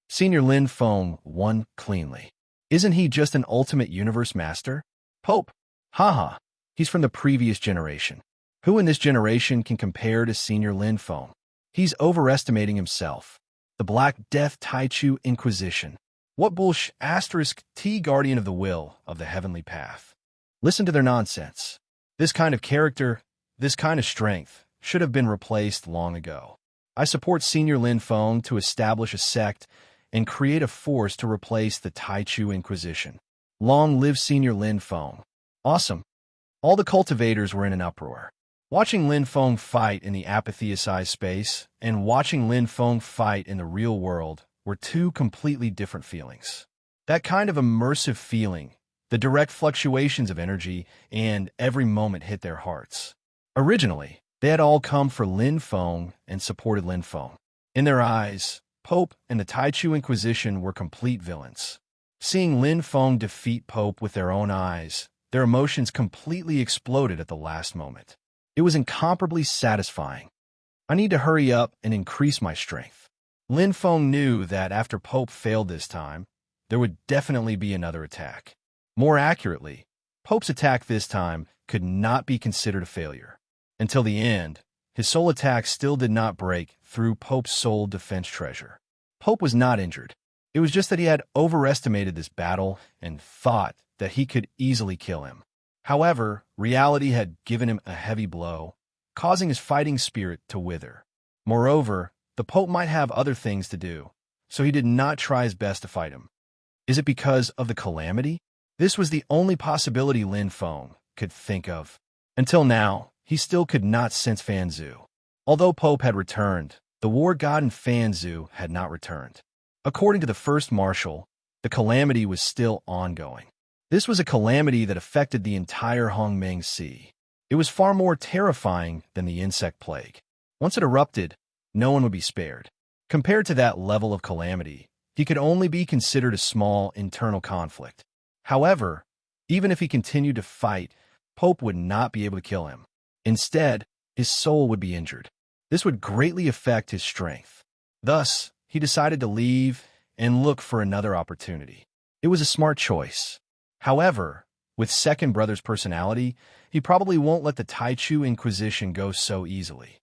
Senior Lin Feng won cleanly. Isn't he just an ultimate universe master? Pope. Haha. He's from the previous generation. Who in this generation can compare to Senior Lin Feng? He's overestimating himself. The Black Death Taichu Inquisition. What bullsh***! T guardian of the will of the heavenly path. Listen to their nonsense. This kind of character, this kind of strength, should have been replaced long ago. I support Senior Lin Feng to establish a sect and create a force to replace the Taichu Inquisition. Long live Senior Lin Feng. Awesome. All the cultivators were in an uproar. Watching Lin Feng fight in the apatheosized space and watching Lin Feng fight in the real world were two completely different feelings. That kind of immersive feeling, the direct fluctuations of energy, and every moment hit their hearts. Originally, they had all come for Lin Feng and supported Lin Feng. In their eyes, Pope and the Taichu Inquisition were complete villains. Seeing Lin Feng defeat Pope with their own eyes, their emotions completely exploded at the last moment. It was incomparably satisfying. I need to hurry up and increase my strength. Lin Feng knew that after Pope failed this time, there would definitely be another attack. More accurately, Pope's attack this time could not be considered a failure. Until the end, his soul attack still did not break through Pope's soul defense treasure. Pope was not injured. It was just that he had overestimated this battle and thought that he could easily kill him. However, reality had given him a heavy blow, causing his fighting spirit to wither. Moreover, the Pope might have other things to do, so he did not try his best to fight him. Is it because of the calamity? This was the only possibility Lin Feng could think of. Until now, he still could not sense Fan Zhu. Although Pope had returned, the war god and Fan Zhu had not returned. According to the first marshal, the calamity was still ongoing. This was a calamity that affected the entire Hongmeng Sea. It was far more terrifying than the insect plague. Once it erupted, no one would be spared. Compared to that level of calamity, he could only be considered a small internal conflict. However, even if he continued to fight, Pope would not be able to kill him. Instead, his soul would be injured. This would greatly affect his strength. Thus, he decided to leave and look for another opportunity. It was a smart choice. However, with Second Brother's personality, he probably won't let the Taichu Inquisition go so easily.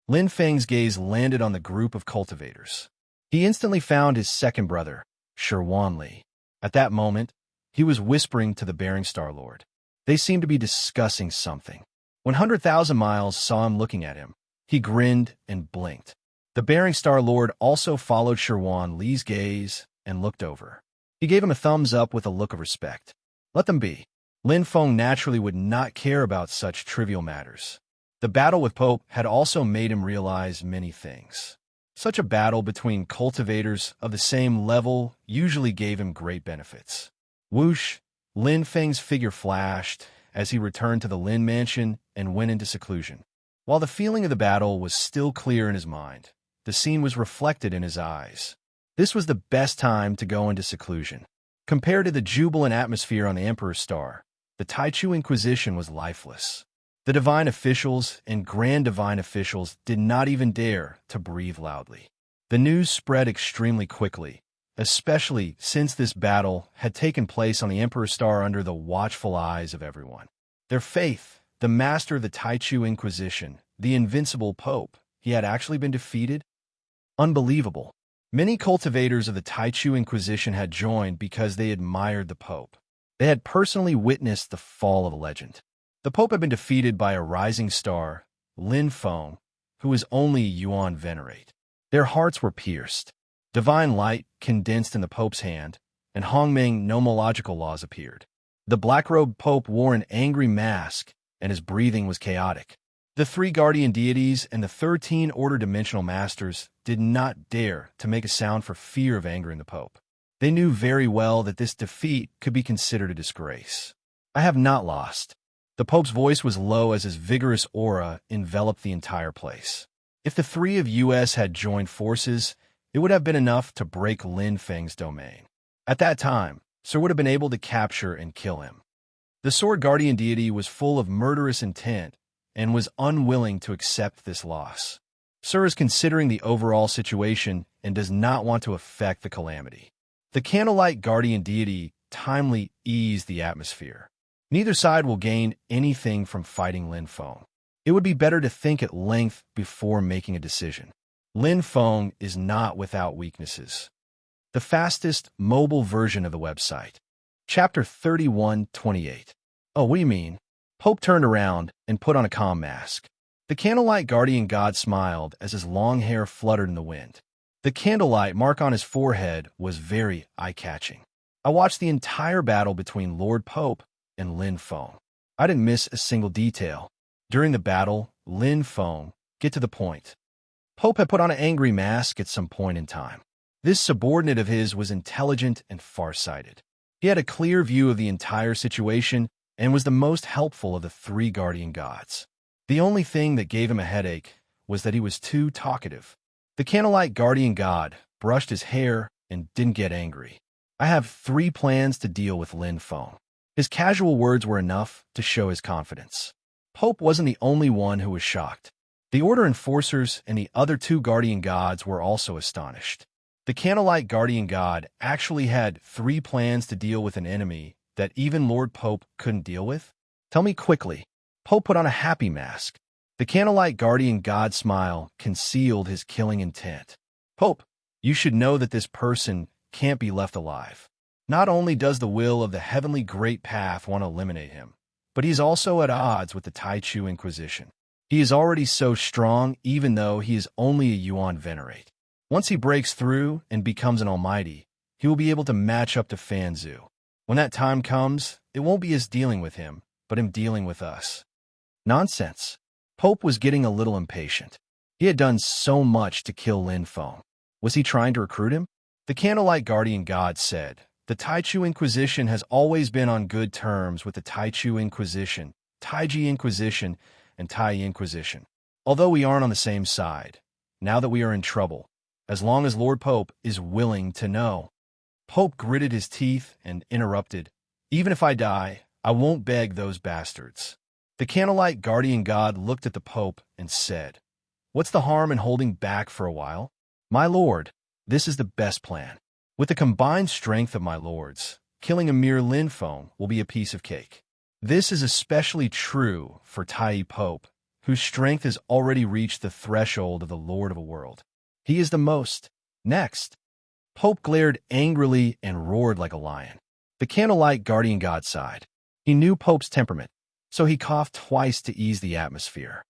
Lin Feng's gaze landed on the group of cultivators. He instantly found his second brother, Li. At that moment, he was whispering to the Bering Star Lord. They seemed to be discussing something. When 100,000 Miles saw him looking at him, he grinned and blinked. The Bering Star Lord also followed Li's gaze and looked over. He gave him a thumbs up with a look of respect. Let them be. Lin Feng naturally would not care about such trivial matters. The battle with Pope had also made him realize many things. Such a battle between cultivators of the same level usually gave him great benefits. Whoosh! Lin Feng's figure flashed as he returned to the Lin mansion and went into seclusion. While the feeling of the battle was still clear in his mind, the scene was reflected in his eyes. This was the best time to go into seclusion. Compared to the jubilant atmosphere on the Emperor's Star, the Taichu Inquisition was lifeless. The divine officials and grand divine officials did not even dare to breathe loudly. The news spread extremely quickly, especially since this battle had taken place on the Emperor's Star under the watchful eyes of everyone. Their faith, the master of the Taichu Inquisition, the invincible Pope, he had actually been defeated? Unbelievable. Many cultivators of the Taichu Inquisition had joined because they admired the Pope. They had personally witnessed the fall of a legend. The Pope had been defeated by a rising star, Lin Feng, who was only Yuan Venerate. Their hearts were pierced. Divine light condensed in the Pope's hand, and Hongmeng nomological laws appeared. The black-robed Pope wore an angry mask, and his breathing was chaotic. The 3 guardian deities and the 13 order dimensional masters did not dare to make a sound for fear of angering the Pope. They knew very well that this defeat could be considered a disgrace. I have not lost. The Pope's voice was low as his vigorous aura enveloped the entire place. If the 3 of us had joined forces, it would have been enough to break Lin Feng's domain. At that time, Sir would have been able to capture and kill him. The Sword Guardian deity was full of murderous intent and was unwilling to accept this loss. Sir is considering the overall situation and does not want to affect the calamity. The Candlelight Guardian deity timely eased the atmosphere. Neither side will gain anything from fighting Lin Feng. It would be better to think at length before making a decision. Lin Feng is not without weaknesses. The fastest mobile version of the website. Chapter 31:28. Oh, what do you mean? Pope turned around and put on a calm mask. The Candlelight Guardian God smiled as his long hair fluttered in the wind. The candlelight mark on his forehead was very eye-catching. I watched the entire battle between Lord Pope and Lin Feng. I didn't miss a single detail. During the battle, Lin Feng, get to the point. Pope had put on an angry mask at some point in time. This subordinate of his was intelligent and far-sighted. He had a clear view of the entire situation and was the most helpful of the 3 guardian gods. The only thing that gave him a headache was that he was too talkative. The Candlelight Guardian God brushed his hair and didn't get angry. I have 3 plans to deal with Lin Feng. His casual words were enough to show his confidence. Pope wasn't the only one who was shocked. The Order Enforcers and the other 2 guardian gods were also astonished. The Candlelight Guardian God actually had 3 plans to deal with an enemy that even Lord Pope couldn't deal with? Tell me quickly. Pope put on a happy mask. The Candlelight Guardian God's smile concealed his killing intent. Pope, you should know that this person can't be left alive. Not only does the will of the Heavenly Great Path want to eliminate him, but he's also at odds with the Taichu Inquisition. He is already so strong even though he is only a Yuan Venerate. Once he breaks through and becomes an almighty, he will be able to match up to Fan Zhu. When that time comes, it won't be us dealing with him, but him dealing with us. Nonsense. Pope was getting a little impatient. He had done so much to kill Lin Feng. Was he trying to recruit him? The Candlelight Guardian God said, The Taichu Inquisition has always been on good terms with the Taichu Inquisition, Taiji Inquisition, and Tai Inquisition. Although we aren't on the same side, now that we are in trouble, as long as Lord Pope is willing to know. Pope gritted his teeth and interrupted, "Even if I die, I won't beg those bastards." The candlelight guardian god looked at the Pope and said, "What's the harm in holding back for a while? My lord, this is the best plan. With the combined strength of my lords, killing a mere Linfeng will be a piece of cake. This is especially true for Tai Pope, whose strength has already reached the threshold of the Lord of a world. He is the most. Next." Pope glared angrily and roared like a lion. The candlelight guardian god sighed. He knew Pope's temperament, so he coughed twice to ease the atmosphere.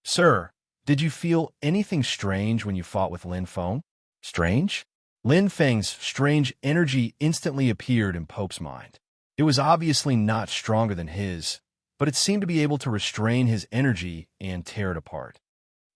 "Sir, did you feel anything strange when you fought with Linfeng?" Strange? Lin Feng's strange energy instantly appeared in Pope's mind. It was obviously not stronger than his, but it seemed to be able to restrain his energy and tear it apart.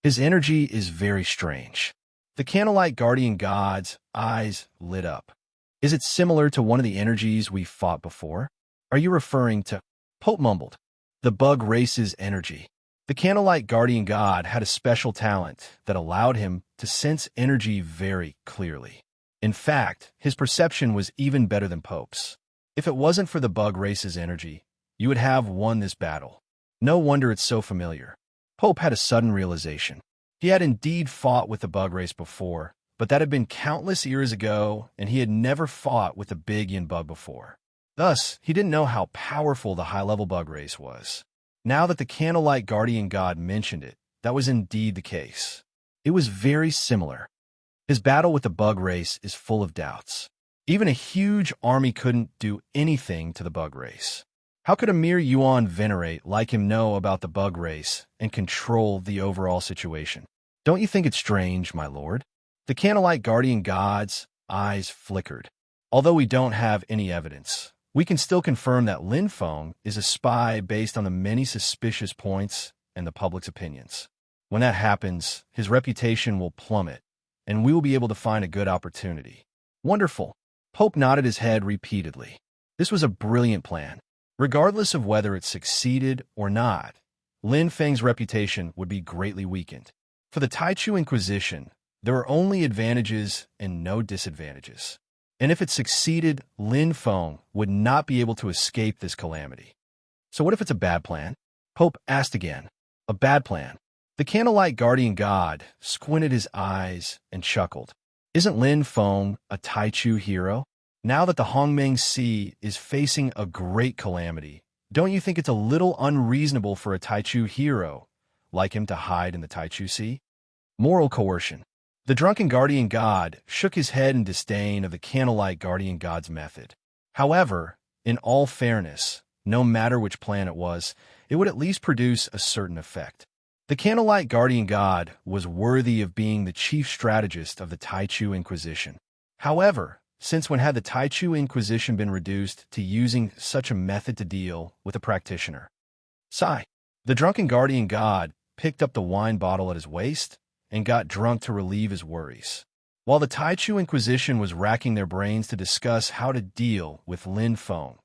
His energy is very strange. The candlelight guardian god's eyes lit up. "Is it similar to one of the energies we fought before? Are you referring to—" Pope mumbled. "The bug race's energy." The candlelight guardian god had a special talent that allowed him to sense energy very clearly. In fact, his perception was even better than Pope's. If it wasn't for the bug race's energy, you would have won this battle. No wonder it's so familiar. Pope had a sudden realization. He had indeed fought with the bug race before, but that had been countless years ago, and he had never fought with the big yin bug before. Thus, he didn't know how powerful the high-level bug race was. Now that the candlelight guardian god mentioned it, that was indeed the case. It was very similar. His battle with the bug race is full of doubts. Even a huge army couldn't do anything to the bug race. How could a mere Yuan venerate like him know about the bug race and control the overall situation? Don't you think it's strange, my lord? The candlelight guardian god's eyes flickered. Although we don't have any evidence, we can still confirm that Linfeng is a spy based on the many suspicious points and the public's opinions. When that happens, his reputation will plummet, and we will be able to find a good opportunity. Wonderful. Pope nodded his head repeatedly. This was a brilliant plan. Regardless of whether it succeeded or not, Lin Feng's reputation would be greatly weakened. For the Taichu Inquisition, there are only advantages and no disadvantages. And if it succeeded, Lin Feng would not be able to escape this calamity. So what if it's a bad plan? Pope asked again. A bad plan. The candlelight guardian god squinted his eyes and chuckled. Isn't Lin Feng a Taichu hero? Now that the Hongmeng Sea is facing a great calamity, don't you think it's a little unreasonable for a Taichu hero like him to hide in the Taichu Sea? Moral coercion. The drunken guardian god shook his head in disdain of the candlelight guardian god's method. However, in all fairness, no matter which plan it was, it would at least produce a certain effect. The candlelight guardian god was worthy of being the chief strategist of the Taichu Inquisition. However, since when had the Taichu Inquisition been reduced to using such a method to deal with a practitioner? Sigh. The drunken guardian god picked up the wine bottle at his waist and got drunk to relieve his worries. While the Taichu Inquisition was racking their brains to discuss how to deal with Lin Feng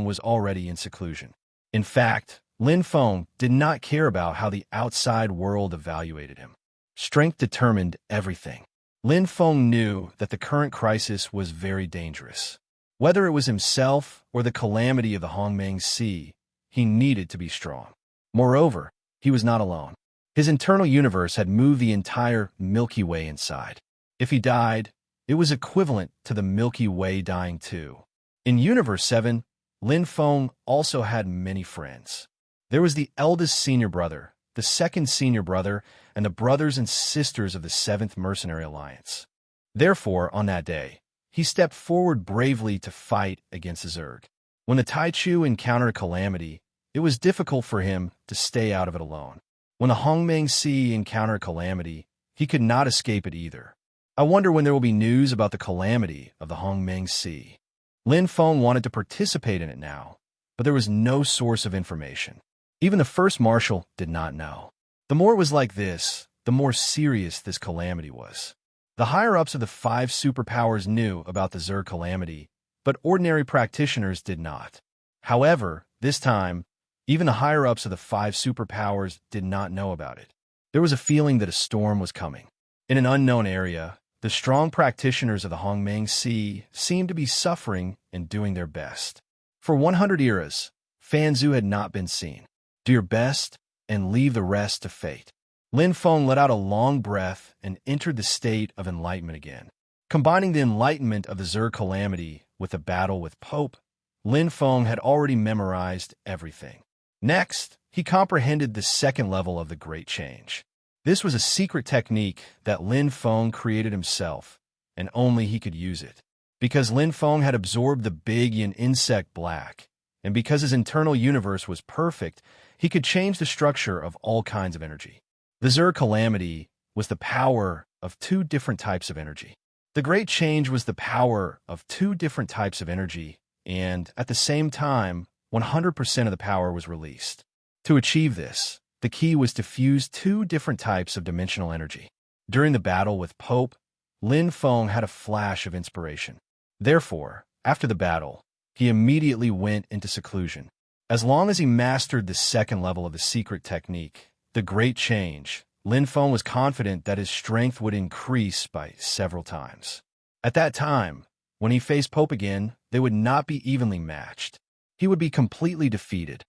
was already in seclusion. In fact, Lin Feng did not care about how the outside world evaluated him. Strength determined everything. Lin Feng knew that the current crisis was very dangerous. Whether it was himself or the calamity of the Hongmeng Sea, he needed to be strong. Moreover, he was not alone. His internal universe had moved the entire Milky Way inside. If he died, it was equivalent to the Milky Way dying too. In Universe 7, Lin Feng also had many friends. There was the eldest senior brother, the second senior brother, and the brothers and sisters of the 7th Mercenary Alliance. Therefore, on that day, he stepped forward bravely to fight against Zerg. When the Taichu encountered a calamity, it was difficult for him to stay out of it alone. When the Hongmeng Sea encountered calamity, he could not escape it either. I wonder when there will be news about the calamity of the Hongmeng Sea. Lin Feng wanted to participate in it now, but there was no source of information. Even the first marshal did not know. The more it was like this, the more serious this calamity was. The higher-ups of the 5 superpowers knew about the Zerg calamity, but ordinary practitioners did not. However, this time, even the higher-ups of the 5 superpowers did not know about it. There was a feeling that a storm was coming. In an unknown area, the strong practitioners of the Hongmeng Sea seemed to be suffering and doing their best. For 100 eras, Fan Zhu had not been seen. Do your best and leave the rest to fate. Lin Feng let out a long breath and entered the state of enlightenment again. Combining the enlightenment of the Zur Calamity with the battle with Pope, Lin Feng had already memorized everything. Next, he comprehended the second level of the Great Change. This was a secret technique that Lin Feng created himself, and only he could use it. Because Lin Feng had absorbed the big yin insect black, and because his internal universe was perfect, he could change the structure of all kinds of energy. The Zur Calamity was the power of 2 different types of energy. The Great Change was the power of 2 different types of energy, and, at the same time, 100% of the power was released. To achieve this, the key was to fuse 2 different types of dimensional energy. During the battle with Pope, Lin Feng had a flash of inspiration. Therefore, after the battle, he immediately went into seclusion. As long as he mastered the second level of the secret technique, the Great Change, Lin Feng was confident that his strength would increase by several times. At that time, when he faced Pope again, they would not be evenly matched. He would be completely defeated.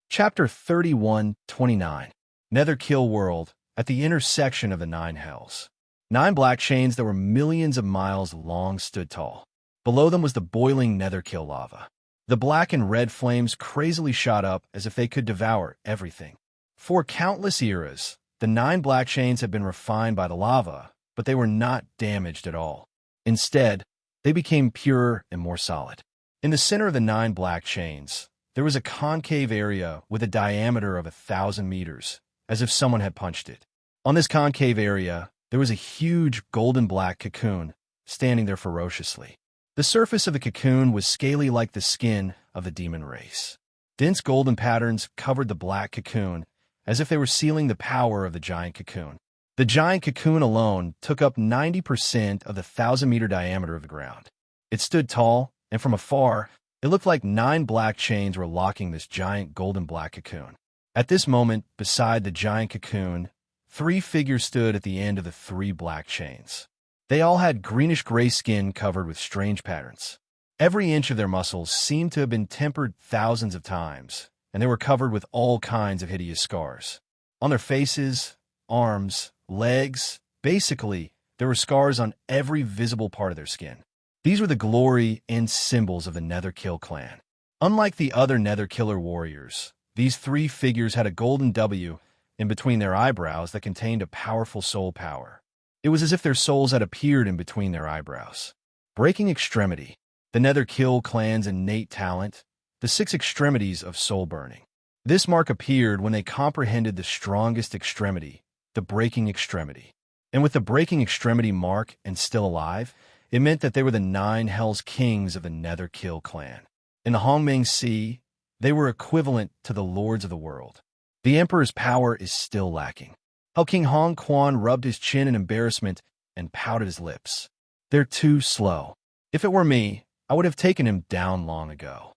Chapter 31-29 Netherkill World, at the intersection of the 9 hells. 9 black chains that were millions of miles long stood tall. Below them was the boiling Netherkill lava. The black and red flames crazily shot up as if they could devour everything. For countless eras, the 9 black chains had been refined by the lava, but they were not damaged at all. Instead, they became purer and more solid. In the center of the 9 black chains, there was a concave area with a diameter of 1,000 meters, as if someone had punched it. On this concave area, there was a huge golden black cocoon standing there ferociously. The surface of the cocoon was scaly like the skin of the demon race. Dense golden patterns covered the black cocoon, as if they were sealing the power of the giant cocoon. The giant cocoon alone took up 90% of the 1,000-meter diameter of the ground. It stood tall, and from afar, it looked like 9 black chains were locking this giant golden black cocoon. At this moment, beside the giant cocoon, 3 figures stood at the end of the 3 black chains. They all had greenish-gray skin covered with strange patterns. Every inch of their muscles seemed to have been tempered thousands of times, and they were covered with all kinds of hideous scars. On their faces, arms, legs, basically, there were scars on every visible part of their skin. These were the glory and symbols of the Netherkill clan. Unlike the other Netherkiller warriors, these 3 figures had a golden W in between their eyebrows that contained a powerful soul power. It was as if their souls had appeared in between their eyebrows. Breaking Extremity, the Netherkill clan's innate talent, the 6 extremities of soul burning. This mark appeared when they comprehended the strongest extremity, the breaking extremity. And with the breaking extremity mark and still alive, it meant that they were the 9 Hells Kings of the Netherkill clan. In the Hongmeng Sea, they were equivalent to the lords of the world. The Emperor's power is still lacking. Hell King Hong Quan rubbed his chin in embarrassment and pouted his lips. They're too slow. If it were me, I would have taken him down long ago.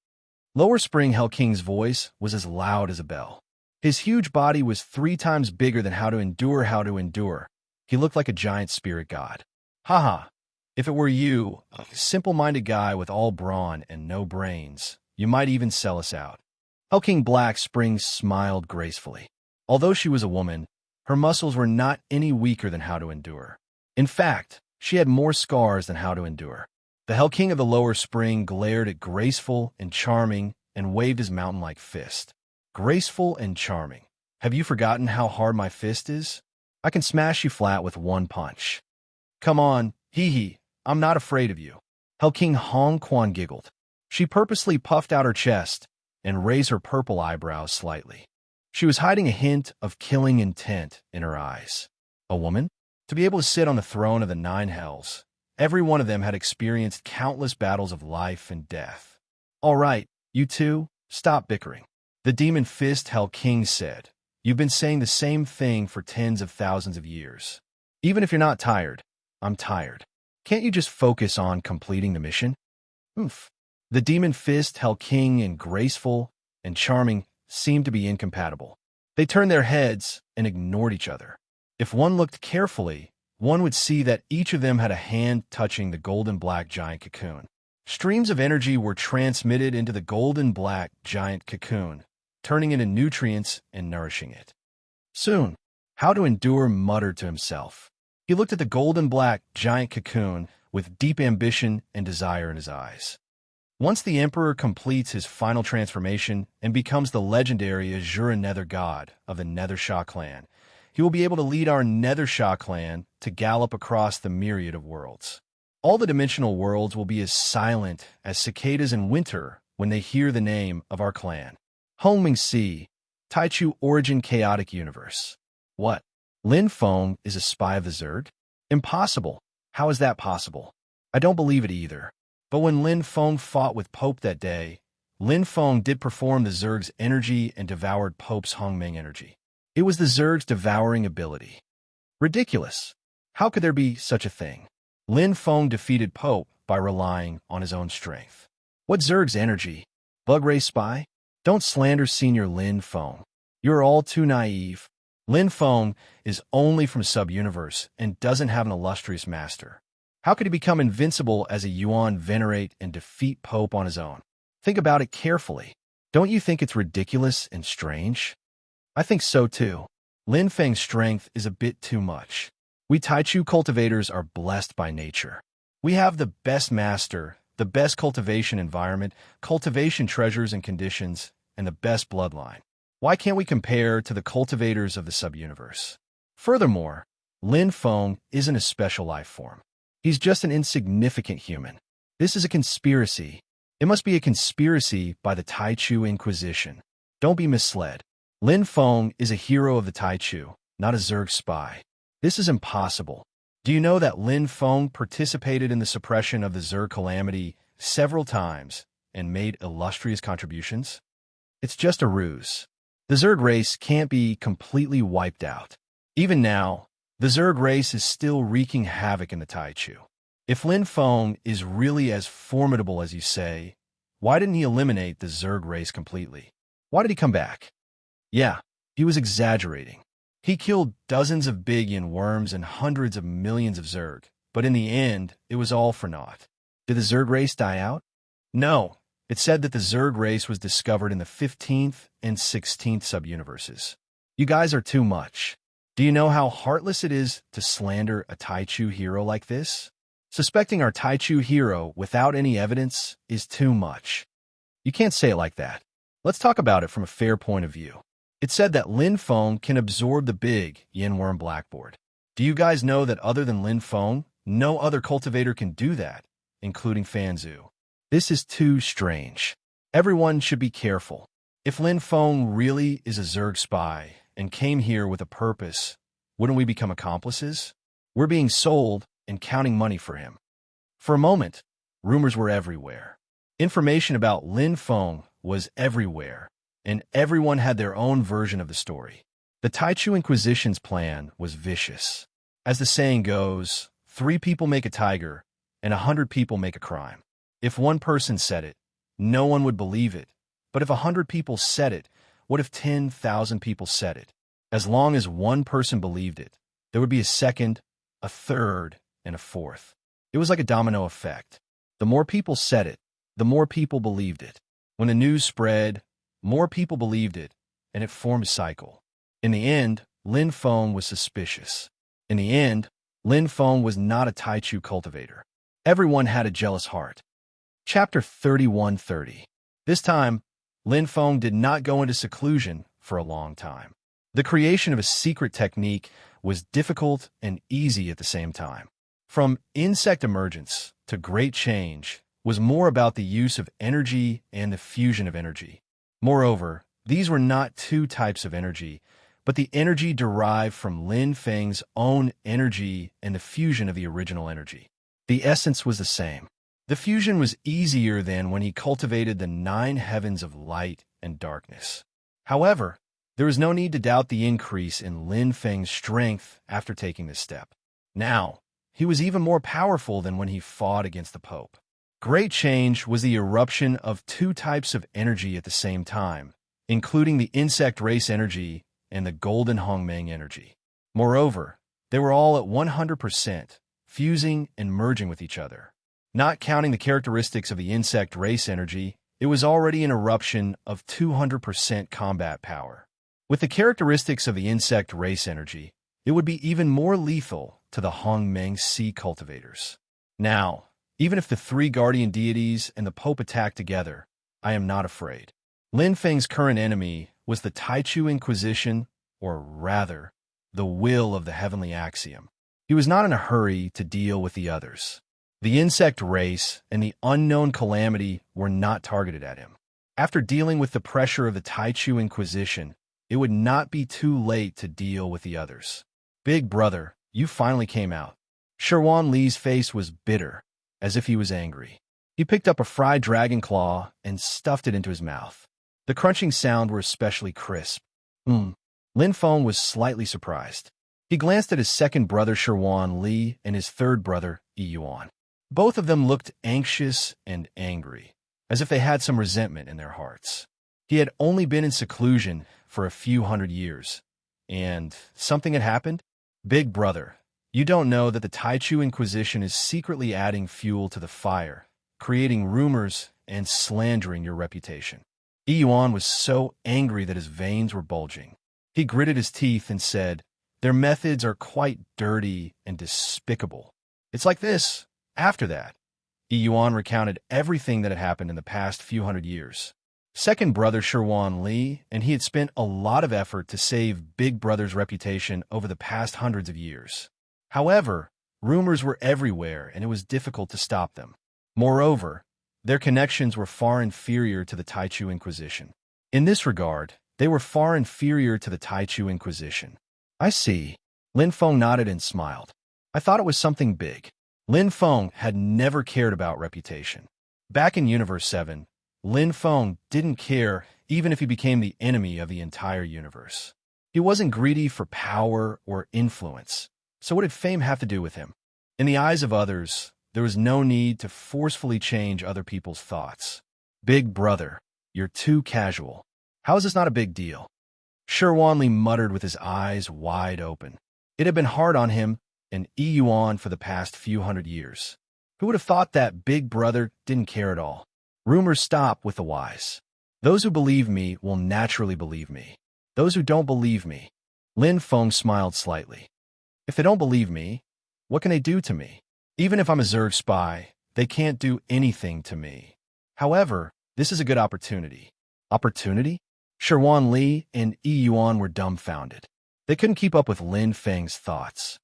Lower Spring Hell King's voice was as loud as a bell. His huge body was 3 times bigger than How to Endure. He looked like a giant spirit god. Haha, if it were you, a simple-minded guy with all brawn and no brains, you might even sell us out. Hell King Black Spring smiled gracefully. Although she was a woman, her muscles were not any weaker than How to Endure. In fact, she had more scars than How to Endure. The Hell King of the Lower Spring glared at Graceful and Charming and waved his mountain-like fist. Graceful and Charming. Have you forgotten how hard my fist is? I can smash you flat with 1 punch. Come on, hee-hee, I'm not afraid of you. Hell King Hong Quan giggled. She purposely puffed out her chest and raised her purple eyebrows slightly. She was hiding a hint of killing intent in her eyes. A woman? To be able to sit on the throne of the 9 hells, every one of them had experienced countless battles of life and death. All right, you two, stop bickering. The Demon Fist Hell King said, You've been saying the same thing for tens of thousands of years. Even if you're not tired, I'm tired. Can't you just focus on completing the mission? Oof. The demon fist, held king and graceful and charming, seemed to be incompatible. They turned their heads and ignored each other. If one looked carefully, one would see that each of them had a hand touching the golden-black giant cocoon. Streams of energy were transmitted into the golden-black giant cocoon, turning into nutrients and nourishing it. Soon, How to Endure muttered to himself. He looked at the golden-black giant cocoon with deep ambition and desire in his eyes. Once the Emperor completes his final transformation and becomes the legendary Azura Nether God of the Nethershaw clan, he will be able to lead our Nethershaw clan to gallop across the myriad of worlds. All the dimensional worlds will be as silent as cicadas in winter when they hear the name of our clan. Homing Sea, Taichu Origin Chaotic Universe. What? Lin Feng is a spy of the Zerg? Impossible. How is that possible? I don't believe it either. But when Lin Feng fought with Pope that day, Lin Feng did perform the Zerg's energy and devoured Pope's Hongmeng energy. It was the Zerg's devouring ability. Ridiculous. How could there be such a thing? Lin Feng defeated Pope by relying on his own strength. What Zerg's energy? Bug Ray spy? Don't slander Senior Lin Feng. You're all too naive. Lin Feng is only from Sub-Universe and doesn't have an illustrious master. How could he become invincible as a Yuan venerate and defeat Pope on his own? Think about it carefully. Don't you think it's ridiculous and strange? I think so too. Lin Feng's strength is a bit too much. We Taichu cultivators are blessed by nature. We have the best master, the best cultivation environment, cultivation treasures and conditions, and the best bloodline. Why can't we compare to the cultivators of the sub-universe? Furthermore, Lin Feng isn't a special life form. He's just an insignificant human. This is a conspiracy. It must be a conspiracy by the Taichu Inquisition. Don't be misled. Lin Feng is a hero of the Taichu, not a Zerg spy. This is impossible. Do you know that Lin Feng participated in the suppression of the Zerg calamity several times and made illustrious contributions? It's just a ruse. The Zerg race can't be completely wiped out. Even now, the Zerg race is still wreaking havoc in the Taichu. If Lin Feng is really as formidable as you say, why didn't he eliminate the Zerg race completely? Why did he come back? Yeah, he was exaggerating. He killed dozens of Bigian worms and hundreds of millions of Zerg, but in the end, it was all for naught. Did the Zerg race die out? No. It said that the Zerg race was discovered in the 15th and 16th sub-universes. You guys are too much. Do you know how heartless it is to slander a Taichu hero like this? Suspecting our Taichu hero without any evidence is too much. You can't say it like that. Let's talk about it from a fair point of view. It said that Lin Feng can absorb the big Yin-Worm Blackboard. Do you guys know that other than Lin Feng, no other cultivator can do that, including Fanzu? This is too strange. Everyone should be careful. If Lin Feng really is a Zerg spy and came here with a purpose, wouldn't we become accomplices? We're being sold and counting money for him. For a moment, rumors were everywhere. Information about Lin Feng was everywhere, and everyone had their own version of the story. The Taichu Inquisition's plan was vicious. As the saying goes, 3 people make a tiger, and 100 people make a crime. If one person said it, no one would believe it. But if 100 people said it, what if 10,000 people said it? As long as one person believed it, there would be a second, a third, and a fourth. It was like a domino effect. The more people said it, the more people believed it. When the news spread, more people believed it, and it formed a cycle. In the end, Lin Feng was suspicious. In the end, Lin Feng was not a Taichu cultivator. Everyone had a jealous heart. Chapter 3130. This time, Lin Feng did not go into seclusion for a long time. The creation of a secret technique was difficult and easy at the same time. From insect emergence to great change was more about the use of energy and the fusion of energy. Moreover, these were not 2 types of energy, but the energy derived from Lin Feng's own energy and the fusion of the original energy. The essence was the same. The fusion was easier than when he cultivated the 9 heavens of light and darkness. However, there was no need to doubt the increase in Lin Feng's strength after taking this step. Now, he was even more powerful than when he fought against the Pope. Great change was the eruption of two types of energy at the same time, including the insect race energy and the golden Hongmeng energy. Moreover, they were all at 100%, fusing and merging with each other. Not counting the characteristics of the insect race energy, it was already an eruption of 200% combat power. With the characteristics of the insect race energy, it would be even more lethal to the Hongmeng sea cultivators. Now, even if the three guardian deities and the Pope attack together, I am not afraid. Lin Feng's current enemy was the Taichu Inquisition, or rather, the will of the heavenly axiom. He was not in a hurry to deal with the others. The insect race and the unknown calamity were not targeted at him. After dealing with the pressure of the Taichu Inquisition, it would not be too late to deal with the others. Big brother, you finally came out. Sherwan Li's face was bitter, as if he was angry. He picked up a fried dragon claw and stuffed it into his mouth. The crunching sound were especially crisp. Lin Feng was slightly surprised. He glanced at his second brother Sherwan Li and his third brother Yi Yuan. Both of them looked anxious and angry, as if they had some resentment in their hearts. He had only been in seclusion for a few hundred years, and something had happened? Big brother, you don't know that the Taichu Inquisition is secretly adding fuel to the fire, creating rumors and slandering your reputation. Yi Yuan was so angry that his veins were bulging. He gritted his teeth and said, "Their methods are quite dirty and despicable. It's like this." After that, Yi Yuan recounted everything that had happened in the past few hundred years. Second brother Sherwan Li, and he had spent a lot of effort to save Big Brother's reputation over the past hundreds of years. However, rumors were everywhere, and it was difficult to stop them. Moreover, their connections were far inferior to the Taichu Inquisition. In this regard, they were far inferior to the Taichu Inquisition. I see. Lin Feng nodded and smiled. I thought it was something big. Lin Feng had never cared about reputation. Back in Universe 7, Lin Feng didn't care even if he became the enemy of the entire universe. He wasn't greedy for power or influence. So what did fame have to do with him? In the eyes of others, there was no need to forcefully change other people's thoughts. Big brother, you're too casual. How is this not a big deal? Sherwan Li muttered with his eyes wide open. It had been hard on him and Yi Yuan for the past few hundred years. Who would have thought that Big Brother didn't care at all? Rumors stop with the wise. Those who believe me will naturally believe me. Those who don't believe me. Lin Feng smiled slightly. If they don't believe me, what can they do to me? Even if I'm a Zerg spy, they can't do anything to me. However, this is a good opportunity. Opportunity? Sherwan Li and Yi Yuan were dumbfounded. They couldn't keep up with Lin Feng's thoughts.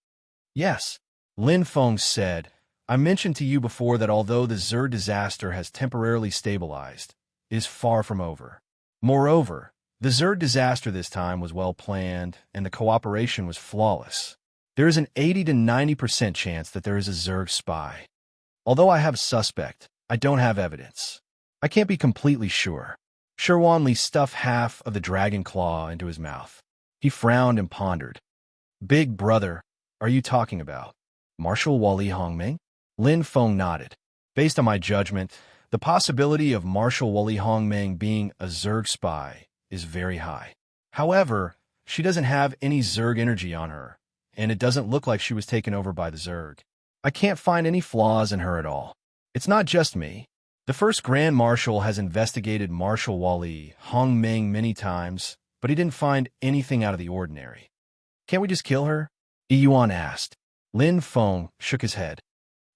Yes, Lin Feng said, I mentioned to you before that although the Zerg disaster has temporarily stabilized, it is far from over. Moreover, the Zerg disaster this time was well planned and the cooperation was flawless. There is an 80 to 90% chance that there is a Zerg spy. Although I have a suspect, I don't have evidence. I can't be completely sure. Sherwan Li stuffed half of the dragon claw into his mouth. He frowned and pondered. Big brother, are you talking about Marshal Wali Hongmeng? Lin Feng nodded. Based on my judgment, the possibility of Marshal Wali Hongmeng being a Zerg spy is very high. However, she doesn't have any Zerg energy on her, and it doesn't look like she was taken over by the Zerg. I can't find any flaws in her at all. It's not just me. The first Grand Marshal has investigated Marshal Wali Hongmeng many times, but he didn't find anything out of the ordinary. Can't we just kill her? Yi Yuan asked. Lin Feng shook his head.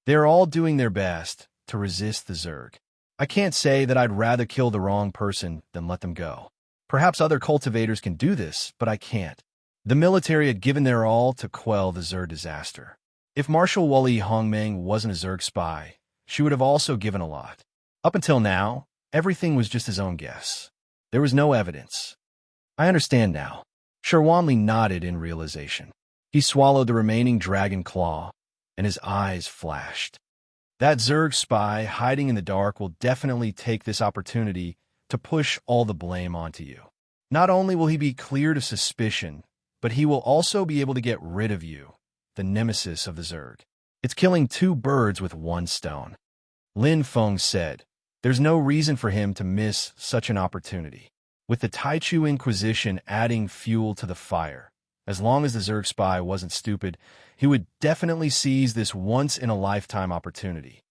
They're all doing their best to resist the Zerg. I can't say that I'd rather kill the wrong person than let them go. Perhaps other cultivators can do this, but I can't. The military had given their all to quell the Zerg disaster. If Marshal Wali Hongmeng wasn't a Zerg spy, she would have also given a lot. Up until now, everything was just his own guess. There was no evidence. I understand now. Sherwan Li nodded in realization. He swallowed the remaining dragon claw, and his eyes flashed. That Zerg spy hiding in the dark will definitely take this opportunity to push all the blame onto you. Not only will he be cleared of suspicion, but he will also be able to get rid of you, the nemesis of the Zerg. It's killing two birds with one stone. Lin Feng said. There's no reason for him to miss such an opportunity. With the Taichu Inquisition adding fuel to the fire, as long as the Zerg spy wasn't stupid, he would definitely seize this once-in-a-lifetime opportunity.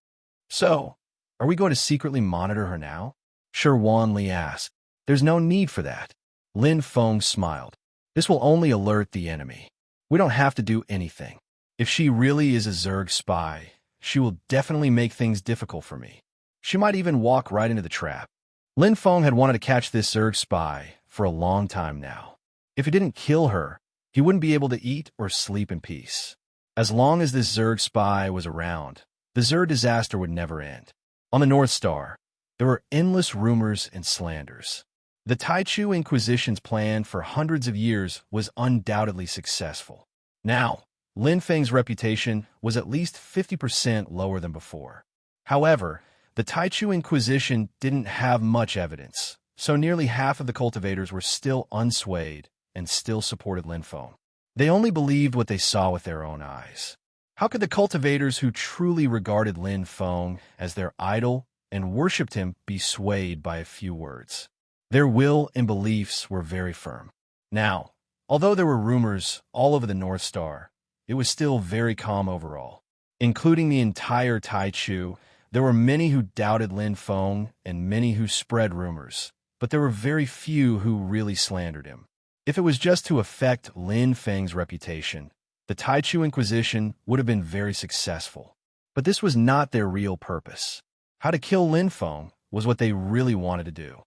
So, are we going to secretly monitor her now? Shi Wanli asked. There's no need for that. Lin Feng smiled. This will only alert the enemy. We don't have to do anything. If she really is a Zerg spy, she will definitely make things difficult for me. She might even walk right into the trap. Lin Feng had wanted to catch this Zerg spy for a long time now. If he didn't kill her, he wouldn't be able to eat or sleep in peace. As long as this Zerg spy was around, the Zerg disaster would never end. On the North Star, there were endless rumors and slanders. The Taichu Inquisition's plan for hundreds of years was undoubtedly successful. Now, Lin Feng's reputation was at least 50% lower than before. However, the Taichu Inquisition didn't have much evidence, so nearly half of the cultivators were still unswayed and still supported Lin Feng. They only believed what they saw with their own eyes. How could the cultivators who truly regarded Lin Feng as their idol and worshipped him be swayed by a few words? Their will and beliefs were very firm. Now, although there were rumors all over the North Star, it was still very calm overall. Including the entire Taichu, there were many who doubted Lin Feng and many who spread rumors, but there were very few who really slandered him. If it was just to affect Lin Feng's reputation, the Taichu Inquisition would have been very successful. But this was not their real purpose. How to kill Lin Feng was what they really wanted to do.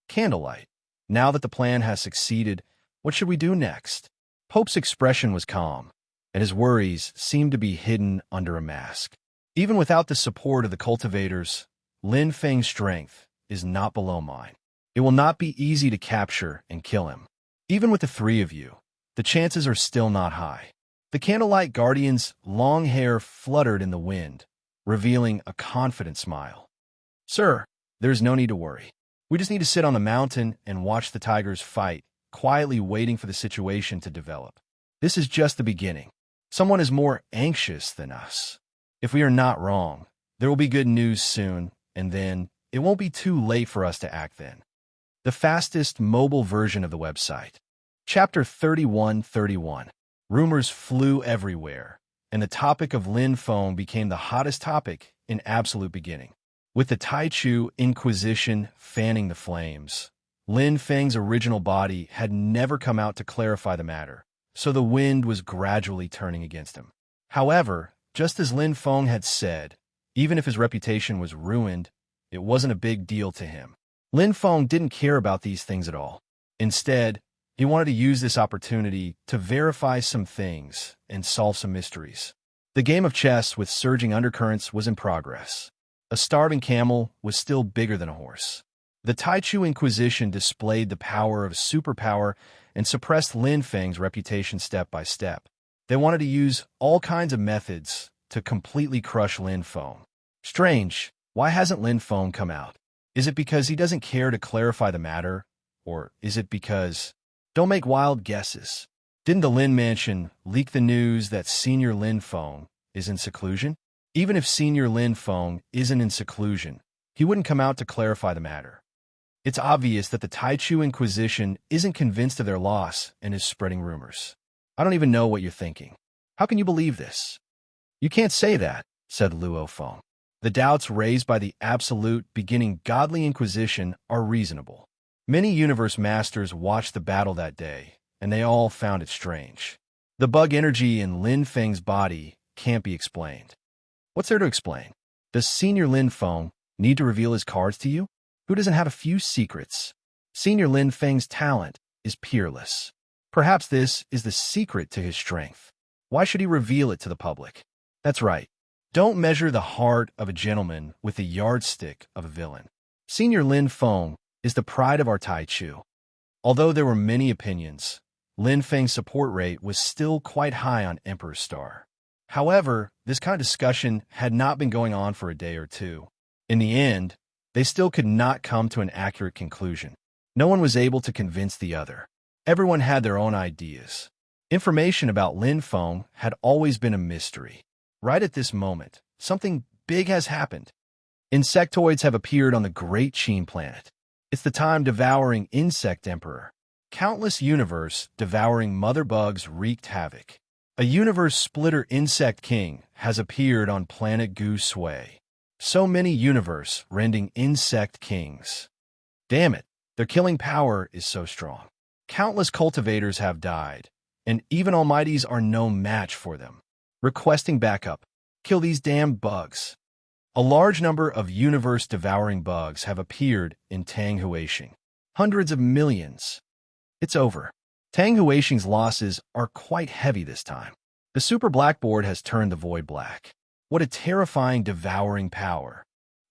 Candlelight. Now that the plan has succeeded, what should we do next? Pope's expression was calm, and his worries seemed to be hidden under a mask. Even without the support of the cultivators, Lin Feng's strength is not below mine. It will not be easy to capture and kill him. Even with the three of you, the chances are still not high. The Candlelight Guardian's long hair fluttered in the wind, revealing a confident smile. Sir, there's no need to worry. We just need to sit on the mountain and watch the tigers fight, quietly waiting for the situation to develop. This is just the beginning. Someone is more anxious than us. If we are not wrong, there will be good news soon, and then it won't be too late for us to act then. The fastest mobile version of the website. Chapter 3131. Rumors flew everywhere, and the topic of Lin Feng became the hottest topic in absolute beginning. With the Taichu Inquisition fanning the flames, Lin Feng's original body had never come out to clarify the matter, so the wind was gradually turning against him. However, just as Lin Feng had said, even if his reputation was ruined, it wasn't a big deal to him. Lin Feng didn't care about these things at all. Instead, he wanted to use this opportunity to verify some things and solve some mysteries. The game of chess with surging undercurrents was in progress. A starving camel was still bigger than a horse. The Taichu Inquisition displayed the power of superpower and suppressed Lin Feng's reputation step by step. They wanted to use all kinds of methods to completely crush Lin Feng. Strange, why hasn't Lin Feng come out? Is it because he doesn't care to clarify the matter? Or is it because... Don't make wild guesses. Didn't the Lin Mansion leak the news that Senior Lin Feng is in seclusion? Even if Senior Lin Feng isn't in seclusion, he wouldn't come out to clarify the matter. It's obvious that the Taichu Inquisition isn't convinced of their loss and is spreading rumors. I don't even know what you're thinking. How can you believe this? You can't say that, said Luo Feng. The doubts raised by the absolute beginning godly Inquisition are reasonable. Many universe masters watched the battle that day, and they all found it strange. The bug energy in Lin Feng's body can't be explained. What's there to explain? Does Senior Lin Feng need to reveal his cards to you? Who doesn't have a few secrets? Senior Lin Feng's talent is peerless. Perhaps this is the secret to his strength. Why should he reveal it to the public? That's right. Don't measure the heart of a gentleman with the yardstick of a villain. Senior Lin Feng is the pride of our Taichu. Although there were many opinions, Lin Feng's support rate was still quite high on Emperor's Star. However, this kind of discussion had not been going on for a day or two. In the end, they still could not come to an accurate conclusion. No one was able to convince the other. Everyone had their own ideas. Information about Lin Feng had always been a mystery. Right at this moment, something big has happened. Insectoids have appeared on the great Sheen planet. It's the time-devouring insect emperor. Countless universe-devouring mother bugs wreaked havoc. A universe-splitter insect king has appeared on planet Goose Way. So many universe-rending insect kings. Damn it, their killing power is so strong. Countless cultivators have died, and even almighties are no match for them. Requesting backup. Kill these damn bugs. A large number of universe-devouring bugs have appeared in Tang Huaxing. Hundreds of millions. It's over. Tang Huaxing's losses are quite heavy this time. The super blackboard has turned the void black. What a terrifying devouring power.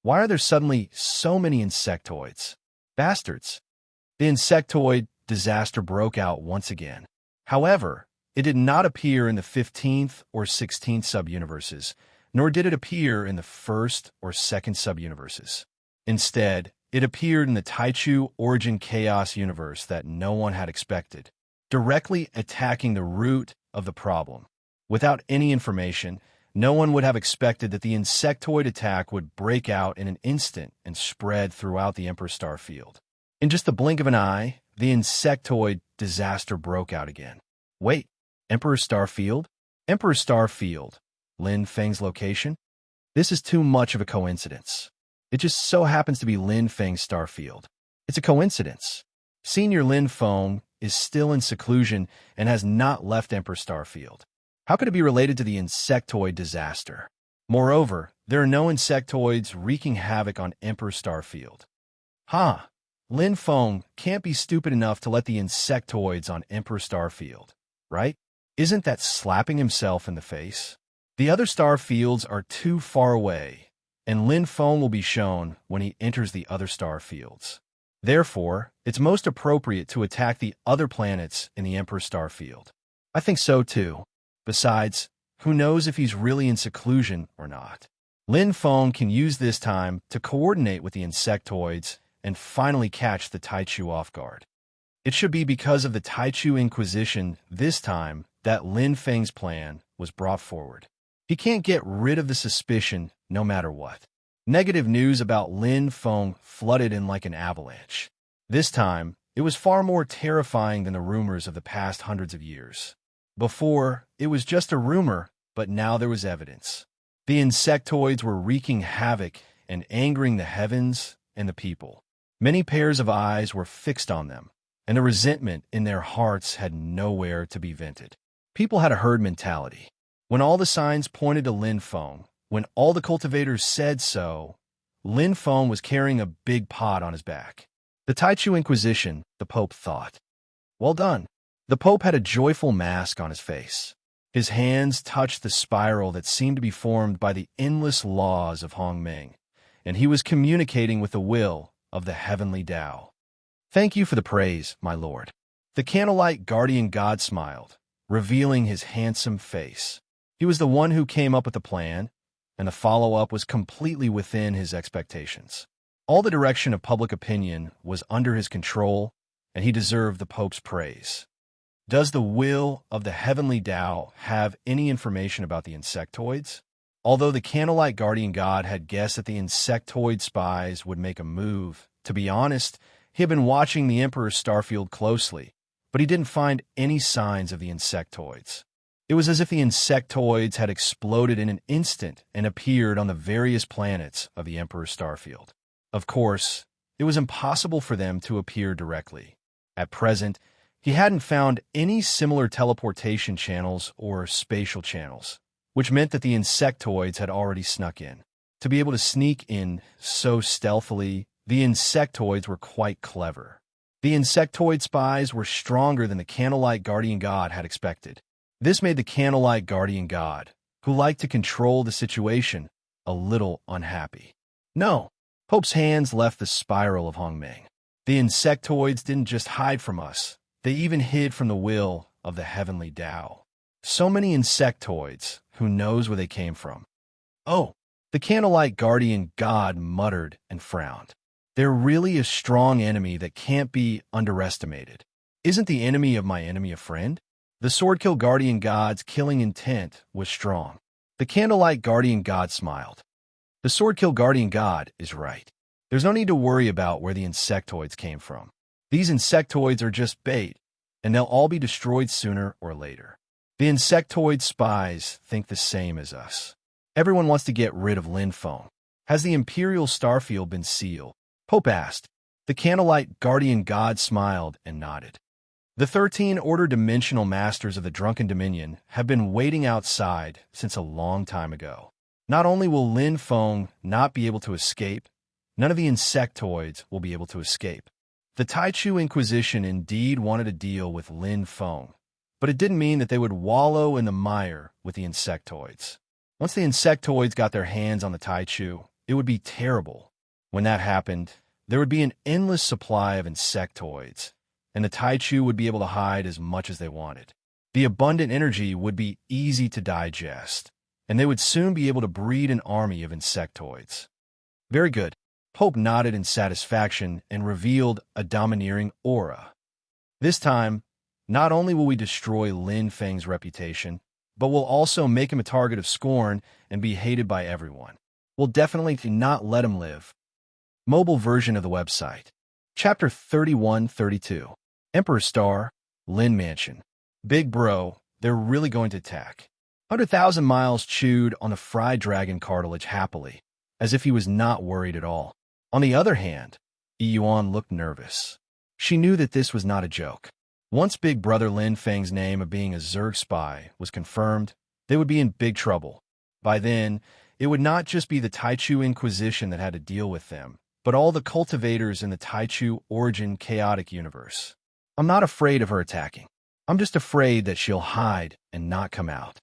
Why are there suddenly so many insectoids? Bastards. The insectoid disaster broke out once again. However, it did not appear in the 15th or 16th subuniverses, nor did it appear in the 1st or 2nd subuniverses. Instead, it appeared in the Taichu Origin Chaos universe that no one had expected, directly attacking the root of the problem. Without any information, no one would have expected that the insectoid attack would break out in an instant and spread throughout the Emperor Star Field. In just the blink of an eye, the insectoid disaster broke out again. Wait, Emperor Star Field? Emperor Star Field, Lin Feng's location? This is too much of a coincidence. It just so happens to be Lin Feng's star field. It's a coincidence. Senior Lin Feng is still in seclusion and has not left Emperor Star Field. How could it be related to the insectoid disaster? Moreover, there are no insectoids wreaking havoc on Emperor Star Field. Lin Feng can't be stupid enough to let the insectoids on Emperor Star Field, right? Isn't that slapping himself in the face? The other star fields are too far away, and Lin Feng will be shown when he enters the other star fields. Therefore, it's most appropriate to attack the other planets in the Emperor Star Field. I think so too. Besides, who knows if he's really in seclusion or not? Lin Feng can use this time to coordinate with the insectoids and finally catch the Taichu off guard. It should be because of the Taichu Inquisition this time that Lin Feng's plan was brought forward. He can't get rid of the suspicion no matter what. Negative news about Lin Feng flooded in like an avalanche. This time, it was far more terrifying than the rumors of the past hundreds of years. Before, it was just a rumor, but now there was evidence. The insectoids were wreaking havoc and angering the heavens and the people. Many pairs of eyes were fixed on them, and the resentment in their hearts had nowhere to be vented. People had a herd mentality. When all the signs pointed to Lin Feng, when all the cultivators said so, Lin Feng was carrying a big pot on his back. The Taichu Inquisition, the Pope thought. Well done. The Pope had a joyful mask on his face. His hands touched the spiral that seemed to be formed by the endless laws of Hongmeng, and he was communicating with the will of the heavenly Tao. Thank you for the praise, my lord. The candlelight guardian god smiled, revealing his handsome face. He was the one who came up with the plan, and the follow-up was completely within his expectations. All the direction of public opinion was under his control, and he deserved the Pope's praise. Does the will of the heavenly Tao have any information about the insectoids? Although the candlelight guardian god had guessed that the insectoid spies would make a move, to be honest, he had been watching the Emperor's starfield closely, but he didn't find any signs of the insectoids. It was as if the insectoids had exploded in an instant and appeared on the various planets of the Emperor's starfield. Of course, it was impossible for them to appear directly. At present, he hadn't found any similar teleportation channels or spatial channels, which meant that the insectoids had already snuck in. To be able to sneak in so stealthily, the insectoids were quite clever. The insectoid spies were stronger than the candlelight guardian god had expected. This made the candlelight guardian god, who liked to control the situation, a little unhappy. No, Pope's hands left the spiral of Hongmeng. The insectoids didn't just hide from us, they even hid from the will of the heavenly Tao. So many insectoids, who knows where they came from? Oh, the candlelight guardian god muttered and frowned. They're really a strong enemy that can't be underestimated. Isn't the enemy of my enemy a friend? The Swordkill Guardian God's killing intent was strong. The Candlelight Guardian God smiled. The Swordkill Guardian God is right. There's no need to worry about where the insectoids came from. These insectoids are just bait, and they'll all be destroyed sooner or later. The insectoid spies think the same as us. Everyone wants to get rid of Lin Feng. Has the Imperial Starfield been sealed? Pope asked. The Candlelight Guardian God smiled and nodded. The 13 Order Dimensional Masters of the Drunken Dominion have been waiting outside since a long time ago. Not only will Lin Feng not be able to escape, none of the insectoids will be able to escape. The Taichu Inquisition indeed wanted a deal with Lin Feng, but it didn't mean that they would wallow in the mire with the insectoids. Once the insectoids got their hands on the Taichu, it would be terrible. When that happened, there would be an endless supply of insectoids, and the Taichu would be able to hide as much as they wanted. The abundant energy would be easy to digest, and they would soon be able to breed an army of insectoids. Very good. Pope nodded in satisfaction and revealed a domineering aura. This time, not only will we destroy Lin Feng's reputation, but we'll also make him a target of scorn and be hated by everyone. We'll definitely not let him live. Mobile version of the website. Chapter 31-32. Emperor Star, Lin Mansion. Big bro, they're really going to attack. 100,000 Miles chewed on the fried dragon cartilage happily, as if he was not worried at all. On the other hand, Yuan looked nervous. She knew that this was not a joke. Once Big Brother Lin Feng's name of being a Zerg spy was confirmed, they would be in big trouble. By then, it would not just be the Taichu Inquisition that had to deal with them, but all the cultivators in the Taichu Origin chaotic universe. I'm not afraid of her attacking. I'm just afraid that she'll hide and not come out.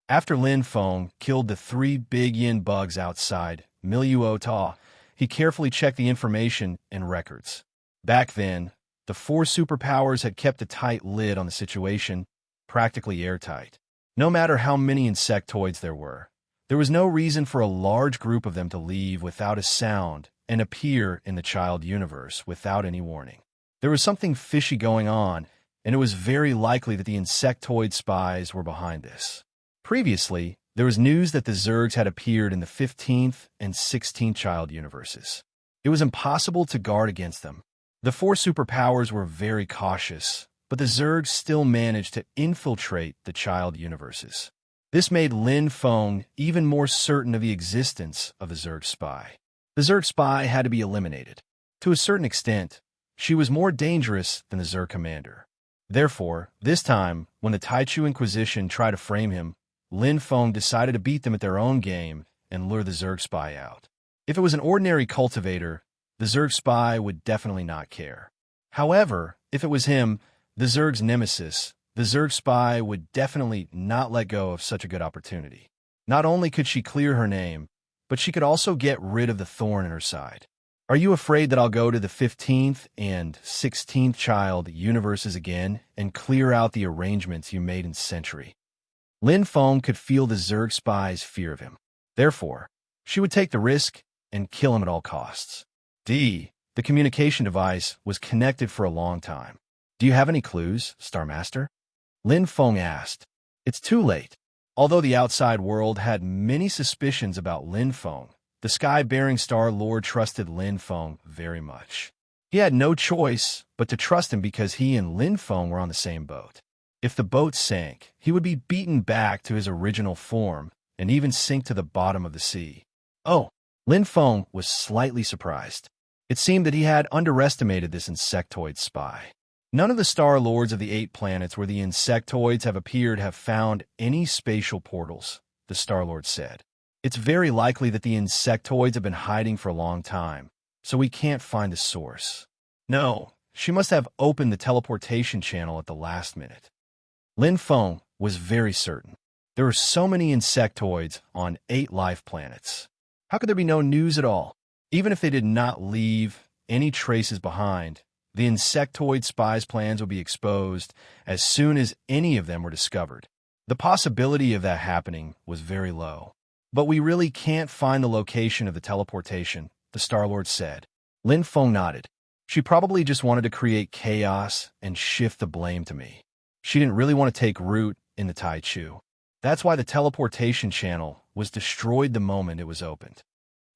After Lin Feng killed the 3 big yin bugs outside Milieu Ta, he carefully checked the information and records. Back then, the 4 superpowers had kept a tight lid on the situation, practically airtight. No matter how many insectoids there was no reason for a large group of them to leave without a sound and appear in the child universe without any warning. There was something fishy going on, and it was very likely that the insectoid spies were behind this. Previously, there was news that the Zergs had appeared in the 15th and 16th child universes. It was impossible to guard against them. The 4 superpowers were very cautious, but the Zergs still managed to infiltrate the child universes. This made Lin Feng even more certain of the existence of the Zerg spy. The Zerg spy had to be eliminated. To a certain extent, she was more dangerous than the Zerg commander. Therefore, this time, when the Taichu Inquisition tried to frame him, Lin Feng decided to beat them at their own game and lure the Zerg spy out. If it was an ordinary cultivator, the Zerg spy would definitely not care. However, if it was him, the Zerg's nemesis, the Zerg spy would definitely not let go of such a good opportunity. Not only could she clear her name, but she could also get rid of the thorn in her side. Are you afraid that I'll go to the 15th and 16th child universes again and clear out the arrangements you made in Century? Lin Feng could feel the Zerg spy's fear of him. Therefore, she would take the risk and kill him at all costs. The communication device was connected for a long time. Do you have any clues, Star Master? Lin Feng asked. It's too late. Although the outside world had many suspicions about Lin Feng, the sky-bearing Star Lord trusted Lin Feng very much. He had no choice but to trust him because he and Lin Feng were on the same boat. If the boat sank, he would be beaten back to his original form and even sink to the bottom of the sea. Oh, Lin Feng was slightly surprised. It seemed that he had underestimated this insectoid spy. None of the Star Lords of the 8 planets where the insectoids have appeared have found any spatial portals, the Star Lord said. It's very likely that the insectoids have been hiding for a long time, so we can't find the source. No, she must have opened the teleportation channel at the last minute. Lin Feng was very certain. There were so many insectoids on 8 life planets. How could there be no news at all? Even if they did not leave any traces behind, the insectoid spies' plans would be exposed as soon as any of them were discovered. The possibility of that happening was very low. But we really can't find the location of the teleportation, the Star-Lord said. Lin Feng nodded. She probably just wanted to create chaos and shift the blame to me. She didn't really want to take root in the Taichu. That's why the teleportation channel was destroyed the moment it was opened.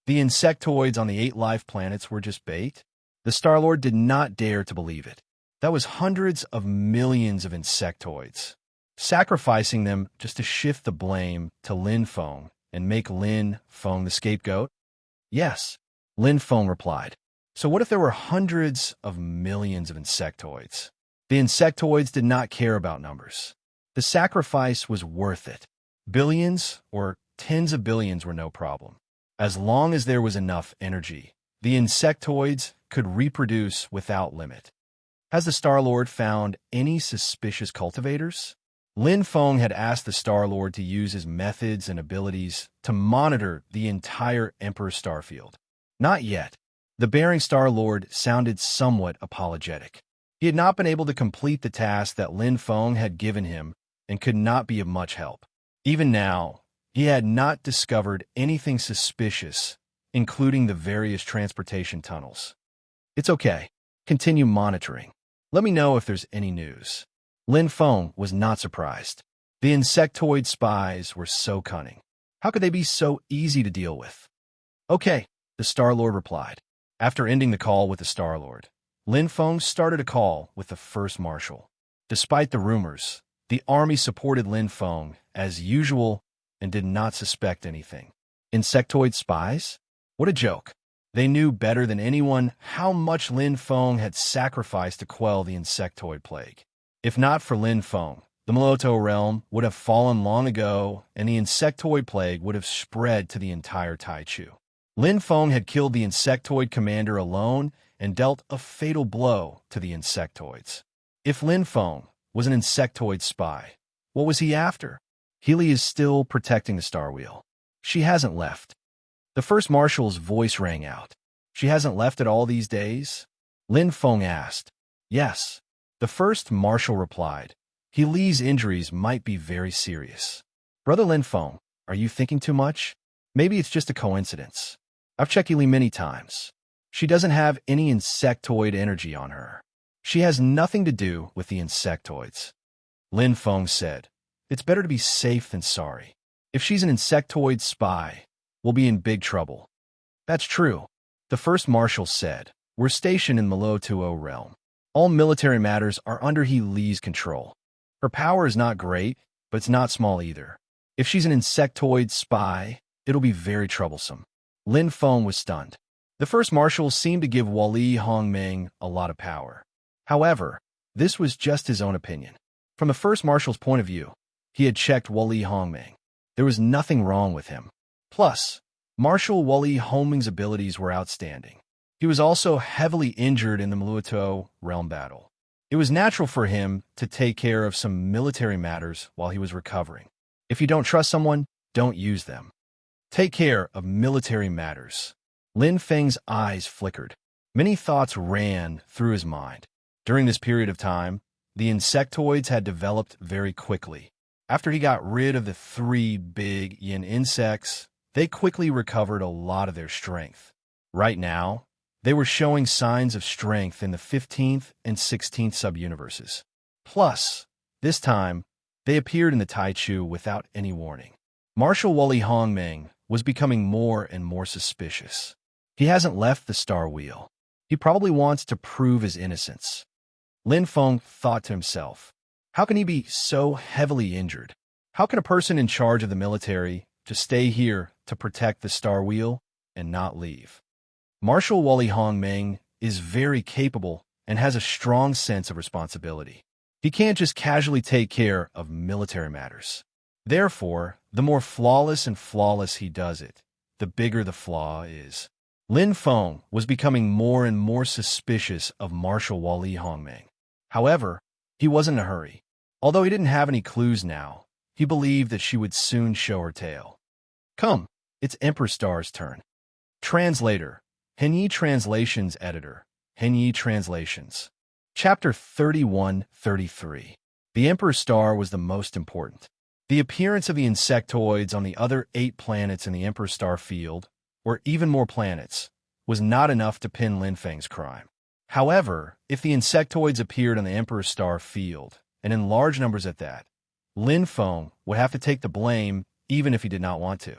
The insectoids on the 8 life planets were just bait? The Star-Lord did not dare to believe it. That was hundreds of millions of insectoids. Sacrificing them just to shift the blame to Lin Feng and make Lin Feng the scapegoat? Yes, Lin Feng replied. So what if there were hundreds of millions of insectoids? The insectoids did not care about numbers. The sacrifice was worth it. Billions or tens of billions were no problem. As long as there was enough energy, the insectoids could reproduce without limit. Has the Star-Lord found any suspicious cultivators? Lin Feng had asked the Star-Lord to use his methods and abilities to monitor the entire Emperor Starfield. Not yet. The Bering Star-Lord sounded somewhat apologetic. He had not been able to complete the task that Lin Feng had given him and could not be of much help. Even now, he had not discovered anything suspicious, including the various transportation tunnels. It's okay. Continue monitoring. Let me know if there's any news. Lin Feng was not surprised. The insectoid spies were so cunning. How could they be so easy to deal with? Okay, the Star-Lord replied. After ending the call with the Star-Lord, Lin Feng started a call with the First Marshal. Despite the rumors, the army supported Lin Feng as usual and did not suspect anything. Insectoid spies? What a joke. They knew better than anyone how much Lin Feng had sacrificed to quell the insectoid plague. If not for Lin Feng, the Moloto realm would have fallen long ago and the insectoid plague would have spread to the entire Taichu. Lin Feng had killed the insectoid commander alone and dealt a fatal blow to the insectoids. If Lin Feng was an insectoid spy, what was he after? Healy is still protecting the Star Wheel. She hasn't left. The First Marshal's voice rang out. She hasn't left at all these days? Lin Feng asked. Yes. The First Marshal replied. Healy's injuries might be very serious. Brother Lin Feng, are you thinking too much? Maybe it's just a coincidence. I've checked Healy many times. She doesn't have any insectoid energy on her. She has nothing to do with the insectoids. Lin Feng said, it's better to be safe than sorry. If she's an insectoid spy, we'll be in big trouble. That's true. The First Marshal said, we're stationed in Molotuo realm. All military matters are under Healy's control. Her power is not great, but it's not small either. If she's an insectoid spy, it'll be very troublesome. Lin Feng was stunned. The First Marshal seemed to give Wali Hongming a lot of power. However, this was just his own opinion. From the First Marshal's point of view, he had checked Wali Hongming. There was nothing wrong with him. Plus, Marshal Wali Hongming's abilities were outstanding. He was also heavily injured in the Muluto realm battle. It was natural for him to take care of some military matters while he was recovering. If you don't trust someone, don't use them. Take care of military matters. Lin Feng's eyes flickered. Many thoughts ran through his mind. During this period of time, the insectoids had developed very quickly. After he got rid of the 3 big yin insects, they quickly recovered a lot of their strength. Right now, they were showing signs of strength in the 15th and 16th subuniverses. Plus, this time, they appeared in the Taichu without any warning. Marshal Wali Hongming was becoming more and more suspicious. He hasn't left the Star Wheel. He probably wants to prove his innocence. Lin Feng thought to himself, how can he be so heavily injured? How can a person in charge of the military just stay here to protect the Star Wheel and not leave? Marshal Wali Hongming is very capable and has a strong sense of responsibility. He can't just casually take care of military matters. Therefore, the more flawless he does it, the bigger the flaw is. Lin Feng was becoming more and more suspicious of Marshal Wali Hongming. However, he wasn't in a hurry. Although he didn't have any clues now, he believed that she would soon show her tail. Come, it's Emperor Star's turn. Translator, Henyi Translations Editor, Henyi Translations. Chapter 31-33. The Emperor Star was the most important. The appearance of the insectoids on the other 8 planets in the Emperor Star field, or even more planets, was not enough to pin Lin Feng's crime. However, if the insectoids appeared on the Emperor Star field, and in large numbers at that, Lin Feng would have to take the blame even if he did not want to.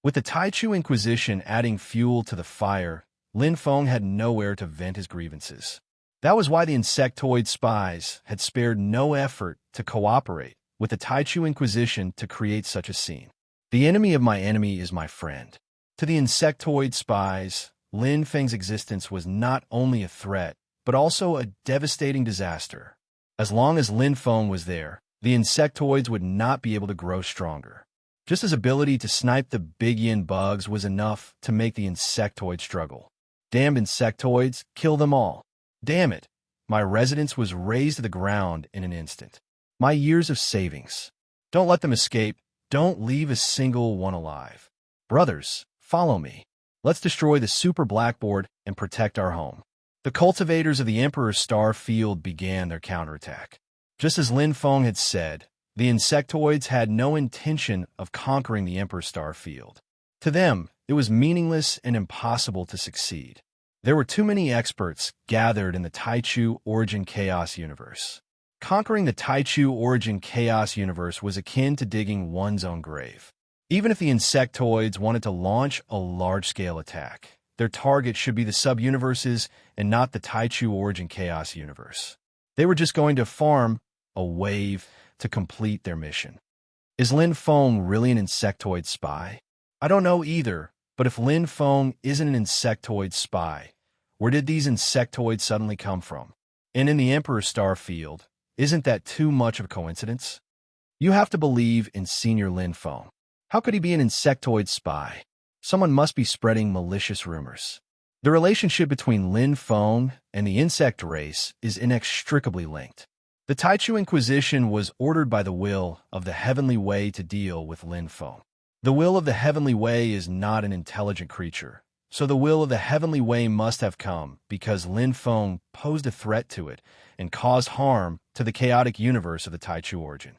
With the Taichu Inquisition adding fuel to the fire, Lin Feng had nowhere to vent his grievances. That was why the insectoid spies had spared no effort to cooperate with the Taichu Inquisition to create such a scene. The enemy of my enemy is my friend. To the insectoid spies, Lin Feng's existence was not only a threat, but also a devastating disaster. As long as Lin Feng was there, the insectoids would not be able to grow stronger. Just his ability to snipe the big yin bugs was enough to make the insectoids struggle. Damn insectoids, kill them all. Damn it, my residence was razed to the ground in an instant. My years of savings. Don't let them escape. Don't leave a single one alive. Brothers, follow me. Let's destroy the super blackboard and protect our home. The cultivators of the Emperor's Star Field began their counterattack. Just as Lin Feng had said, the insectoids had no intention of conquering the Emperor's Star Field. To them, it was meaningless and impossible to succeed. There were too many experts gathered in the Taichu Origin Chaos universe. Conquering the Taichu Origin Chaos universe was akin to digging one's own grave. Even if the insectoids wanted to launch a large-scale attack, their target should be the sub-universes and not the Taichu Origin Chaos universe. They were just going to farm a wave to complete their mission. Is Lin Feng really an insectoid spy? I don't know either, but if Lin Feng isn't an insectoid spy, where did these insectoids suddenly come from? And in the Emperor's Star Field, isn't that too much of a coincidence? You have to believe in Senior Lin Feng. How could he be an insectoid spy? Someone must be spreading malicious rumors. The relationship between Lin Feng and the insect race is inextricably linked. The Taichu Inquisition was ordered by the will of the Heavenly Way to deal with Lin Feng. The will of the Heavenly Way is not an intelligent creature, so the will of the Heavenly Way must have come because Lin Feng posed a threat to it and caused harm to the chaotic universe of the Taichu Origin.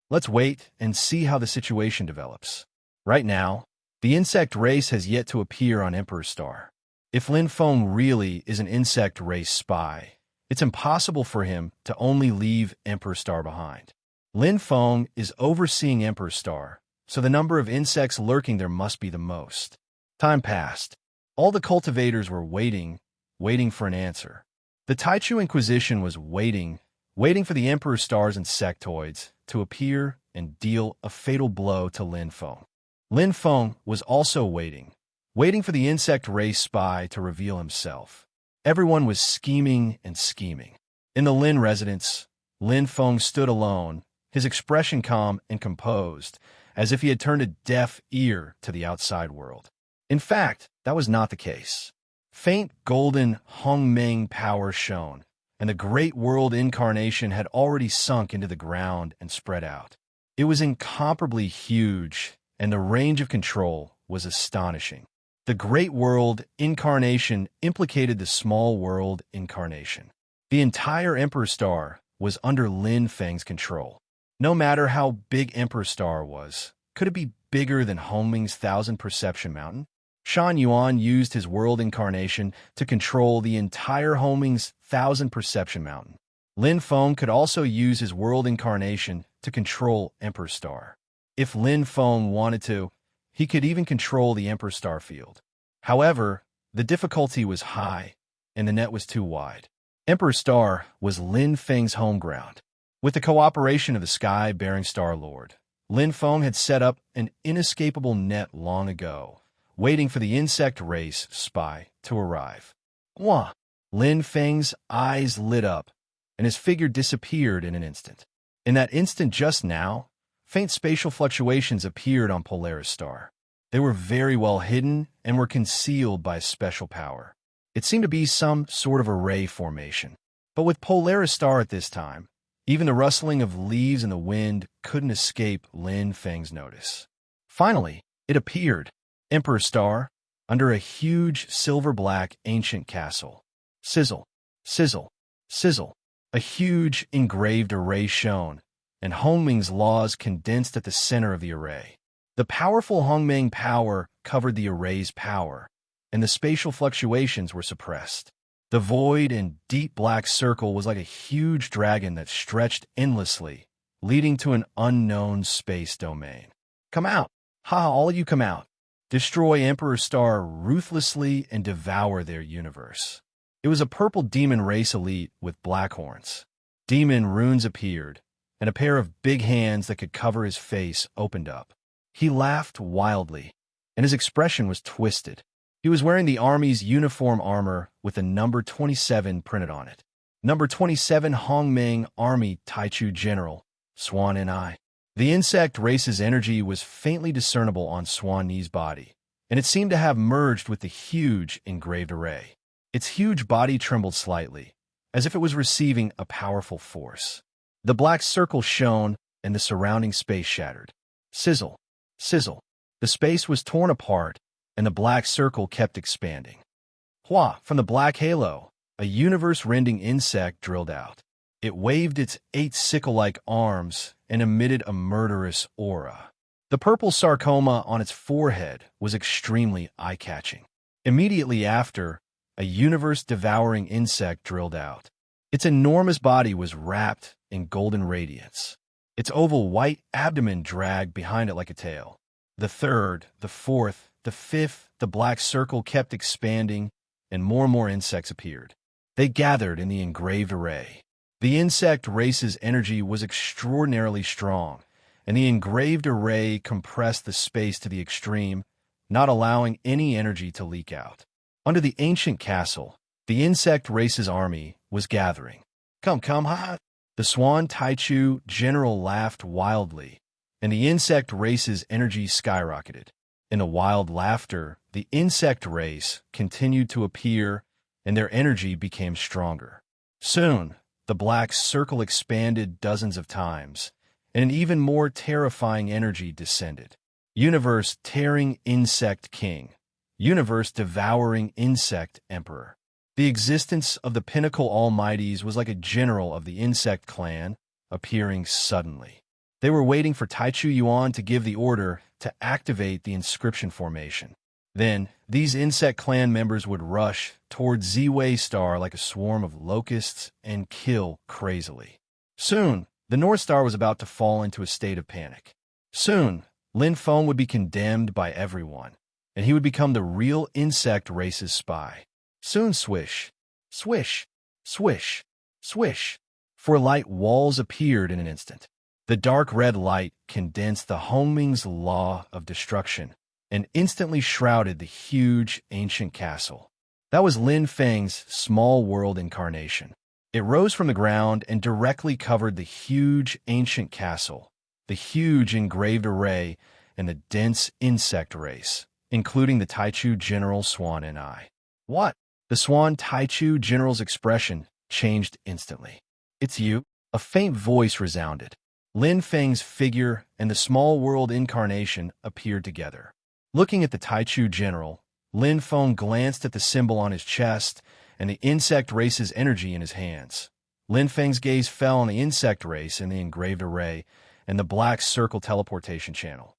Let's wait and see how the situation develops. Right now, the insect race has yet to appear on Emperor's Star. If Lin Feng really is an insect race spy, it's impossible for him to only leave Emperor's Star behind. Lin Feng is overseeing Emperor's Star, so the number of insects lurking there must be the most. Time passed. All the cultivators were waiting for an answer. The Taichu Inquisition was waiting for the Emperor's Star's insectoids to appear and deal a fatal blow to Lin Feng. Lin Feng was also waiting for the insect race spy to reveal himself. Everyone was scheming and scheming. In the Lin residence, Lin Feng stood alone, his expression calm and composed, as if he had turned a deaf ear to the outside world. In fact, that was not the case. Faint golden Hongmeng power shone, and the great world incarnation had already sunk into the ground and spread out. It was incomparably huge, and the range of control was astonishing. The great world incarnation implicated the small world incarnation. The entire Emperor's Star was under Lin Feng's control. No matter how big Emperor's Star was, could it be bigger than Hongming's 1,000 Perception Mountain? Shan Yuan used his world incarnation to control the entire Hongming's 1,000 Perception Mountain. Lin Feng could also use his world incarnation to control Emperor's Star. If Lin Feng wanted to, he could even control the Emperor's Star Field. However, the difficulty was high, and the net was too wide. Emperor's Star was Lin Feng's home ground. With the cooperation of the Sky-bearing Star Lord, Lin Feng had set up an inescapable net long ago, waiting for the insect race spy to arrive. Wah! Lin Feng's eyes lit up, and his figure disappeared in an instant. In that instant just now, faint spatial fluctuations appeared on Polaris Star. They were very well hidden and were concealed by special power. It seemed to be some sort of array formation. But with Polaris Star at this time, even the rustling of leaves in the wind couldn't escape Lin Feng's notice. Finally, it appeared. Emperor's Star, under a huge silver-black ancient castle. Sizzle, sizzle, sizzle. A huge engraved array shone, and Hongming's laws condensed at the center of the array. The powerful Hongming power covered the array's power, and the spatial fluctuations were suppressed. The void and deep black circle was like a huge dragon that stretched endlessly, leading to an unknown space domain. Come out! Ha, all of you come out! destroy Emperor Star ruthlessly and devour their universe. It was a purple demon race elite with black horns. Demon runes appeared, and a pair of big hands that could cover his face opened up. He laughed wildly, and his expression was twisted. He was wearing the army's uniform armor with the number 27 printed on it. Number 27 Hongmeng Army Taichu General, Swan and I. The insect race's energy was faintly discernible on Swan Ni's body, and it seemed to have merged with the huge engraved array. Its huge body trembled slightly, as if it was receiving a powerful force. The black circle shone, and the surrounding space shattered. Sizzle, sizzle. The space was torn apart, and the black circle kept expanding. Hua, from the black halo, a universe-rending insect drilled out. It waved its 8 sickle-like arms and emitted a murderous aura. The purple sarcoma on its forehead was extremely eye-catching. Immediately after, a universe-devouring insect drilled out. Its enormous body was wrapped in golden radiance. Its oval white abdomen dragged behind it like a tail. The third, the fourth, the fifth, the black circle kept expanding, and more insects appeared. They gathered in the engraved array. The insect race's energy was extraordinarily strong, and the engraved array compressed the space to the extreme, not allowing any energy to leak out. Under the ancient castle, the insect race's army was gathering. Come, ha! The Swan Taichu general laughed wildly, and the insect race's energy skyrocketed. In the wild laughter, the insect race continued to appear, and their energy became stronger. Soon, the black circle expanded dozens of times, and an even more terrifying energy descended. Universe-tearing insect king. Universe-devouring insect emperor. The existence of the pinnacle almighties was like a general of the insect clan appearing suddenly. They were waiting for Taichu Yuan to give the order to activate the inscription formation. Then, these insect clan members would rush toward Ziwei Star like a swarm of locusts and kill crazily. Soon, the North Star was about to fall into a state of panic. Soon, Lin Feng would be condemned by everyone, and he would become the real insect race's spy. Soon swish, swish, swish, swish. 4 light walls appeared in an instant. The dark red light condensed the Hongming's law of destruction and instantly shrouded the huge ancient castle. That was Lin Feng's small world incarnation. It rose from the ground and directly covered the huge ancient castle, the huge engraved array, and the dense insect race, including the Taichu General Swan and I. What? The Swan Taichu General's expression changed instantly. It's you? A faint voice resounded. Lin Feng's figure and the small world incarnation appeared together. Looking at the Taichu General, Lin Feng glanced at the symbol on his chest and the insect race's energy in his hands. Lin Feng's gaze fell on the insect race in the engraved array and the black circle teleportation channel.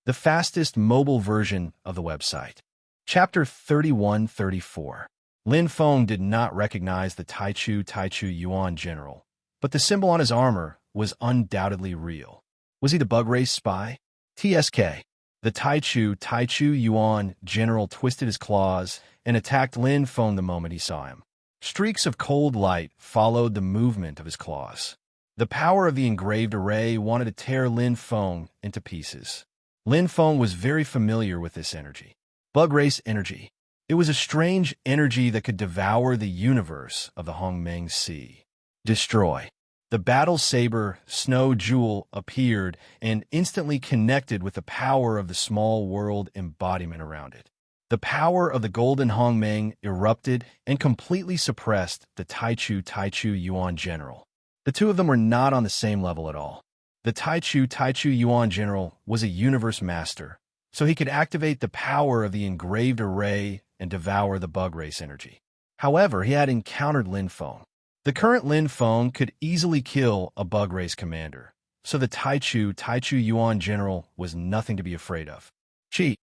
The fastest mobile version of the website. Chapter 31-34. Lin Feng did not recognize the Taichu Yuan general, but the symbol on his armor was undoubtedly real. Was he the bug race spy? TSK. The Taichu Yuan general twisted his claws and attacked Lin Feng the moment he saw him. Streaks of cold light followed the movement of his claws. The power of the engraved array wanted to tear Lin Feng into pieces. Lin Feng was very familiar with this energy. Bug race energy. It was a strange energy that could devour the universe of the Hongmeng Sea. Destroy. The battle saber, Snow Jewel, appeared and instantly connected with the power of the small world embodiment around it. The power of the Golden Hongmeng erupted and completely suppressed the Taichu Yuan general. The two of them were not on the same level at all. The Taichu Yuan general was a universe master, so he could activate the power of the engraved array and devour the bug race energy. However, he had encountered Lin Feng. The current Lin Feng could easily kill a bug race commander, so the Taichu Yuan general was nothing to be afraid of. Chi.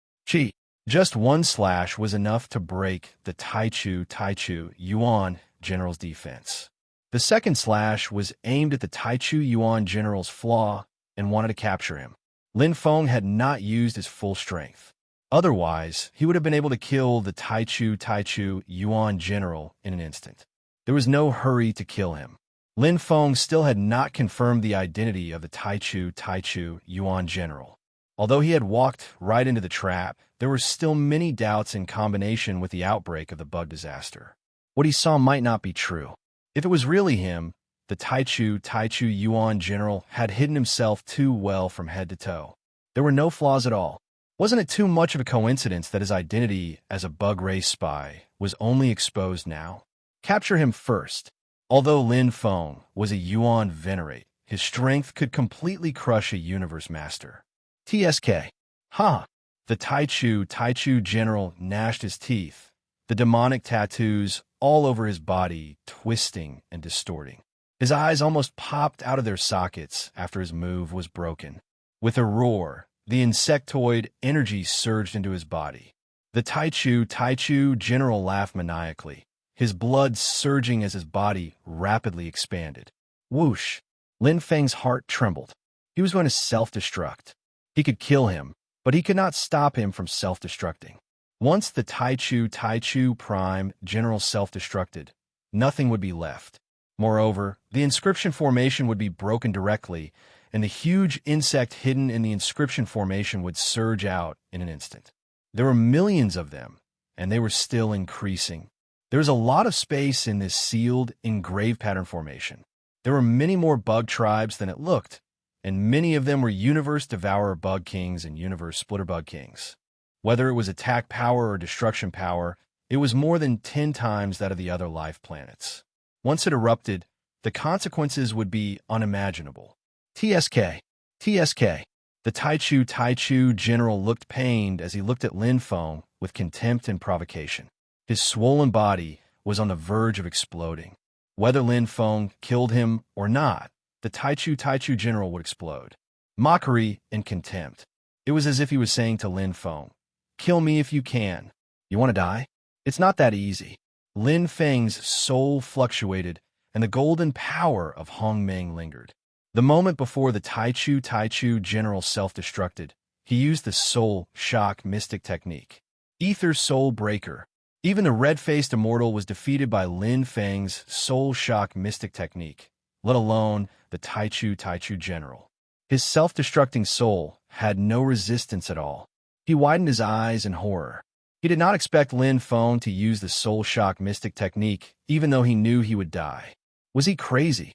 Just one slash was enough to break the Taichu Yuan general's defense. The second slash was aimed at the Taichu Yuan general's flaw and wanted to capture him. Lin Feng had not used his full strength. Otherwise, he would have been able to kill the Taichu Yuan general in an instant. There was no hurry to kill him. Lin Feng still had not confirmed the identity of the Taichu Yuan general. Although he had walked right into the trap, there were still many doubts in combination with the outbreak of the bug disaster. What he saw might not be true. If it was really him, the Taichu Yuan general had hidden himself too well from head to toe. There were no flaws at all. Wasn't it too much of a coincidence that his identity as a bug race spy was only exposed now? Capture him first. Although Lin Feng was a Yuan venerate, his strength could completely crush a universe master. TSK. Ha! The Taichu general gnashed his teeth, the demonic tattoos all over his body twisting and distorting. His eyes almost popped out of their sockets after his move was broken. With a roar, the insectoid energy surged into his body. The Taichu general laughed maniacally, his blood surging as his body rapidly expanded. Whoosh! Lin Feng's heart trembled. He was going to self-destruct. He could kill him, but he could not stop him from self-destructing. Once the Taichu Prime General self-destructed, nothing would be left. Moreover, the inscription formation would be broken directly, and the huge insect hidden in the inscription formation would surge out in an instant. There were millions of them, and they were still increasing. There was a lot of space in this sealed, engraved pattern formation. There were many more bug tribes than it looked, and many of them were Universe Devourer Bug Kings and Universe Splitter Bug Kings. Whether it was attack power or destruction power, it was more than 10 times that of the other life planets. Once it erupted, the consequences would be unimaginable. TSK. The Taichu general looked pained as he looked at Lin Feng with contempt and provocation. His swollen body was on the verge of exploding. Whether Lin Feng killed him or not, the Taichu general would explode. Mockery and contempt. It was as if he was saying to Lin Feng, "Kill me if you can. You want to die? It's not that easy." Lin Feng's soul fluctuated, and the golden power of Hong Meng lingered. The moment before the Taichu general self-destructed, he used the soul shock mystic technique. Ether Soul Breaker. Even the red-faced immortal was defeated by Lin Feng's soul shock mystic technique, let alone the Taichu general. His self-destructing soul had no resistance at all. He widened his eyes in horror. He did not expect Lin Feng to use the soul shock mystic technique, even though he knew he would die. Was he crazy?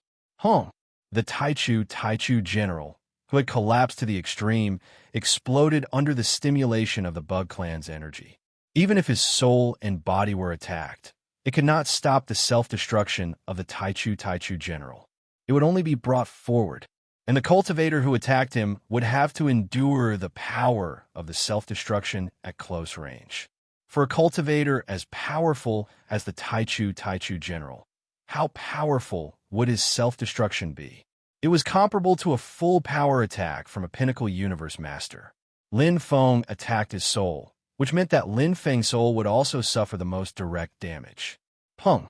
The Taichu general, who had collapsed to the extreme, exploded under the stimulation of the Bug Clan's energy. Even if his soul and body were attacked, it could not stop the self-destruction of the Taichu general. It would only be brought forward, and the cultivator who attacked him would have to endure the power of the self-destruction at close range. For a cultivator as powerful as the Taichu general, how powerful would his self-destruction be? It was comparable to a full power attack from a pinnacle universe master. Lin Feng attacked his soul, which meant that Lin Feng's soul would also suffer the most direct damage. Pung.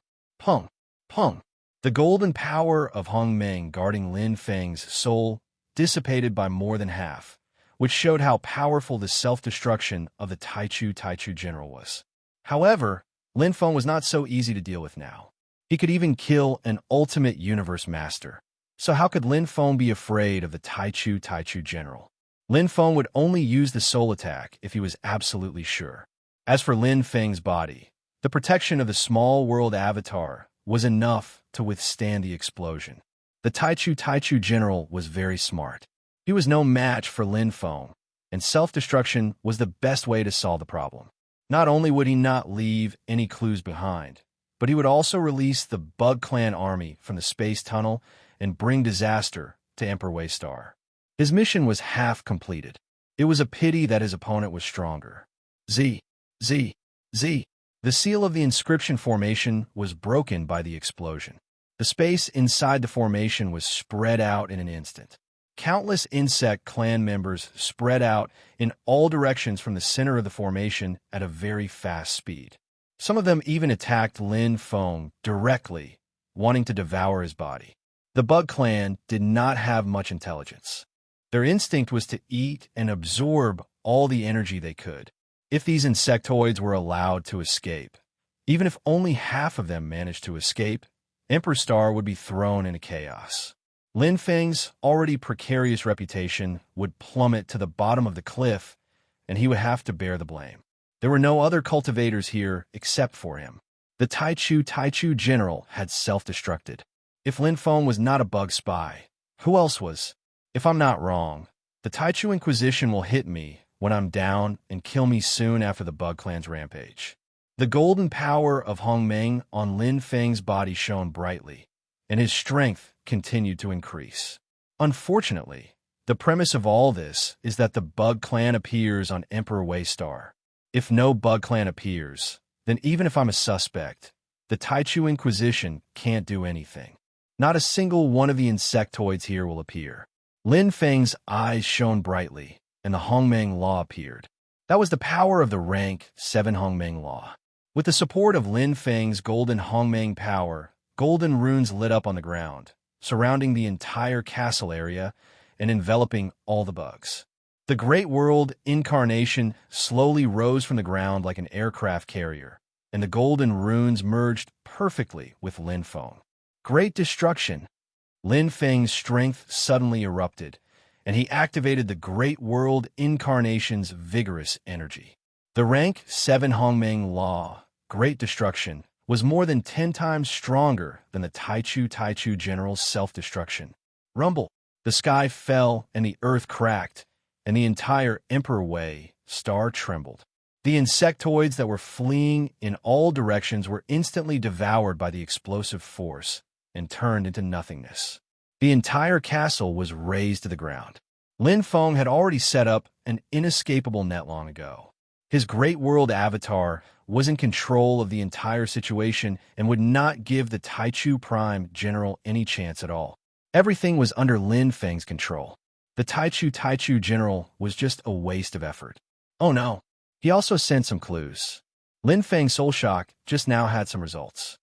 The golden power of Hong Meng guarding Lin Feng's soul dissipated by more than half, which showed how powerful the self-destruction of the Taichu general was. However, Lin Feng was not so easy to deal with now. He could even kill an ultimate universe master. So how could Lin Feng be afraid of the Taichu general? Lin Feng would only use the soul attack if he was absolutely sure. As for Lin Feng's body, the protection of the small world avatar was enough to withstand the explosion. The Taichu general was very smart. He was no match for Lin Feng, and self-destruction was the best way to solve the problem. Not only would he not leave any clues behind, but he would also release the Bug Clan army from the space tunnel and bring disaster to Emperor Waystar. His mission was half completed. It was a pity that his opponent was stronger. Z. The seal of the inscription formation was broken by the explosion. The space inside the formation was spread out in an instant. Countless insect clan members spread out in all directions from the center of the formation at a very fast speed. Some of them even attacked Lin Feng directly, wanting to devour his body. The Bug Clan did not have much intelligence. Their instinct was to eat and absorb all the energy they could. If these insectoids were allowed to escape, even if only half of them managed to escape, Emperor Star would be thrown into chaos. Lin Feng's already precarious reputation would plummet to the bottom of the cliff, and he would have to bear the blame. There were no other cultivators here except for him. The Taichu general had self-destructed. If Lin Feng was not a bug spy, who else was? If I'm not wrong, the Taichu Inquisition will hit me when I'm down and kill me soon after the Bug Clan's rampage. The golden power of Hongmeng on Lin Feng's body shone brightly, and his strength continued to increase. Unfortunately, the premise of all this is that the Bug Clan appears on Emperor Wei Star. If no Bug Clan appears, then even if I'm a suspect, the Taichu Inquisition can't do anything. Not a single one of the insectoids here will appear. Lin Feng's eyes shone brightly, and the Hongmeng Law appeared. That was the power of the rank 7 Hongmeng Law. With the support of Lin Feng's golden Hongmeng power, golden runes lit up on the ground, surrounding the entire castle area and enveloping all the bugs. The Great World Incarnation slowly rose from the ground like an aircraft carrier, and the golden runes merged perfectly with Lin Feng. Great destruction! Lin Feng's strength suddenly erupted, and he activated the Great World Incarnation's vigorous energy. The rank 7 Hongmeng Law, Great Destruction, was more than 10 times stronger than the Taichu General's self-destruction. Rumble! The sky fell and the earth cracked, and the entire Emperor Wei Star trembled. The insectoids that were fleeing in all directions were instantly devoured by the explosive force and turned into nothingness. The entire castle was razed to the ground. Lin Feng had already set up an inescapable net long ago. His Great World Avatar was in control of the entire situation and would not give the Taichu Prime General any chance at all. Everything was under Lin Feng's control. The Taichu General was just a waste of effort. Oh no, he also sent some clues. Lin Feng's Soul Shock just now had some results.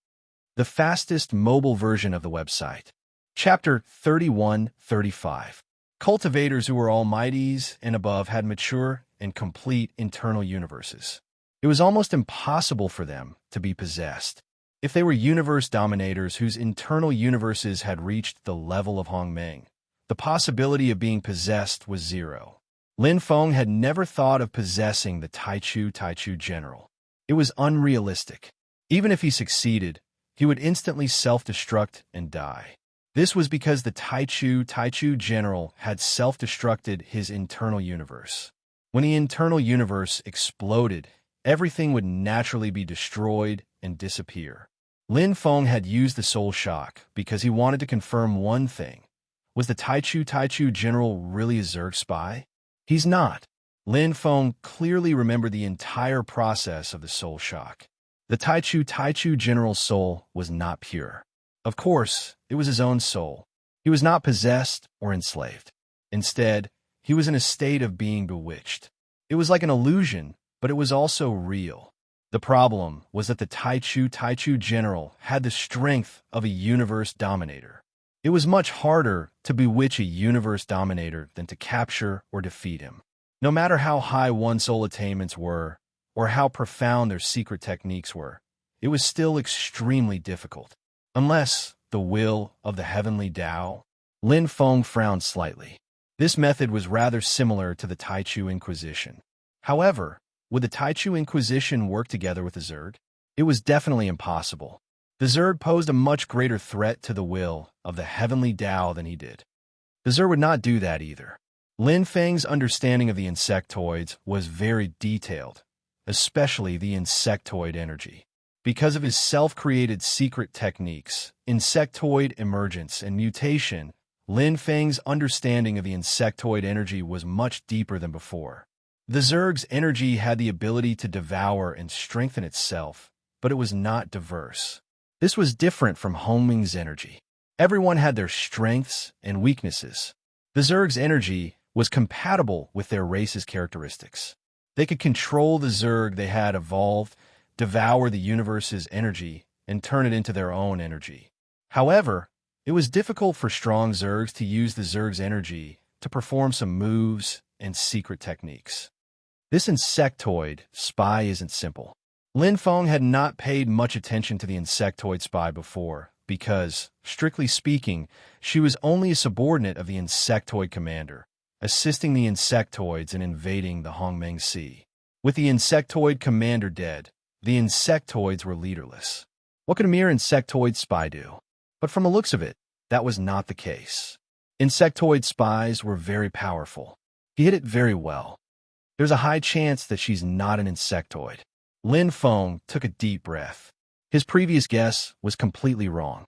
The fastest mobile version of the website. Chapter 31-35. Cultivators who were almighties and above had mature and complete internal universes. It was almost impossible for them to be possessed. If they were universe dominators whose internal universes had reached the level of Hongmeng, the possibility of being possessed was zero. Lin Feng had never thought of possessing the Taichu General. It was unrealistic. Even if he succeeded, he would instantly self-destruct and die. This was because the Taichu General had self-destructed his internal universe. When the internal universe exploded, everything would naturally be destroyed and disappear. Lin Feng had used the Soul Shock because he wanted to confirm one thing. Was the Taichu General really a Zerg spy? He's not. Lin Feng clearly remembered the entire process of the Soul Shock. The Taichu General's soul was not pure. Of course, it was his own soul. He was not possessed or enslaved. Instead, he was in a state of being bewitched. It was like an illusion, but it was also real. The problem was that the Taichu General had the strength of a universe dominator. It was much harder to bewitch a universe dominator than to capture or defeat him. No matter how high one's soul attainments were, or how profound their secret techniques were, it was still extremely difficult. Unless the will of the heavenly Tao. Lin Feng frowned slightly. This method was rather similar to the Taichu Inquisition. However, would the Taichu Inquisition work together with the Zerg? It was definitely impossible. The Zerg posed a much greater threat to the will of the heavenly Tao than he did. The Zerg would not do that either. Lin Feng's understanding of the insectoids was very detailed, especially the insectoid energy. Because of his self-created secret techniques, insectoid emergence and mutation, Lin Feng's understanding of the insectoid energy was much deeper than before. The Zerg's energy had the ability to devour and strengthen itself, but it was not diverse. This was different from Hongmeng's energy. Everyone had their strengths and weaknesses. The Zerg's energy was compatible with their race's characteristics. They could control the Zerg they had evolved, devour the universe's energy, and turn it into their own energy. However, it was difficult for strong Zergs to use the Zerg's energy to perform some moves and secret techniques. This insectoid spy isn't simple. Lin Feng had not paid much attention to the insectoid spy before, because, strictly speaking, she was only a subordinate of the insectoid commander, assisting the insectoids in invading the Hongmeng Sea. With the insectoid commander dead, the insectoids were leaderless. What could a mere insectoid spy do? But from the looks of it, that was not the case. Insectoid spies were very powerful. He hit it very well. There's a high chance that she's not an insectoid. Lin Feng took a deep breath. His previous guess was completely wrong.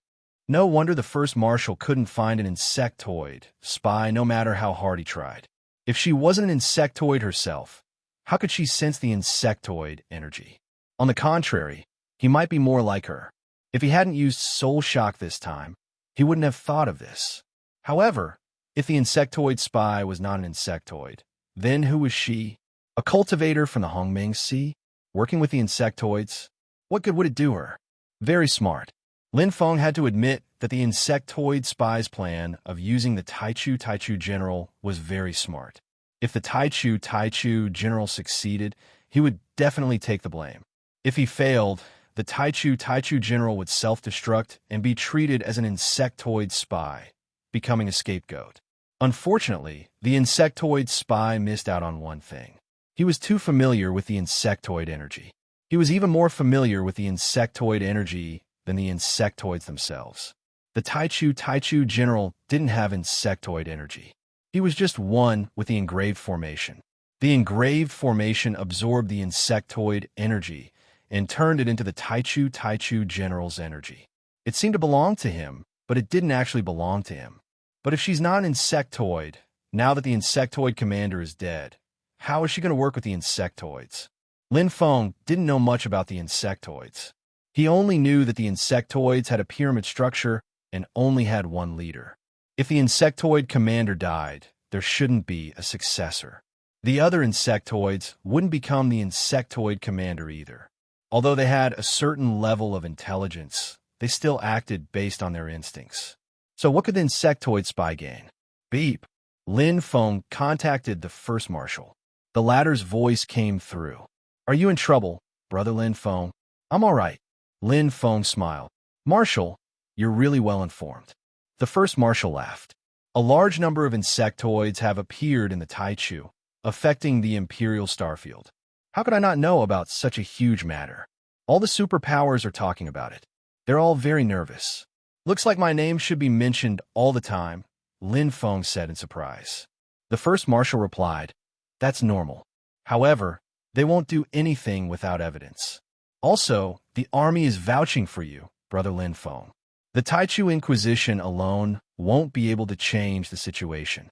No wonder the first marshal couldn't find an insectoid spy no matter how hard he tried. If she wasn't an insectoid herself, how could she sense the insectoid energy? On the contrary, he might be more like her. If he hadn't used soul shock this time, he wouldn't have thought of this. However, if the insectoid spy was not an insectoid, then who was she? A cultivator from the Hongmeng Sea? Working with the insectoids? What good would it do her? Very smart. Lin Feng had to admit that the insectoid spy's plan of using the Taichu general was very smart. If the Taichu general succeeded, he would definitely take the blame. If he failed, the Taichu general would self-destruct and be treated as an insectoid spy, becoming a scapegoat. Unfortunately, the insectoid spy missed out on one thing. He was too familiar with the insectoid energy. He was even more familiar with the insectoid energy than the insectoids themselves. The Taichu general didn't have insectoid energy. He was just one with the engraved formation. The engraved formation absorbed the insectoid energy and turned it into the Taichu general's energy. It seemed to belong to him, but it didn't actually belong to him. But if she's not an insectoid, now that the insectoid commander is dead, how is she going to work with the insectoids? Lin Feng didn't know much about the insectoids. He only knew that the insectoids had a pyramid structure and only had one leader. If the insectoid commander died, there shouldn't be a successor. The other insectoids wouldn't become the insectoid commander either. Although they had a certain level of intelligence, they still acted based on their instincts. So what could the insectoid spy gain? Beep. Lin Feng contacted the first marshal. The latter's voice came through. Are you in trouble, brother Lin Feng? I'm all right. Lin Feng smiled. Marshal, you're really well informed. The first marshal laughed. A large number of insectoids have appeared in the Taichu, affecting the Imperial Starfield. How could I not know about such a huge matter? All the superpowers are talking about it. They're all very nervous. Looks like my name should be mentioned all the time, Lin Feng said in surprise. The first marshal replied, That's normal. However, they won't do anything without evidence. Also, the army is vouching for you, brother Lin Feng. The Taichu Inquisition alone won't be able to change the situation.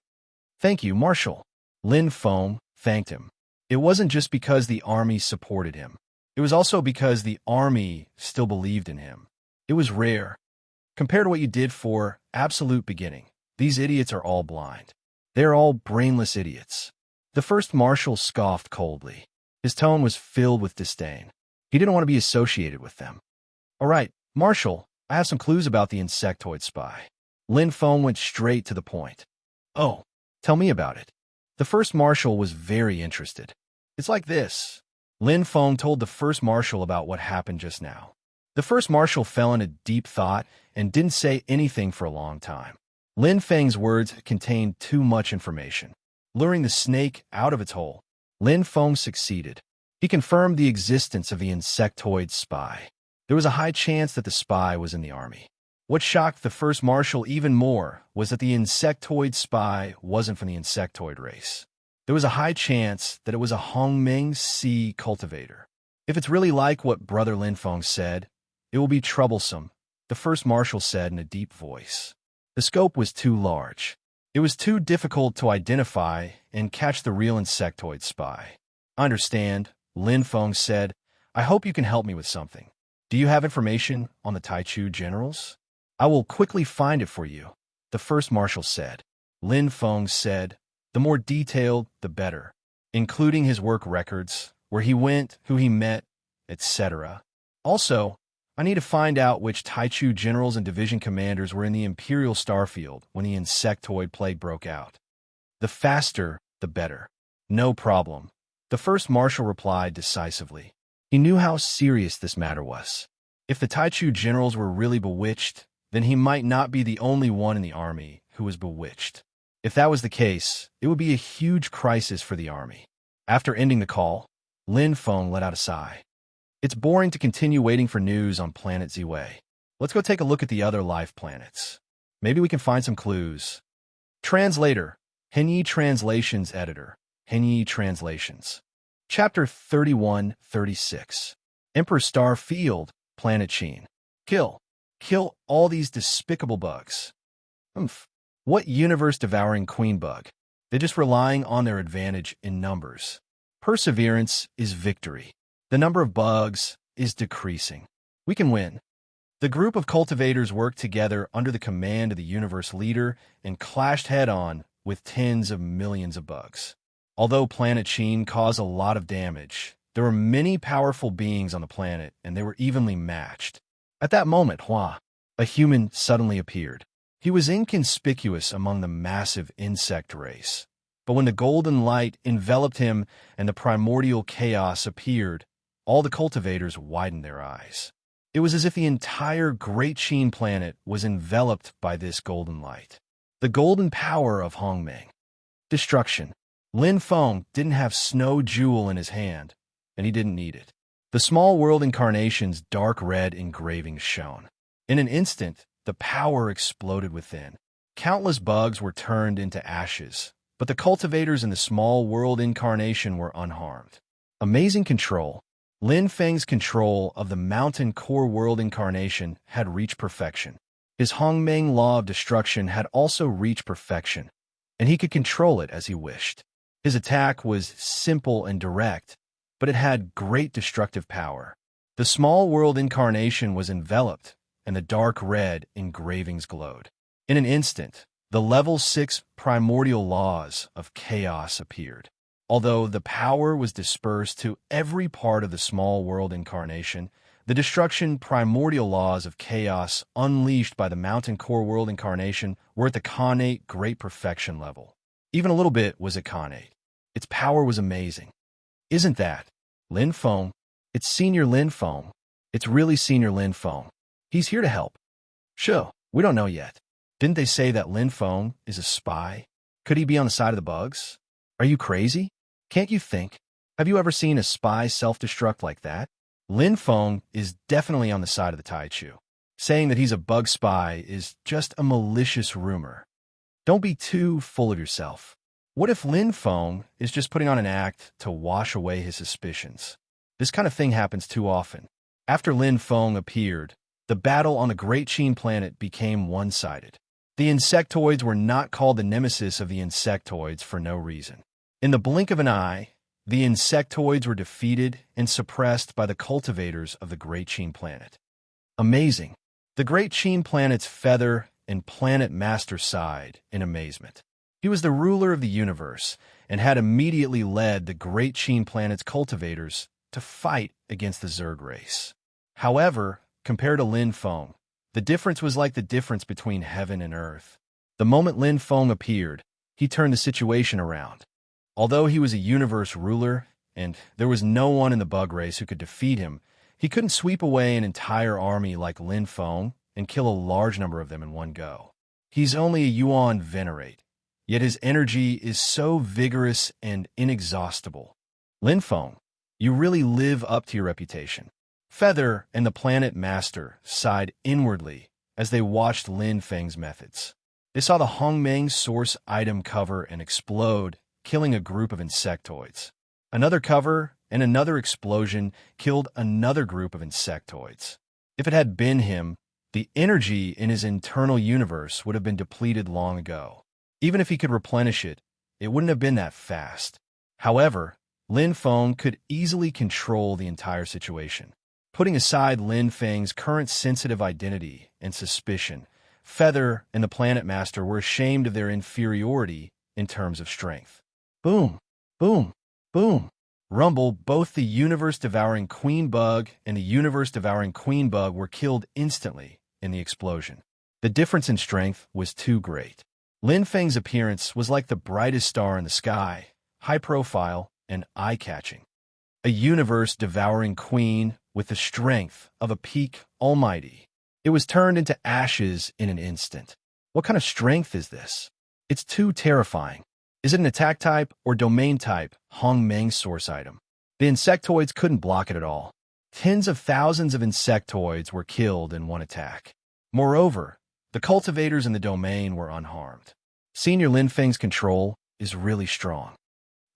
Thank you, Marshal. Lin Feng thanked him. It wasn't just because the army supported him. It was also because the army still believed in him. It was rare. Compared to what you did for absolute beginning, these idiots are all blind. They're all brainless idiots. The first marshal scoffed coldly. His tone was filled with disdain. He didn't want to be associated with them. All right, Marshal, I have some clues about the insectoid spy. Lin Feng went straight to the point. Oh, tell me about it. The first marshal was very interested. It's like this. Lin Feng told the first marshal about what happened just now. The first marshal fell into deep thought and didn't say anything for a long time. Lin Feng's words contained too much information. Luring the snake out of its hole, Lin Feng succeeded. He confirmed the existence of the insectoid spy. There was a high chance that the spy was in the army. What shocked the first marshal even more was that the insectoid spy wasn't from the insectoid race. There was a high chance that it was a Hongmeng Sea cultivator. If it's really like what Brother Lin Feng said, it will be troublesome, the first marshal said in a deep voice. The scope was too large. It was too difficult to identify and catch the real insectoid spy. I understand, Lin Feng said. I hope you can help me with something. Do you have information on the Taichu generals? I will quickly find it for you, the first marshal said. Lin Feng said, the more detailed, the better, including his work records, where he went, who he met, etc. Also, I need to find out which Taichu generals and division commanders were in the Imperial Starfield when the insectoid plague broke out. The faster, the better. No problem, The first marshal replied decisively. He knew how serious this matter was. If the Taichu generals were really bewitched, then he might not be the only one in the army who was bewitched. If that was the case, it would be a huge crisis for the army. After ending the call, Lin Feng let out a sigh. It's boring to continue waiting for news on planet Ziwei. Let's go take a look at the other life planets. Maybe we can find some clues. Translator, Henyi Translations Editor, Henyi Translations. Chapter 31-36. Emperor Star Field, Planet Sheen. Kill all these despicable bugs. What universe-devouring queen bug? They're just relying on their advantage in numbers. Perseverance is victory. The number of bugs is decreasing. We can win. The group of cultivators worked together under the command of the universe leader and clashed head-on with tens of millions of bugs. Although Planet Sheen caused a lot of damage, there were many powerful beings on the planet, and they were evenly matched. At that moment, Hua, a human, suddenly appeared. He was inconspicuous among the massive insect race. But when the golden light enveloped him and the primordial chaos appeared, all the cultivators widened their eyes. It was as if the entire Great Sheen planet was enveloped by this golden light. The golden power of Hongmeng. Destruction. Lin Feng didn't have Snow Jewel in his hand, and he didn't need it. The small world incarnation's dark red engravings shone. In an instant, the power exploded within. Countless bugs were turned into ashes, but the cultivators in the small world incarnation were unharmed. Amazing control. Lin Feng's control of the mountain core world incarnation had reached perfection. His Hongmeng law of destruction had also reached perfection, and he could control it as he wished. His attack was simple and direct, but it had great destructive power. The small world incarnation was enveloped, and the dark red engravings glowed. In an instant, the level 6 primordial laws of chaos appeared. Although the power was dispersed to every part of the small world incarnation, the destruction primordial laws of chaos unleashed by the mountain core world incarnation were at the Khanate great perfection level. Even a little bit was at Khanate. Its power was amazing. Isn't that Lin Feng? It's Senior Lin Feng. It's really Senior Lin Feng. He's here to help. Sure, we don't know yet. Didn't they say that Lin Feng is a spy? Could he be on the side of the bugs? Are you crazy? Can't you think? Have you ever seen a spy self-destruct like that? Lin Feng is definitely on the side of the Taichu. Saying that he's a bug spy is just a malicious rumor. Don't be too full of yourself. What if Lin Feng is just putting on an act to wash away his suspicions? This kind of thing happens too often. After Lin Feng appeared, the battle on the Great Sheen planet became one-sided. The insectoids were not called the nemesis of the insectoids for no reason. In the blink of an eye, the insectoids were defeated and suppressed by the cultivators of the Great Sheen planet. Amazing. The Great Sheen planet's feather and planet master sighed in amazement. He was the ruler of the universe and had immediately led the Great Sheen planet's cultivators to fight against the Zerg race. However, compared to Lin Feng, the difference was like the difference between heaven and earth. The moment Lin Feng appeared, he turned the situation around. Although he was a universe ruler, and there was no one in the bug race who could defeat him, he couldn't sweep away an entire army like Lin Feng and kill a large number of them in one go. He's only a Yuan Venerate, yet his energy is so vigorous and inexhaustible. Lin Feng, you really live up to your reputation. Feather and the Planet Master sighed inwardly as they watched Lin Feng's methods. They saw the Hongmeng source item cover and explode, killing a group of insectoids. Another cover and another explosion killed another group of insectoids. If it had been him, the energy in his internal universe would have been depleted long ago. Even if he could replenish it, it wouldn't have been that fast. However, Lin Feng could easily control the entire situation. Putting aside Lin Feng's current sensitive identity and suspicion, Feather and the Planet Master were ashamed of their inferiority in terms of strength. Boom, boom, boom. Rumble, both the universe-devouring queen bug and the universe-devouring queen bug were killed instantly in the explosion. The difference in strength was too great. Lin Feng's appearance was like the brightest star in the sky, high profile and eye-catching. A universe-devouring queen with the strength of a peak almighty. It was turned into ashes in an instant. What kind of strength is this? It's too terrifying. Is it an attack type or domain type? Hong Meng's source item. The insectoids couldn't block it at all. Tens of thousands of insectoids were killed in one attack. Moreover, the cultivators in the domain were unharmed. Senior Lin Feng's control is really strong.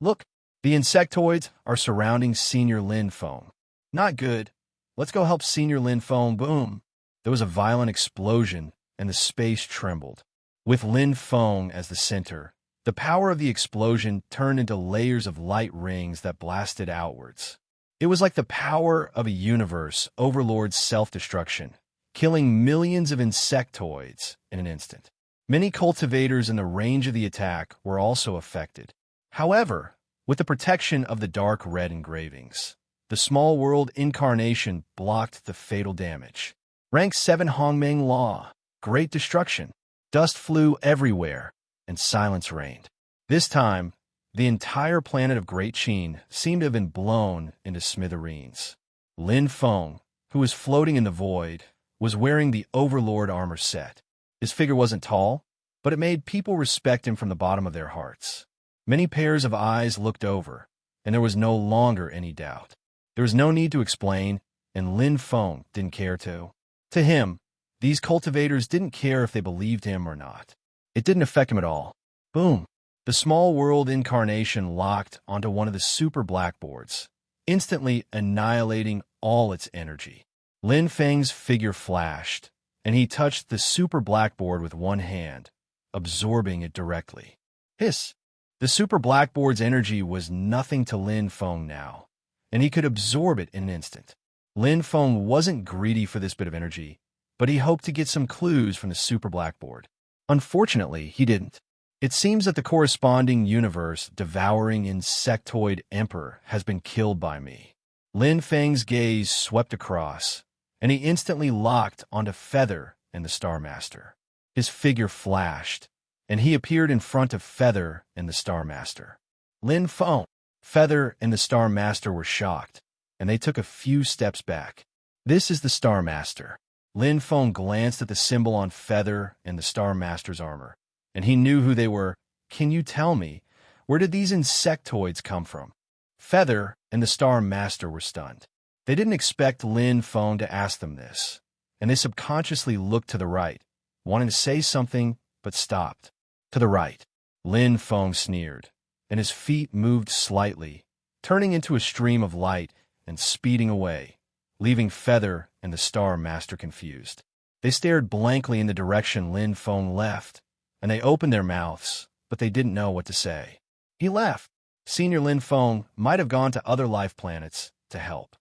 Look, the insectoids are surrounding Senior Lin Feng. Not good. Let's go help Senior Lin Feng. Boom. There was a violent explosion, and the space trembled. With Lin Feng as the center, the power of the explosion turned into layers of light rings that blasted outwards. It was like the power of a universe overlord's self-destruction, killing millions of insectoids in an instant. Many cultivators in the range of the attack were also affected. However, with the protection of the dark red engravings, the small world incarnation blocked the fatal damage. Rank 7 Hongmeng Law. Great destruction. Dust flew everywhere, and silence reigned. This time, the entire planet of Great Qin seemed to have been blown into smithereens. Lin Feng, who was floating in the void, was wearing the Overlord armor set. His figure wasn't tall, but it made people respect him from the bottom of their hearts. Many pairs of eyes looked over, and there was no longer any doubt. There was no need to explain, and Lin Feng didn't care to. To him, these cultivators didn't care if they believed him or not. It didn't affect him at all. Boom! The small world incarnation locked onto one of the super blackboards, instantly annihilating all its energy. Lin Feng's figure flashed, and he touched the super blackboard with one hand, absorbing it directly. Hiss! The super blackboard's energy was nothing to Lin Feng now, and he could absorb it in an instant. Lin Feng wasn't greedy for this bit of energy, but he hoped to get some clues from the super blackboard. Unfortunately, he didn't. It seems that the corresponding universe-devouring insectoid emperor has been killed by me. Lin Feng's gaze swept across, and he instantly locked onto Feather and the Star Master. His figure flashed, and he appeared in front of Feather and the Star Master. Lin Feng, Feather and the Star Master were shocked, and they took a few steps back. This is the Star Master. Lin Feng glanced at the symbol on Feather and the Star Master's armor, and he knew who they were. Can you tell me, where did these insectoids come from? Feather and the Star Master were stunned. They didn't expect Lin Feng to ask them this, and they subconsciously looked to the right, wanting to say something, but stopped. To the right, Lin Feng sneered, and his feet moved slightly, turning into a stream of light and speeding away, leaving Feather and the Star Master confused. They stared blankly in the direction Lin Feng left, and they opened their mouths, but they didn't know what to say. He left. Senior Lin Feng might have gone to other life planets to help.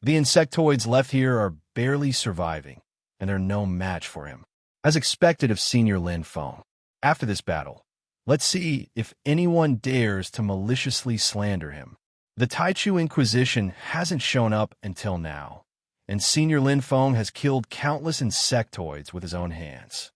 The insectoids left here are barely surviving, and they're no match for him. As expected of Senior Lin Feng. After this battle, let's see if anyone dares to maliciously slander him. The Taichu Inquisition hasn't shown up until now, and Senior Lin Feng has killed countless insectoids with his own hands.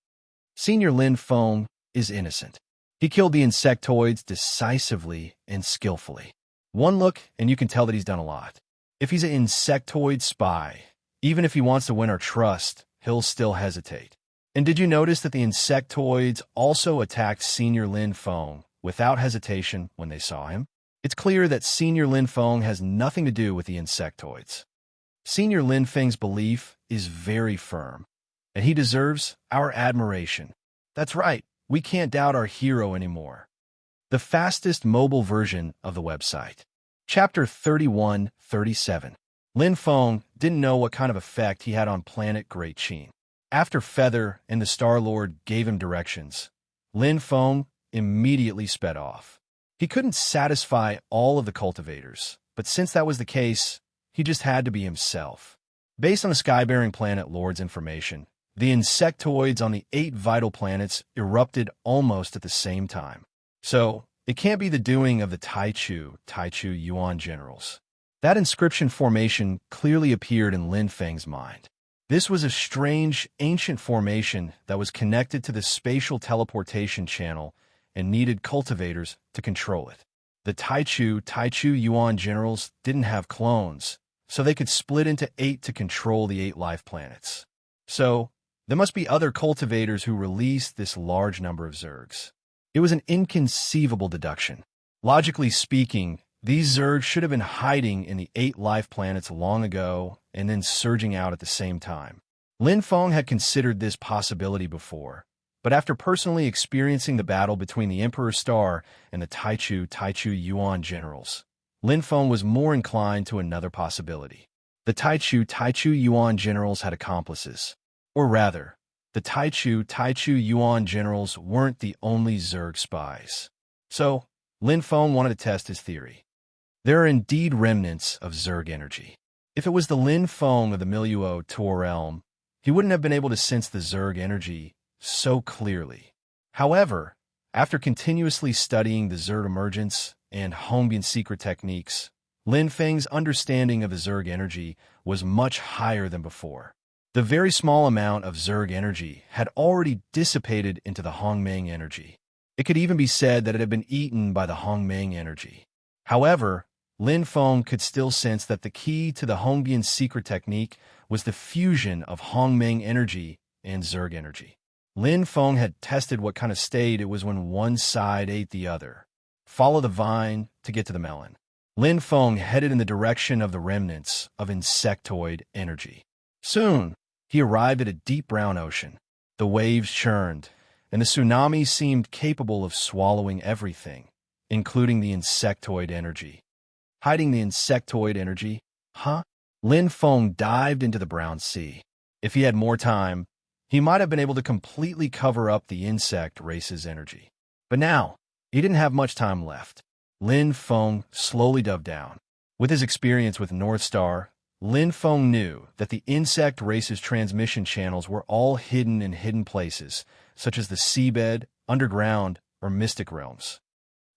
Senior Lin Feng is innocent. He killed the insectoids decisively and skillfully. One look, and you can tell that he's done a lot. If he's an insectoid spy, even if he wants to win our trust, he'll still hesitate. And did you notice that the insectoids also attacked Senior Lin Feng without hesitation when they saw him? It's clear that Senior Lin Feng has nothing to do with the insectoids. Senior Lin Feng's belief is very firm, and he deserves our admiration. That's right, we can't doubt our hero anymore. The fastest mobile version of the website. Chapter 31-37. Lin Feng didn't know what kind of effect he had on planet Great Qin. After Feather and the Star-Lord gave him directions, Lin Feng immediately sped off. He couldn't satisfy all of the cultivators, but since that was the case, he just had to be himself. Based on the sky-bearing planet Lord's information, the insectoids on the 8 vital planets erupted almost at the same time. So, it can't be the doing of the Taichu Yuan generals. That inscription formation clearly appeared in Lin Feng's mind. This was a strange, ancient formation that was connected to the spatial teleportation channel and needed cultivators to control it. The Taichu Yuan generals didn't have clones, so they could split into 8 to control the 8 life planets. So, there must be other cultivators who released this large number of Zergs. It was an inconceivable deduction. Logically speaking, these Zergs should have been hiding in the 8 life planets long ago and then surging out at the same time. Lin Feng had considered this possibility before, but after personally experiencing the battle between the Emperor's Star and the Taichu Yuan generals, Lin Feng was more inclined to another possibility. The Taichu Yuan generals had accomplices. Or rather, the Taichu Yuan generals weren't the only Zerg spies. So, Lin Feng wanted to test his theory. There are indeed remnants of Zerg energy. If it was the Lin Feng of the Milieu Tor realm, he wouldn't have been able to sense the Zerg energy so clearly. However, after continuously studying the Zerg emergence and Hongbian secret techniques, Lin Feng's understanding of the Zerg energy was much higher than before. The very small amount of Zerg energy had already dissipated into the Hongmeng energy. It could even be said that it had been eaten by the Hongmeng energy. However, Lin Feng could still sense that the key to the Hongbian secret technique was the fusion of Hongmeng energy and Zerg energy. Lin Feng had tested what kind of state it was when one side ate the other. Follow the vine to get to the melon. Lin Feng headed in the direction of the remnants of insectoid energy. Soon, he arrived at a deep brown ocean. The waves churned, and the tsunami seemed capable of swallowing everything, including the insectoid energy. Hiding the insectoid energy? Huh? Lin Feng dived into the brown sea. If he had more time, he might have been able to completely cover up the insect race's energy. But now, he didn't have much time left. Lin Feng slowly dove down. With his experience with North Star, Lin Feng knew that the insect race's transmission channels were all hidden in hidden places, such as the seabed, underground, or mystic realms.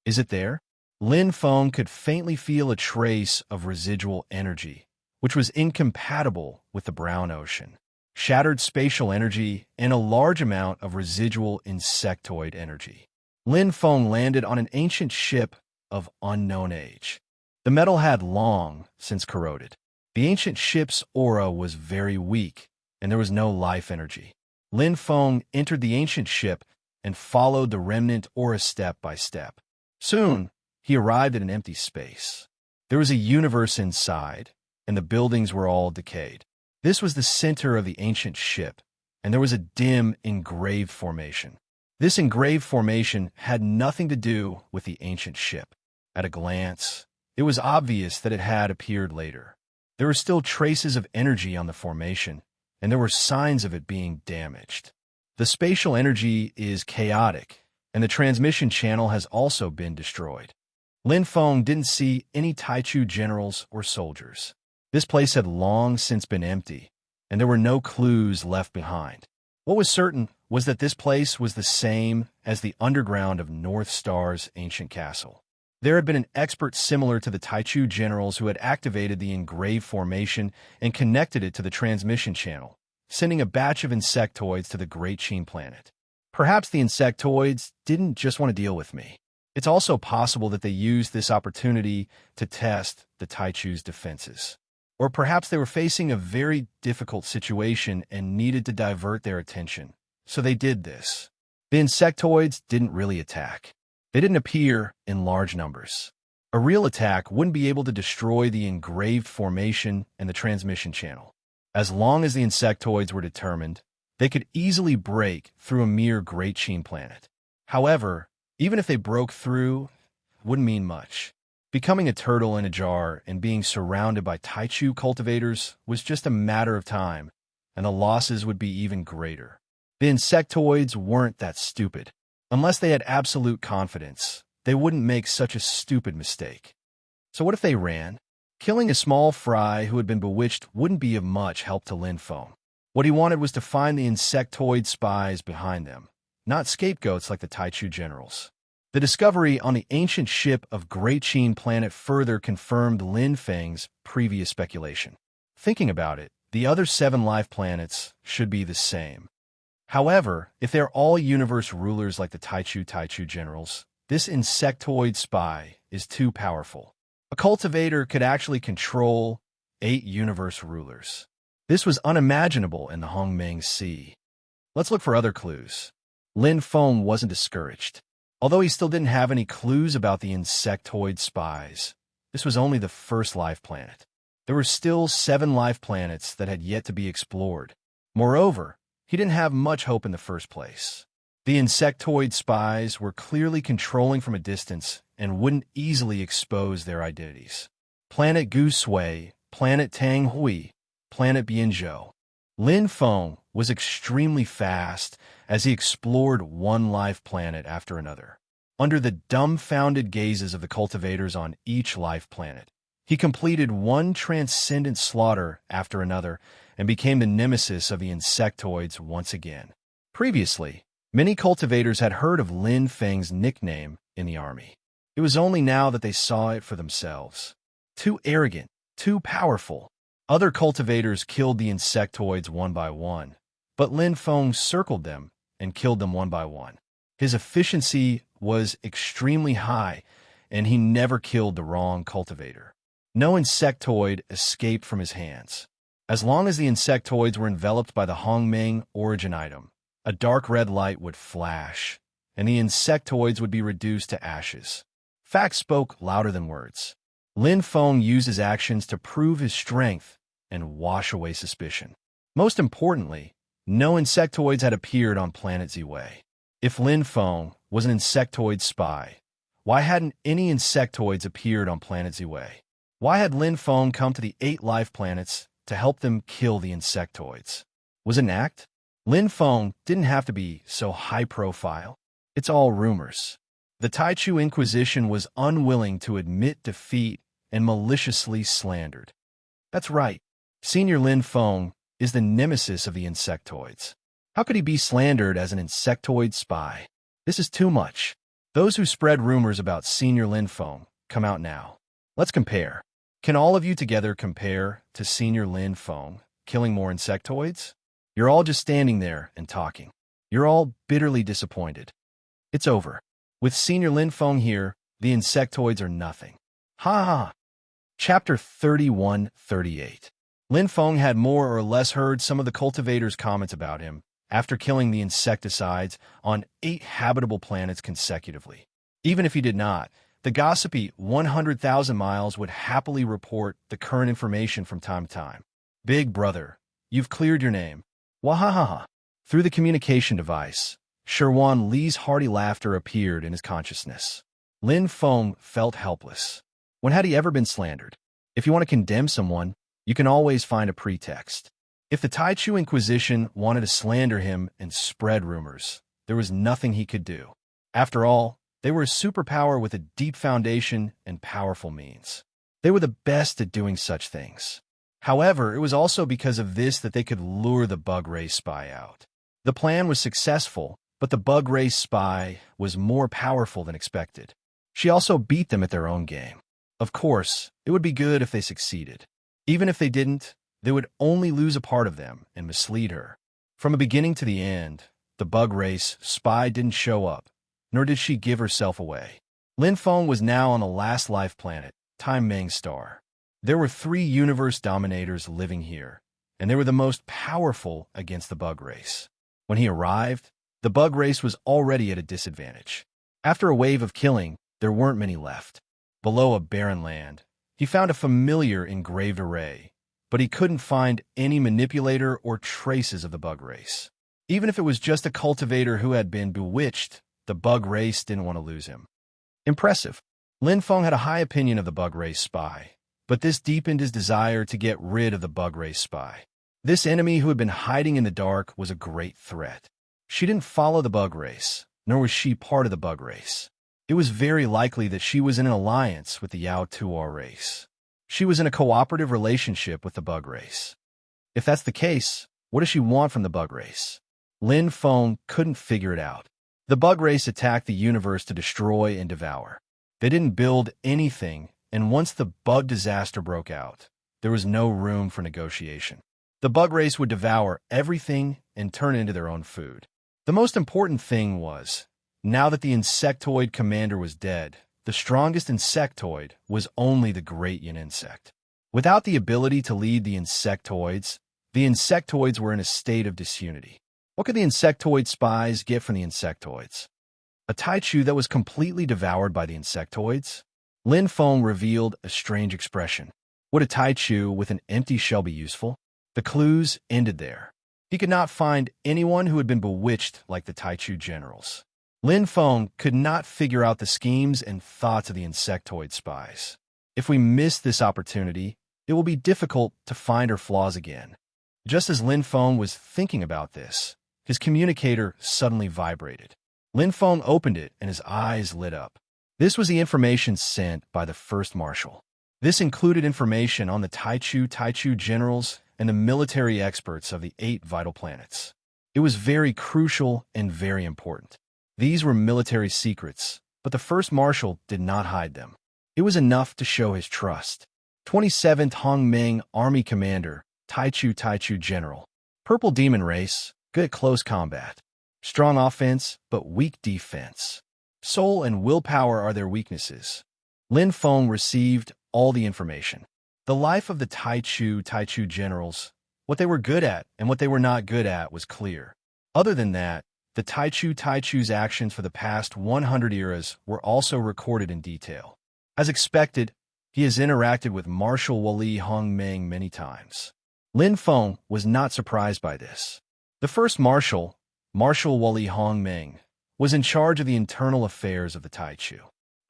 Is it there? Lin Feng could faintly feel a trace of residual energy, which was incompatible with the brown ocean. Shattered spatial energy and a large amount of residual insectoid energy. Lin Feng landed on an ancient ship of unknown age. The metal had long since corroded. The ancient ship's aura was very weak, and there was no life energy. Lin Feng entered the ancient ship and followed the remnant aura step by step. Soon, he arrived at an empty space. There was a universe inside, and the buildings were all decayed. This was the center of the ancient ship, and there was a dim, engraved formation. This engraved formation had nothing to do with the ancient ship. At a glance, it was obvious that it had appeared later. There were still traces of energy on the formation, and there were signs of it being damaged. The spatial energy is chaotic, and the transmission channel has also been destroyed. Lin Feng didn't see any Taichu generals or soldiers. This place had long since been empty, and there were no clues left behind. What was certain was that this place was the same as the underground of North Star's ancient castle. There had been an expert similar to the Taichu generals who had activated the engraved formation and connected it to the transmission channel, sending a batch of insectoids to the Great Qin planet. Perhaps the insectoids didn't just want to deal with me. It's also possible that they used this opportunity to test the Taichu's defenses. Or perhaps they were facing a very difficult situation and needed to divert their attention. So they did this. The insectoids didn't really attack. They didn't appear in large numbers. A real attack wouldn't be able to destroy the engraved formation and the transmission channel. As long as the insectoids were determined, they could easily break through a mere Great Qin planet. However, even if they broke through, it wouldn't mean much. Becoming a turtle in a jar and being surrounded by Taichu cultivators was just a matter of time, and the losses would be even greater. The insectoids weren't that stupid. Unless they had absolute confidence, they wouldn't make such a stupid mistake. So what if they ran? Killing a small fry who had been bewitched wouldn't be of much help to Lin Feng. What he wanted was to find the insectoid spies behind them, not scapegoats like the Taichu generals. The discovery on the ancient ship of Great Qin planet further confirmed Lin Feng's previous speculation. Thinking about it, the other 7 life planets should be the same. However, if they're all universe rulers like the Taichu generals, this insectoid spy is too powerful. A cultivator could actually control 8 universe rulers. This was unimaginable in the Hongmeng Sea. Let's look for other clues. Lin Feng wasn't discouraged. Although he still didn't have any clues about the insectoid spies, this was only the first life planet. There were still 7 life planets that had yet to be explored. Moreover, he didn't have much hope in the first place. The insectoid spies were clearly controlling from a distance and wouldn't easily expose their identities. Planet Gusui, Planet Tanghui, Planet Bianzhou. Lin Feng was extremely fast as he explored one life planet after another. Under the dumbfounded gazes of the cultivators on each life planet, he completed one transcendent slaughter after another and became the nemesis of the insectoids once again. Previously, many cultivators had heard of Lin Feng's nickname in the army. It was only now that they saw it for themselves. Too arrogant, too powerful. Other cultivators killed the insectoids one by one, but Lin Feng circled them and killed them one by one. His efficiency was extremely high, and he never killed the wrong cultivator. No insectoid escaped from his hands. As long as the insectoids were enveloped by the Hongmeng origin item, a dark red light would flash, and the insectoids would be reduced to ashes. Facts spoke louder than words. Lin Feng used his actions to prove his strength and wash away suspicion. Most importantly, no insectoids had appeared on planet Ziwei. If Lin Feng was an insectoid spy, why hadn't any insectoids appeared on planet Ziwei? Why had Lin Feng come to the 8 life planets to help them kill the insectoids? Was it an act? Lin Feng didn't have to be so high profile. It's all rumors. The Taichu Inquisition was unwilling to admit defeat and maliciously slandered. That's right. Senior Lin Feng is the nemesis of the insectoids. How could he be slandered as an insectoid spy? This is too much. Those who spread rumors about Senior Lin Feng, come out now. Let's compare. Can all of you together compare to Senior Lin Feng killing more insectoids? You're all just standing there and talking. You're all bitterly disappointed. It's over. With Senior Lin Feng here, the insectoids are nothing. Ha ha! Chapter 31-38. Lin Feng had more or less heard some of the cultivators' comments about him after killing the insecticides on 8 habitable planets consecutively. Even if he did not, the gossipy 100,000 miles would happily report the current information from time to time. Big brother, you've cleared your name. Wahahaha. Through the communication device, Sherwan Li's hearty laughter appeared in his consciousness. Lin Feng felt helpless. When had he ever been slandered? If you want to condemn someone, you can always find a pretext. If the Taichu Inquisition wanted to slander him and spread rumors, there was nothing he could do. After all, they were a superpower with a deep foundation and powerful means. They were the best at doing such things. However, it was also because of this that they could lure the bug race spy out. The plan was successful, but the bug race spy was more powerful than expected. She also beat them at their own game. Of course, it would be good if they succeeded. Even if they didn't, they would only lose a part of them and mislead her. From the beginning to the end, the bug race spy didn't show up, nor did she give herself away. Lin Feng was now on the last life planet, Time Meng Star. There were 3 universe dominators living here, and they were the most powerful against the bug race. When he arrived, the bug race was already at a disadvantage. After a wave of killing, there weren't many left. Below a barren land, he found a familiar engraved array, but he couldn't find any manipulator or traces of the bug race. Even if it was just a cultivator who had been bewitched, the bug race didn't want to lose him. Impressive. Lin Feng had a high opinion of the bug race spy, but this deepened his desire to get rid of the bug race spy. This enemy who had been hiding in the dark was a great threat. She didn't follow the bug race, nor was she part of the bug race. It was very likely that she was in an alliance with the Yao Tuo race. She was in a cooperative relationship with the bug race. If that's the case, what does she want from the bug race? Lin Feng couldn't figure it out. The bug race attacked the universe to destroy and devour. They didn't build anything, and once the bug disaster broke out, there was no room for negotiation. The bug race would devour everything and turn it into their own food. The most important thing was, now that the insectoid commander was dead, the strongest insectoid was only the great yin insect. Without the ability to lead the insectoids were in a state of disunity. What could the insectoid spies get from the insectoids? A Taichu that was completely devoured by the insectoids? Lin Feng revealed a strange expression. Would a Taichu with an empty shell be useful? The clues ended there. He could not find anyone who had been bewitched like the Taichu generals. Lin Feng could not figure out the schemes and thoughts of the insectoid spies. If we miss this opportunity, it will be difficult to find her flaws again. Just as Lin Feng was thinking about this, his communicator suddenly vibrated. Lin Feng opened it and his eyes lit up. This was the information sent by the first marshal. This included information on the Taichu generals and the military experts of the 8 vital planets. It was very crucial and very important. These were military secrets, but the first marshal did not hide them. It was enough to show his trust. 27th Hongmeng Army Commander, Taichu General. Purple Demon Race, good at close combat. Strong offense, but weak defense. Soul and willpower are their weaknesses. Lin Feng received all the information. The life of the Taichu generals, what they were good at and what they were not good at was clear. Other than that, the Taichu's actions for the past 100 eras were also recorded in detail. As expected, he has interacted with Marshal Wali Hongmeng many times. Lin Feng was not surprised by this. The first Marshal Wali Hongmeng, was in charge of the internal affairs of the Taichu.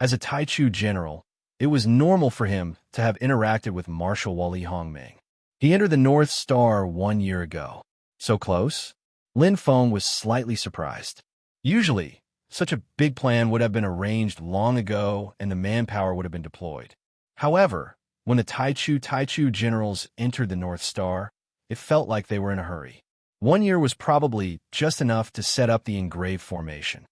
As a Taichu general, it was normal for him to have interacted with Marshal Wali Hongmeng. He entered the North Star 1 year ago. So close? Lin Feng was slightly surprised. Usually, such a big plan would have been arranged long ago and the manpower would have been deployed. However, when the Taichu generals entered the North Star, it felt like they were in a hurry. 1 year was probably just enough to set up the engraved formation.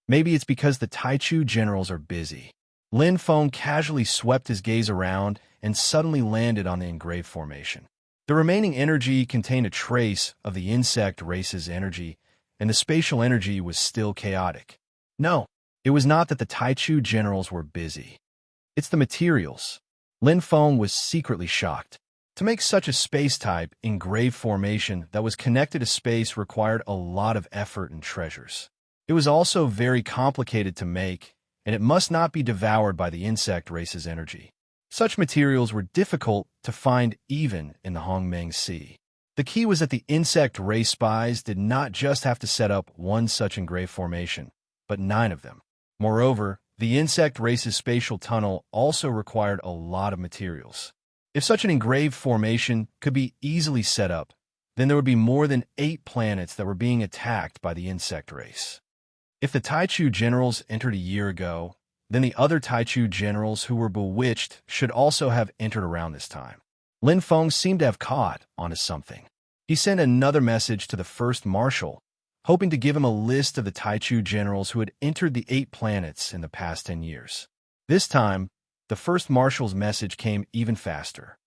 Maybe it's because the Taichu generals are busy. Lin Feng casually swept his gaze around and suddenly landed on the engraved formation. The remaining energy contained a trace of the insect race's energy, and the spatial energy was still chaotic. No, it was not that the Taichu generals were busy. It's the materials. Lin Feng was secretly shocked. To make such a space-type engraved formation that was connected to space required a lot of effort and treasures. It was also very complicated to make, and it must not be devoured by the insect race's energy. Such materials were difficult to find even in the Hongmeng Sea. The key was that the insect race spies did not just have to set up one such engraved formation, but 9 of them. Moreover, the insect race's spatial tunnel also required a lot of materials. If such an engraved formation could be easily set up, then there would be more than 8 planets that were being attacked by the insect race. If the Taichu generals entered a year ago, then the other Taichu generals who were bewitched should also have entered around this time. Lin Feng seemed to have caught onto something. He sent another message to the first marshal, hoping to give him a list of the Taichu generals who had entered the 8 planets in the past 10 years. This time, the first marshal's message came even faster.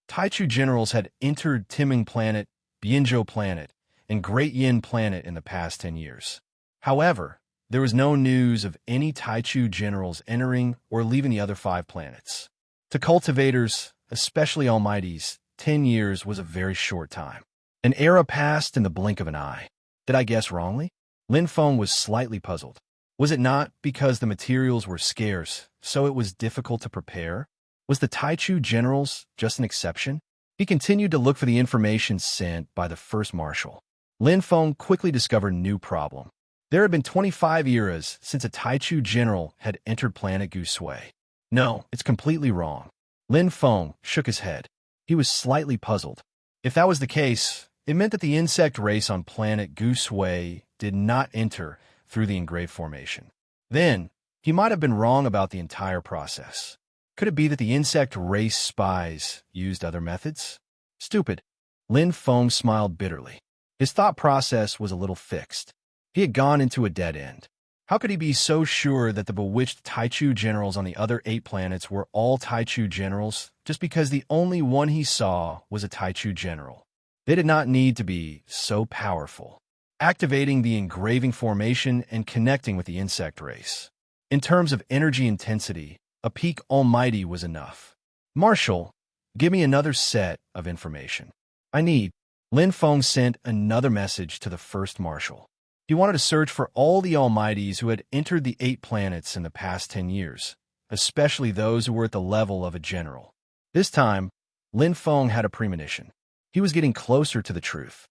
Taichu generals had entered Timing Planet, Bianzhou Planet, and Great Yin Planet in the past 10 years. However, there was no news of any Taichu generals entering or leaving the other 5 planets. To cultivators, especially Almighties, 10 years was a very short time. An era passed in the blink of an eye. Did I guess wrongly? Lin Feng was slightly puzzled. Was it not because the materials were scarce, so it was difficult to prepare? Was the Taichu generals just an exception? He continued to look for the information sent by the first marshal. Lin Feng quickly discovered a new problem. There had been 25 eras since a Taichu general had entered planet Gusui. No, it's completely wrong. Lin Feng shook his head. He was slightly puzzled. If that was the case, it meant that the insect race on planet Gusui did not enter through the engraved formation. Then, he might have been wrong about the entire process. Could it be that the insect race spies used other methods? Stupid. Lin Feng smiled bitterly. His thought process was a little fixed. He had gone into a dead end. How could he be so sure that the bewitched Taichu generals on the other 8 planets were all Taichu generals just because the only one he saw was a Taichu general? They did not need to be so powerful. Activating the engraving formation and connecting with the insect race. In terms of energy intensity, a peak almighty was enough. Marshal, give me another set of information. I need. Lin Feng sent another message to the first marshal. He wanted to search for all the almighties who had entered the 8 planets in the past 10 years, especially those who were at the level of a general. This time, Lin Feng had a premonition. He was getting closer to the truth.